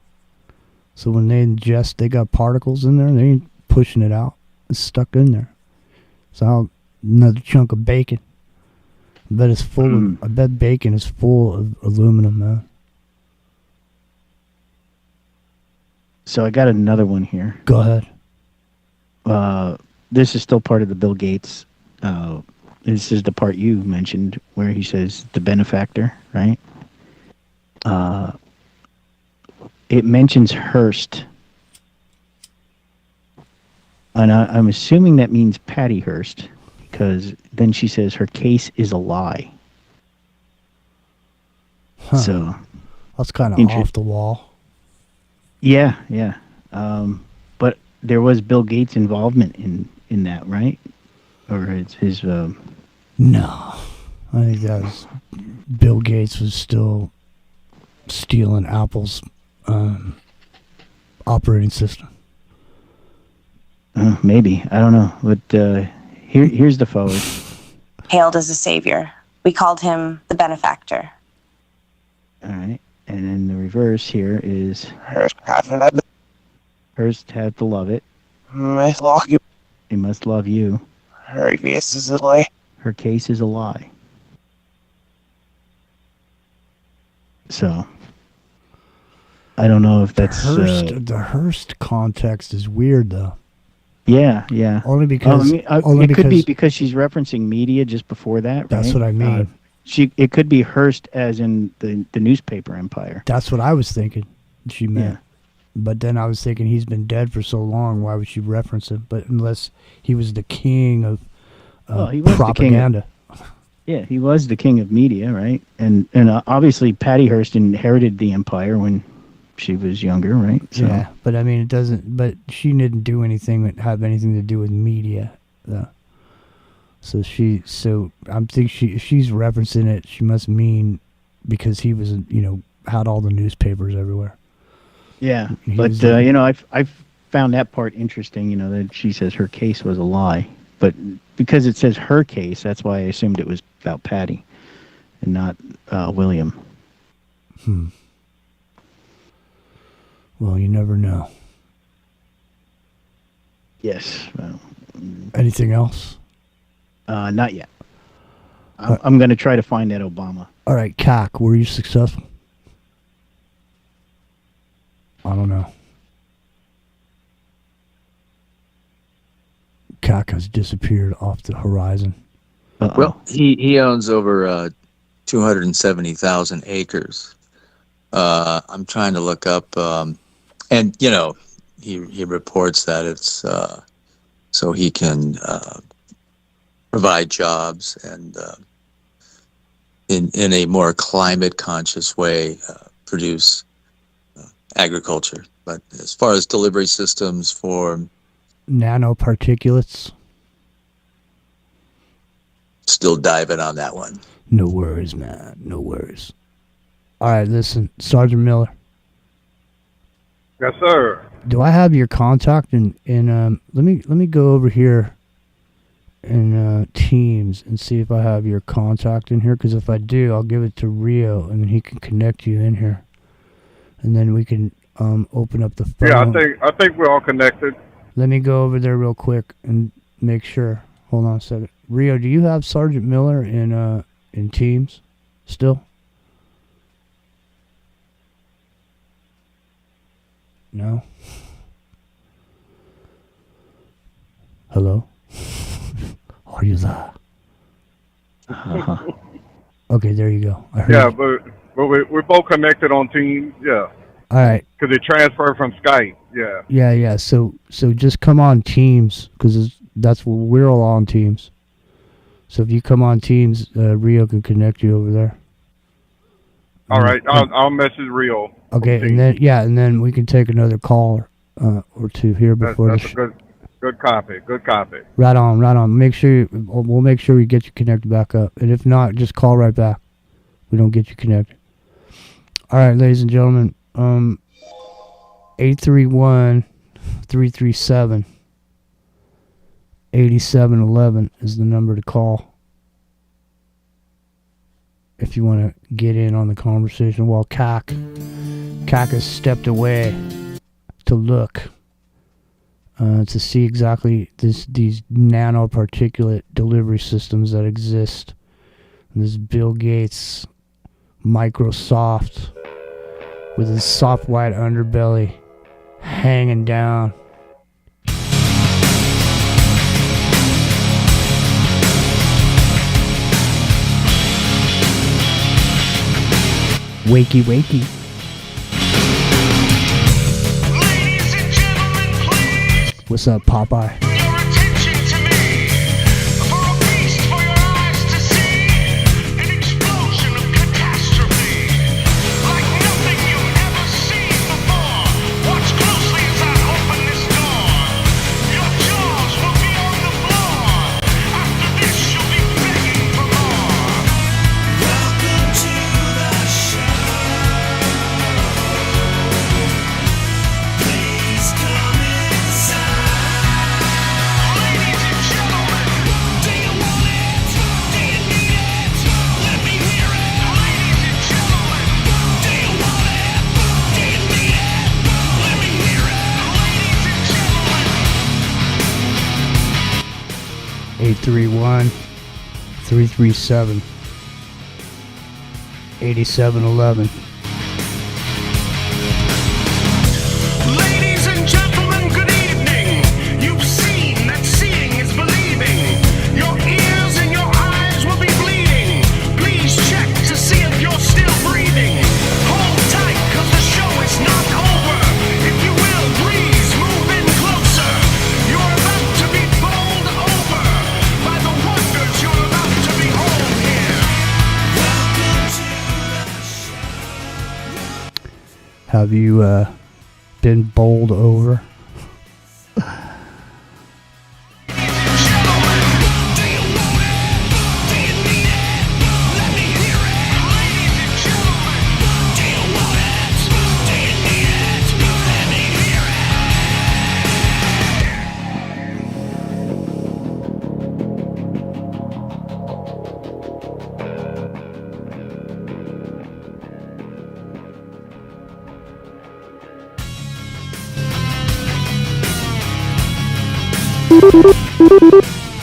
So when they ingest, they got particles in there, they ain't pushing it out. It's stuck in there. So another chunk of bacon. I bet it's full I bet bacon is full of aluminum, man. So I got another one here. Go ahead. This is still part of the Bill Gates. This is the part you mentioned where he says the benefactor, right? It mentions Hearst. And I'm assuming that means Patty Hearst, because then she says her case is a lie. Huh. So that's kind of off the wall. Yeah. But there was Bill Gates' involvement in that, right? Or his No. I think that was Bill Gates was still stealing Apple's operating system. Maybe. I don't know. But here's the forward. Hailed as a savior. We called him the benefactor. All right. And then the reverse here is Hearst had to love it. Must love you. He must love you. Her case is a lie. Her case is a lie. So I don't know if that's the Hearst context is weird though. Yeah. Only because it could be because she's referencing media just before that. Right? That's what I mean. It could be Hearst as in the newspaper empire. That's what I was thinking she meant. Yeah. But then I was thinking he's been dead for so long, why would she reference him? But unless he was the king of propaganda. He was the king of media, right? And obviously Patty Hearst inherited the empire when she was younger, right? So. Yeah, but I mean, it doesn't. But she didn't do anything that have anything to do with media, though. So I'm thinking if she's referencing it, she must mean because he was, had all the newspapers everywhere. Yeah, but I found that part interesting. That she says her case was a lie, but because it says her case, that's why I assumed it was about Patty, and not William. Well, you never know. Yes. Well, anything else? Not yet. I'm going to try to find that Obama. All right, CAC, were you successful? I don't know. CAC has disappeared off the horizon. Well, he owns over 270,000 acres I'm trying to look up, and you know, he reports that it's so he can provide jobs and in a more climate conscious way produce agriculture. But as far as delivery systems for nanoparticulates, still diving on that one. No worries, man. No worries. All right, listen, Sergeant Miller. Yes, sir. Do I have your contact in let me go over here in Teams and see if I have your contact in here, because if I do, I'll give it to Rio and then he can connect you in here, and then we can open up the phone. Yeah, I think we're all connected. Let me go over there real quick and make sure. Hold on a second. Rio, do you have Sergeant Miller in Teams still? No? Hello? Are you there? Okay, there you go. I heard Yeah, you. but we're both connected on Teams. Yeah. All right. Because it transferred from Skype. Yeah. Yeah. So just come on Teams, because that's what we're all on Teams. So if you come on Teams, Rio can connect you over there. All right. I'll message Rio. Okay, and then we can take another call or two here before that's a good copy. Good copy. Right on. We'll make sure we get you connected back up, and if not, just call right back. We don't get you connected. All right, ladies and gentlemen, 831-337-8711 is the number to call if you want to get in on the conversation while CAC has stepped away to look to see exactly these nanoparticulate delivery systems that exist. And this Bill Gates, Microsoft, with his soft white underbelly hanging down. Wakey, wakey. Ladies and gentlemen, please. What's up, Popeye? Your attention to me. For a feast for your eyes to see. An explosion of catastrophe. Like nothing you've ever seen before. Watch closely as I open this door. Your jaws will be on the floor. After this, you'll be begging for more. Welcome to the show. Please come inside. Ladies and gentlemen, do you want it? Do you need it? Let me hear it. Ladies and gentlemen, do you want it? Do you need it? Let me hear it. Ladies and gentlemen. 831-337-8711. Ladies and gentlemen, good evening. You've seen that seeing is believing. Your ears and your eyes will be bleeding. Please check to see if you're still breathing. Hold tight, cause the show is not over. If you will, please move in closer. You're about to be bowled over by the wonders you're about to behold here. Welcome to the show. Have you been bowled over?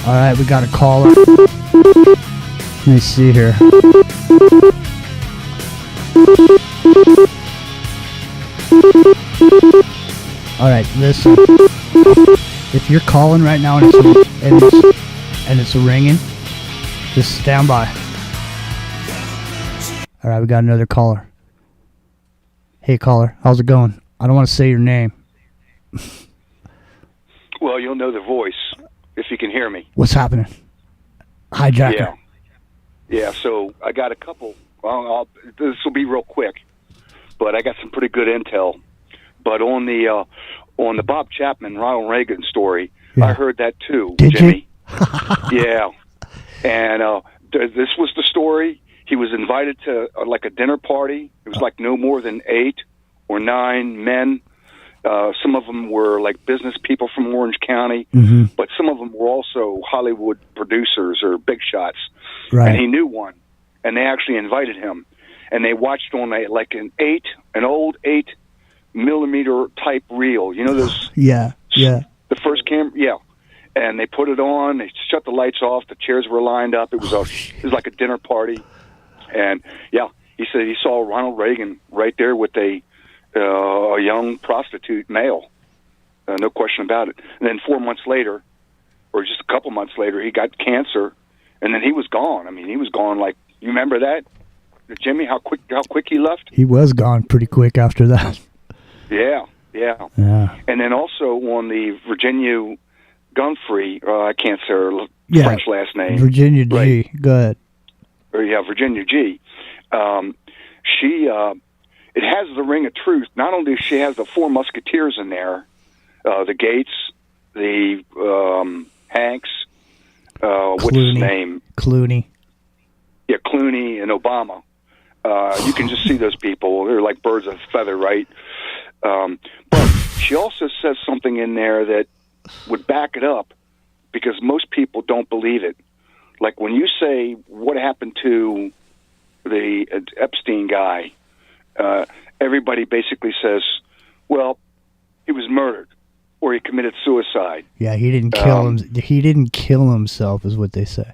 All right, we got a caller. Let me see here. All right, listen. If you're calling right now and it's ringing, just stand by. All right, we got another caller. Hey, caller. How's it going? I don't want to say your name. Well, you'll know the voice if you can hear me. What's happening? Hijacker. Yeah, so I got a couple. Well, this will be real quick, but I got some pretty good intel. But on the Bob Chapman, Ronald Reagan story, I heard that too, Did Jimmy. Yeah. And this was the story. He was invited to like a dinner party. It was like no more than 8 or 9 men. Some of them were like business people from Orange County, but some of them were also Hollywood producers or big shots. Right. And he knew one, and they actually invited him. And they watched on an old 8mm type reel. You know those? Yeah. The first camera, yeah. And they put it on. They shut the lights off. The chairs were lined up. It was like a dinner party. And yeah, he said he saw Ronald Reagan right there with a young prostitute male. No question about it. And then 4 months later, or just a couple months later, he got cancer, and then he was gone. I mean, he was gone like, you remember that, Jimmy? How quick he left? He was gone pretty quick after that. Yeah. And then also on the Virginia Gunfrey, I can't say her French last name. Virginia G. Right. Go ahead. Virginia G. She it has the ring of truth. Not only does she has the 4 Musketeers in there, the Gates, the Hanks, what's his name? Clooney. Yeah, Clooney and Obama. You can just see those people. They're like birds of a feather, right? But she also says something in there that would back it up, because most people don't believe it. Like when you say what happened to the Epstein guy, everybody basically says, well, he was murdered or he committed suicide. Yeah, he didn't kill him. He didn't kill himself, is what they say.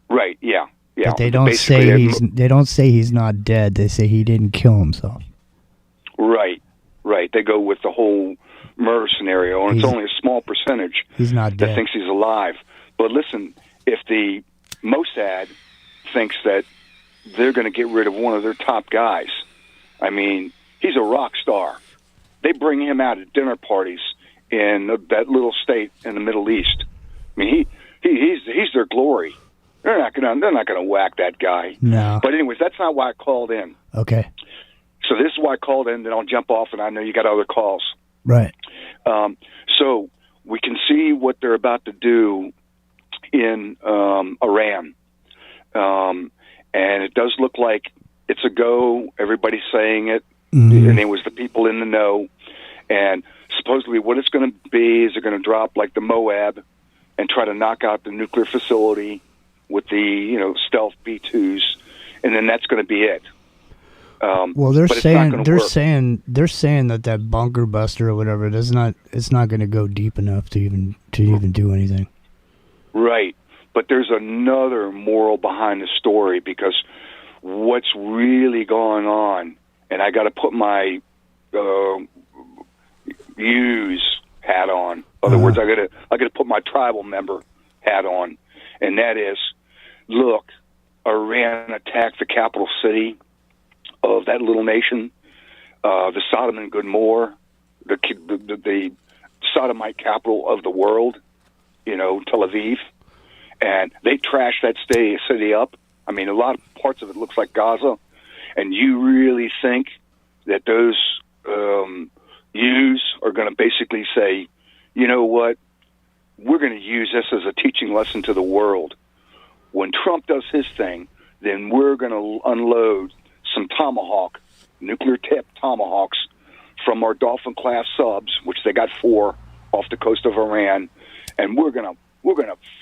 Right. Yeah. But they don't say he's not dead. They say he didn't kill himself. Right. They go with the whole murder scenario, and it's only a small percentage that thinks he's alive. But listen, if the Mossad thinks that they're going to get rid of one of their top guys, I mean, he's a rock star. They bring him out at dinner parties in that little state in the Middle East. I mean, he's their glory. They're not gonna whack that guy. No. But anyways, that's not why I called in. Okay. So this is why I called in. Then I'll jump off, and I know you got other calls. Right. So we can see what they're about to do in Iran, and it does look like it's a go. Everybody's saying it, and it was the people in the know. And supposedly, what it's going to be is they're going to drop like the Moab and try to knock out the nuclear facility with the stealth B-2s, and then that's going to be it. Well, they're saying that bunker buster or whatever it's not going to go deep enough to even do anything. Right, but there's another moral behind the story, because what's really going on, and I got to put my use hat on. In other words, I got to put my tribal member hat on, and that is, look, Iran attacked the capital city of that little nation, the Sodom and Gomorrah, the sodomite capital of the world, Tel Aviv, and they trashed that city up. I mean, a lot of parts of it looks like Gaza, and you really think that those Jews are going to basically say, you know what, we're going to use this as a teaching lesson to the world. When Trump does his thing, then we're going to unload some nuclear-tipped Tomahawks from our Dolphin-class subs, which they got 4 off the coast of Iran, and we're gonna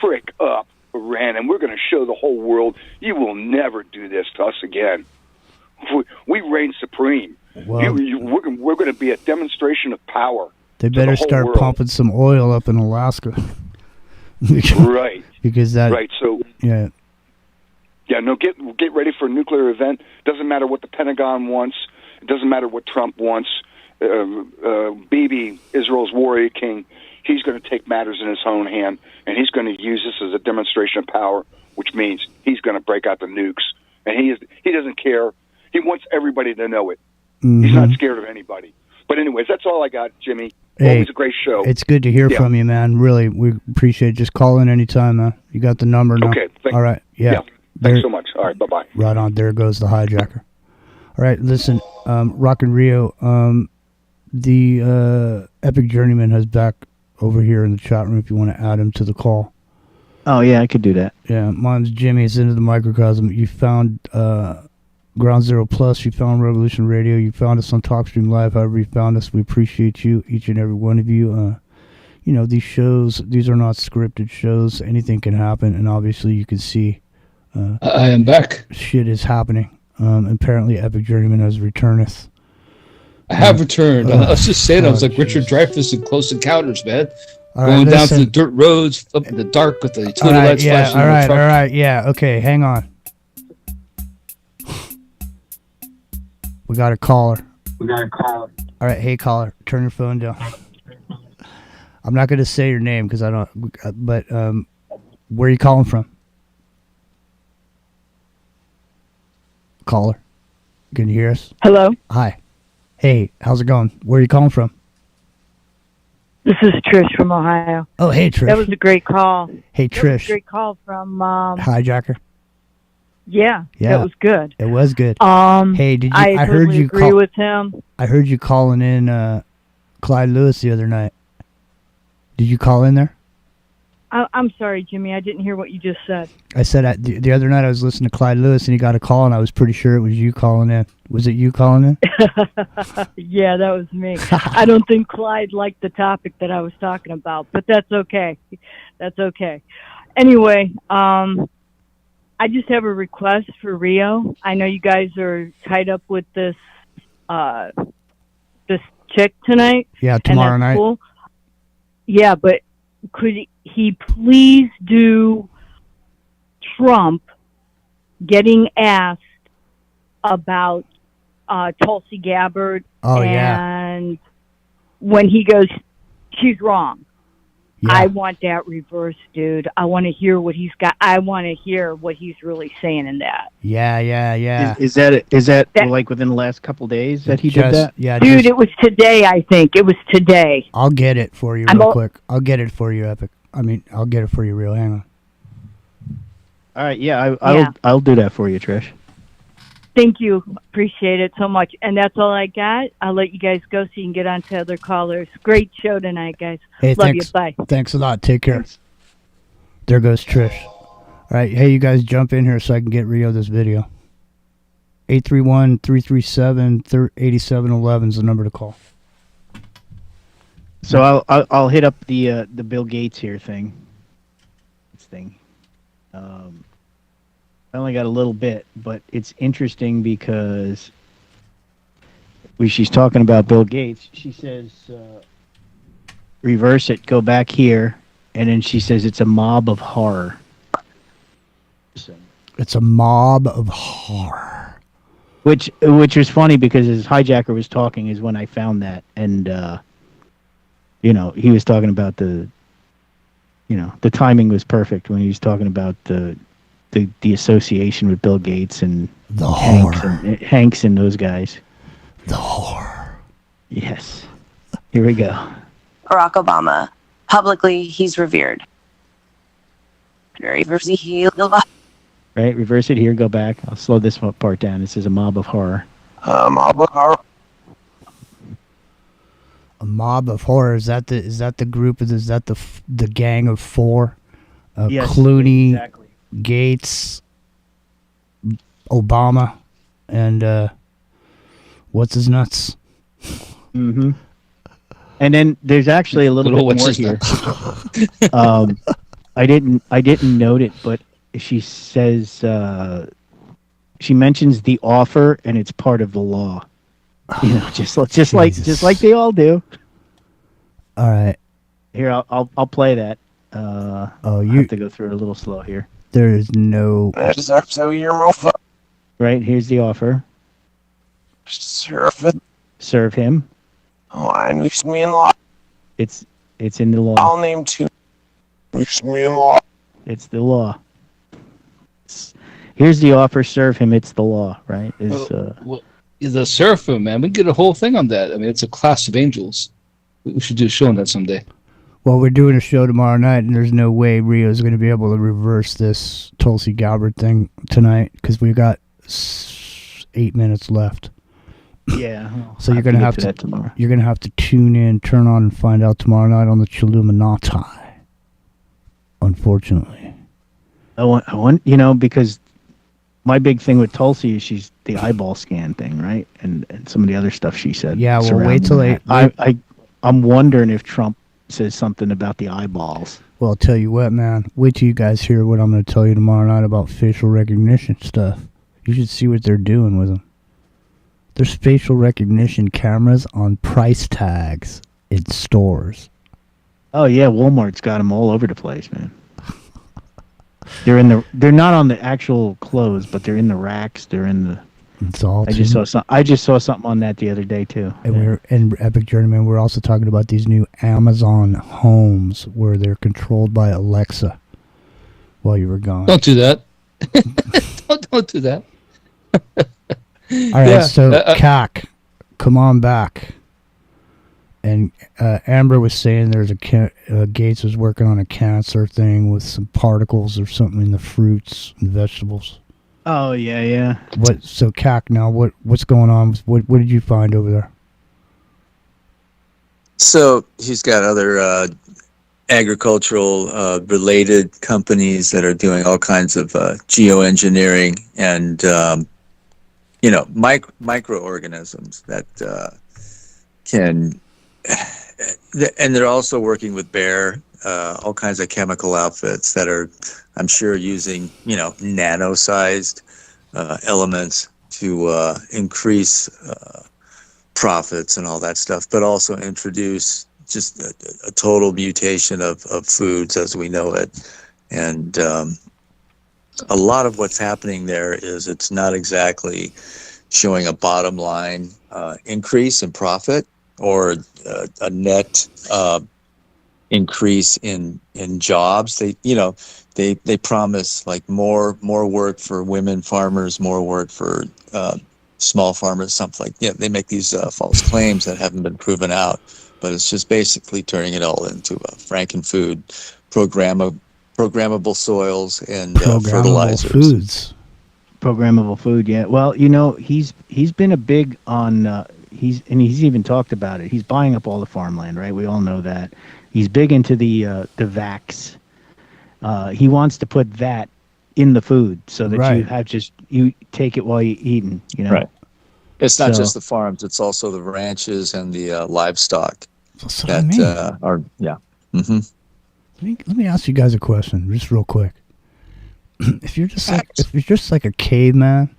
frick up Iran, and we're gonna show the whole world, you will never do this to us again. We reign supreme. Well, we're gonna be a demonstration of power. They better start pumping some oil up in Alaska. Right. Because that. Right. So. Yeah. Yeah, no, get ready for a nuclear event. Doesn't matter what the Pentagon wants. It doesn't matter what Trump wants. Bibi, Israel's warrior king, he's going to take matters in his own hand, and he's going to use this as a demonstration of power, which means he's going to break out the nukes. And he doesn't care. He wants everybody to know it. He's not scared of anybody. But anyways, that's all I got, Jimmy. Hey, always a great show. It's good to hear from you, man. Really, we appreciate it. Just call in anytime, man. You got the number now. Okay. All right. Yeah. Thanks so much. All right. Bye-bye. Right on. There goes the hijacker. All right. Listen, Rock and Rio, the Epic Journeyman has back over here in the chat room if you want to add him to the call. Oh, yeah, I could do that. Yeah. Mine's Jimmy. It's Into the Microcosm. You found Ground Zero Plus. You found Revolution Radio. You found us on TalkStream Live. However you found us, we appreciate you, each and every one of you. You know, these shows, these are not scripted shows. Anything can happen, and obviously you can see I am back. Shit is happening. Apparently Epic Journeyman has returneth. I have returned. I was just saying, I was like Richard Dreyfuss in Close Encounters, man. Going down to the dirt roads, up in the dark with the utility lights flashing. All right, yeah, okay, hang on. We got a caller. All right, hey caller, turn your phone down. I'm not going to say your name because I don't, but where are you calling from? Caller, can you hear us? Hello. Hi. Hey, how's it going? Where are you calling from? This is Trish from Ohio. Oh, hey, Trish. That was a great call. Hey, Trish. That was a great call from Hijacker. Yeah, that was good. It was good. Hey, did you? I heard totally you agree with him. I heard you calling in Clyde Lewis the other night. Did you call in there? I'm sorry, Jimmy. I didn't hear what you just said. I said the other night I was listening to Clyde Lewis and he got a call and I was pretty sure it was you calling in. Was it you calling in? Yeah, that was me. I don't think Clyde liked the topic that I was talking about, but that's okay. That's okay. Anyway, I just have a request for Rio. I know you guys are tied up with this this chick tonight. Yeah, tomorrow night. Cool. Yeah, but could he please do Trump getting asked about Tulsi Gabbard? Oh, and when he goes, she's wrong. Yeah. I want that reverse, dude. I want to hear what he's got. I want to hear what he's really saying in that. Yeah. Is that like within the last couple days that he did that? Yeah, dude, it was today. I think it was today. I'll get it for you real quick. I'll get it for you, Epic. I mean, I'll get it for you, real. Hang on. All right, I'll do that for you, Trish. Thank you. Appreciate it so much. And that's all I got. I'll let you guys go so you can get on to other callers. Great show tonight, guys. Hey, love thanks. you. Bye. Thanks a lot. Take care. There goes Trish. All right. Hey, you guys jump in here so I can get Rio this video. 831-337-8711 is the number to call. So I'll hit up the Bill Gates here thing. I only got a little bit, but it's interesting because she's talking about Bill Gates. She says, reverse it, go back here, and then she says it's a mob of horror. It's a mob of horror. Which was funny because as Hijacker was talking is when I found that, and he was talking about the timing was perfect when he was talking about the association with Bill Gates and the Hanks and those guys. The horror. Yes. Here we go. Barack Obama. Publicly, he's revered. Right, reverse it here, go back. I'll slow this part down. This is a mob of horror. Mob of horror. A mob of horror. Is that the group? Is that the gang of four? Yes, Clooney, exactly. Gates, Obama, and what's his nuts? Mm-hmm. And then there's actually a little bit more here. I didn't note it, but she says she mentions the offer, and it's part of the law. Just like they all do. All right. Here, I'll play that. I have to go through it a little slow here. There is no. Right, here's the offer. Serve him. Oh, I wish me in law. It's in the law. I'll name two. Wish me in law. It's the law. Here's the offer. Serve him. It's the law. Right? The seraphim, man. We can get a whole thing on that. I mean, it's a class of angels. We should do a show on that someday. Well, we're doing a show tomorrow night, and there's no way Rio's going to be able to reverse this Tulsi Gabbard thing tonight because we've got 8 minutes left. Yeah. So you're going to have to tomorrow. You're going to have to tune in, turn on, and find out tomorrow night on the Chilluminati. Unfortunately, I want because my big thing with Tulsi is she's the eyeball scan thing, right? And some of the other stuff she said. Yeah. Well, wait till I'm wondering if Trump says something about the eyeballs. Well, I'll tell you what, man. Wait till you guys hear what I'm going to tell you tomorrow night about facial recognition stuff. You should see what they're doing with them. There's facial recognition cameras on price tags in stores. Oh yeah, Walmart's got them all over the place, man. They're not on the actual clothes, but they're in the racks. They're in the. It's all. I just saw something on that the other day too. And we're in Epic Journeyman. We're also talking about these new Amazon homes where they're controlled by Alexa. While you were gone. Don't do that. don't do that. All right, so CAC, come on back. And Amber was saying there's Gates was working on a cancer thing with some particles or something in the fruits and vegetables. Oh yeah. So CAC now, what's going on? What did you find over there? So he's got other agricultural related companies that are doing all kinds of geoengineering and microorganisms that can. And they're also working with Bayer, all kinds of chemical outfits that are, I'm sure, using nano-sized elements to increase profits and all that stuff, but also introduce just a total mutation of foods as we know it. And a lot of what's happening there is it's not exactly showing a bottom line increase in profit or a net increase in jobs. They promise like more work for women farmers, more work for small farmers, something like they make these false claims that haven't been proven out, but it's just basically turning it all into frankenfood, programmable soils and fertilizers. Foods. Programmable food, yeah. Well, he's been a big on he's even talked about it. He's buying up all the farmland, right? We all know that. He's big into the vax. He wants to put that in the food so that you take it while you're eating, Right. It's not just the farms, it's also the ranches and the livestock that are Mm-hmm. Let me ask you guys a question, just real quick. If you're just like a caveman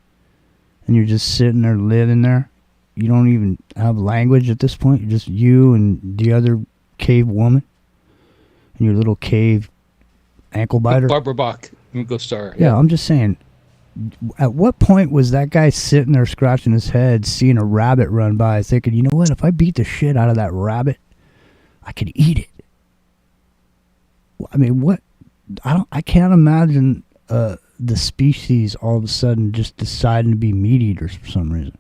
and you're just sitting there living there, you don't even have language at this point. You're just you and the other cave woman and your little cave ankle biter. Barbara Bach, go star. Yeah, I'm just saying. At what point was that guy sitting there scratching his head, seeing a rabbit run by, thinking, you know what? If I beat the shit out of that rabbit, I could eat it. I mean, what? I can't imagine the species all of a sudden just deciding to be meat eaters for some reason.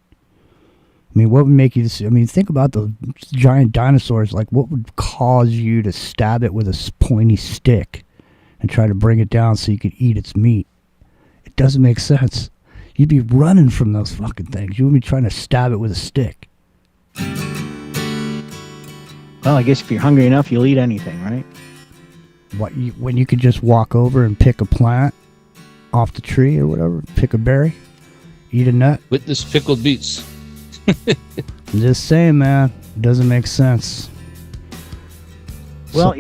I mean, what would make you? I mean, think about the giant dinosaurs. Like, what would cause you to stab it with a pointy stick and try to bring it down so you could eat its meat? It doesn't make sense. You'd be running from those fucking things. You would be trying to stab it with a stick. Well, I guess if you're hungry enough, you'll eat anything, right? When you could just walk over and pick a plant off the tree or whatever, pick a berry, eat a nut. Witness pickled beets. I'm just saying, man. It doesn't make sense. Well,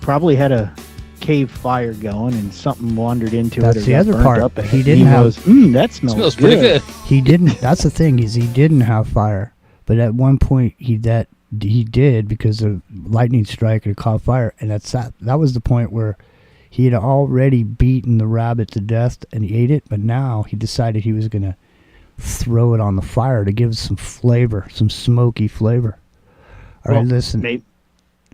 probably had a cave fire going and something wandered into that's it. That's the other part. He didn't have. That smells pretty good. He didn't. That's the thing is he didn't have fire, but at one point he did because of lightning strike and it caught fire, and that was the point where he had already beaten the rabbit to death and he ate it, but now he decided he was gonna throw it on the fire to give it some flavor, some smoky flavor. All right, listen.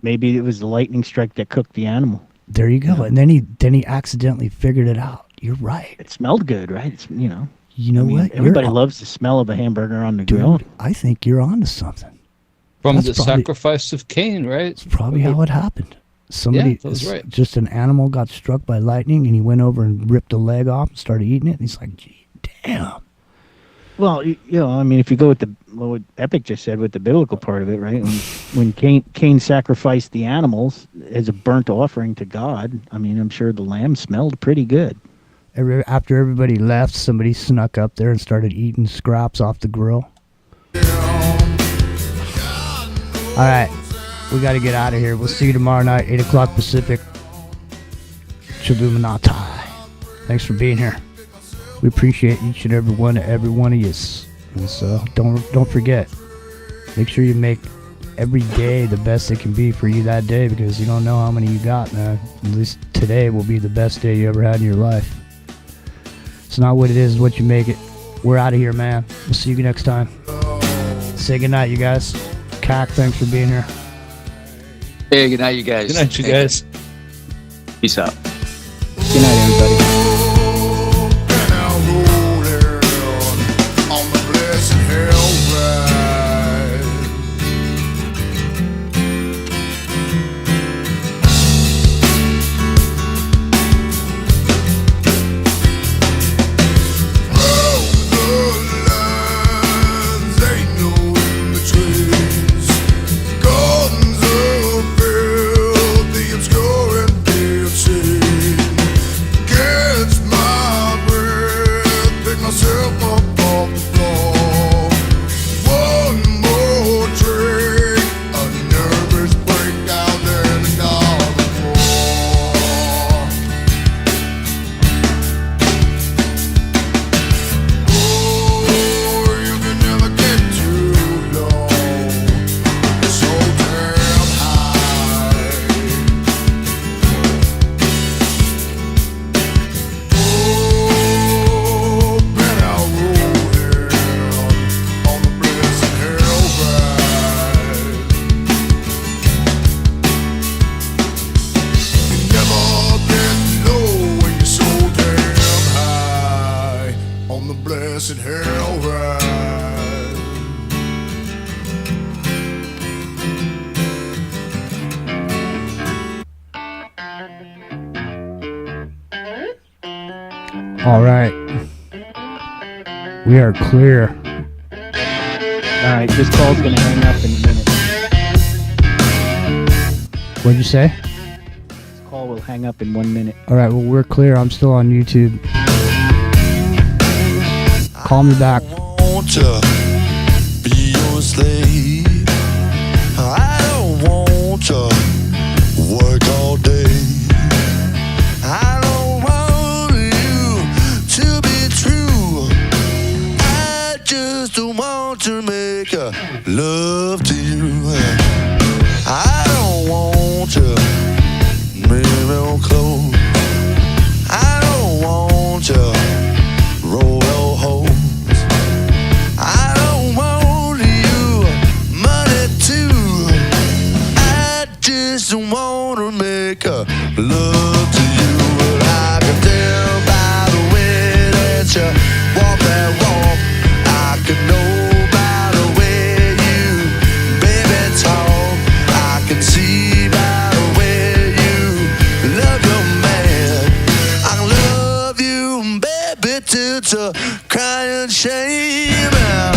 Maybe it was the lightning strike that cooked the animal. There you go. Yeah. And then he accidentally figured it out. You're right. It smelled good, right? It's You know what? Everybody loves the smell of a hamburger on the grill. I think you're onto something. From the sacrifice of Cain, right? It's probably how it happened. Somebody, that was right. Just an animal got struck by lightning, and he went over and ripped a leg off and started eating it. And he's like, "Gee, damn." Well, I mean, if you go with what Epic just said with the biblical part of it, right? When Cain sacrificed the animals as a burnt offering to God, I mean, I'm sure the lamb smelled pretty good. After everybody left, somebody snuck up there and started eating scraps off the grill. All right, we got to get out of here. We'll see you tomorrow night, 8 o'clock Pacific. Chaluminati. Thanks for being here. We appreciate each and every one of you. And so don't forget, make sure you make every day the best it can be for you that day, because you don't know how many you got, man. At least today will be the best day you ever had in your life. It's not what it is, what you make it. We're out of here, man. We'll see you next time. Say goodnight, you guys. Cac, thanks for being here. Hey, good night, you guys. Good night, you guys. Peace out. Good night, everybody. All right. We are clear. All right, this call's going to hang up in a minute. What'd you say? This call will hang up in 1 minute. All right, well, we're clear. I'm still on YouTube. Call me back. Want to be your slave. I don't want to work all day. I don't want you to be true. I just want to make love to you. I don't want to make no clothes. I don't want to roll your hose. I don't want you money too. I just want to make love to you. But I can tell by the way that you walk that walk. I can know by the way you baby talk. I can see by the way you love your man. I love you baby till to crying shame.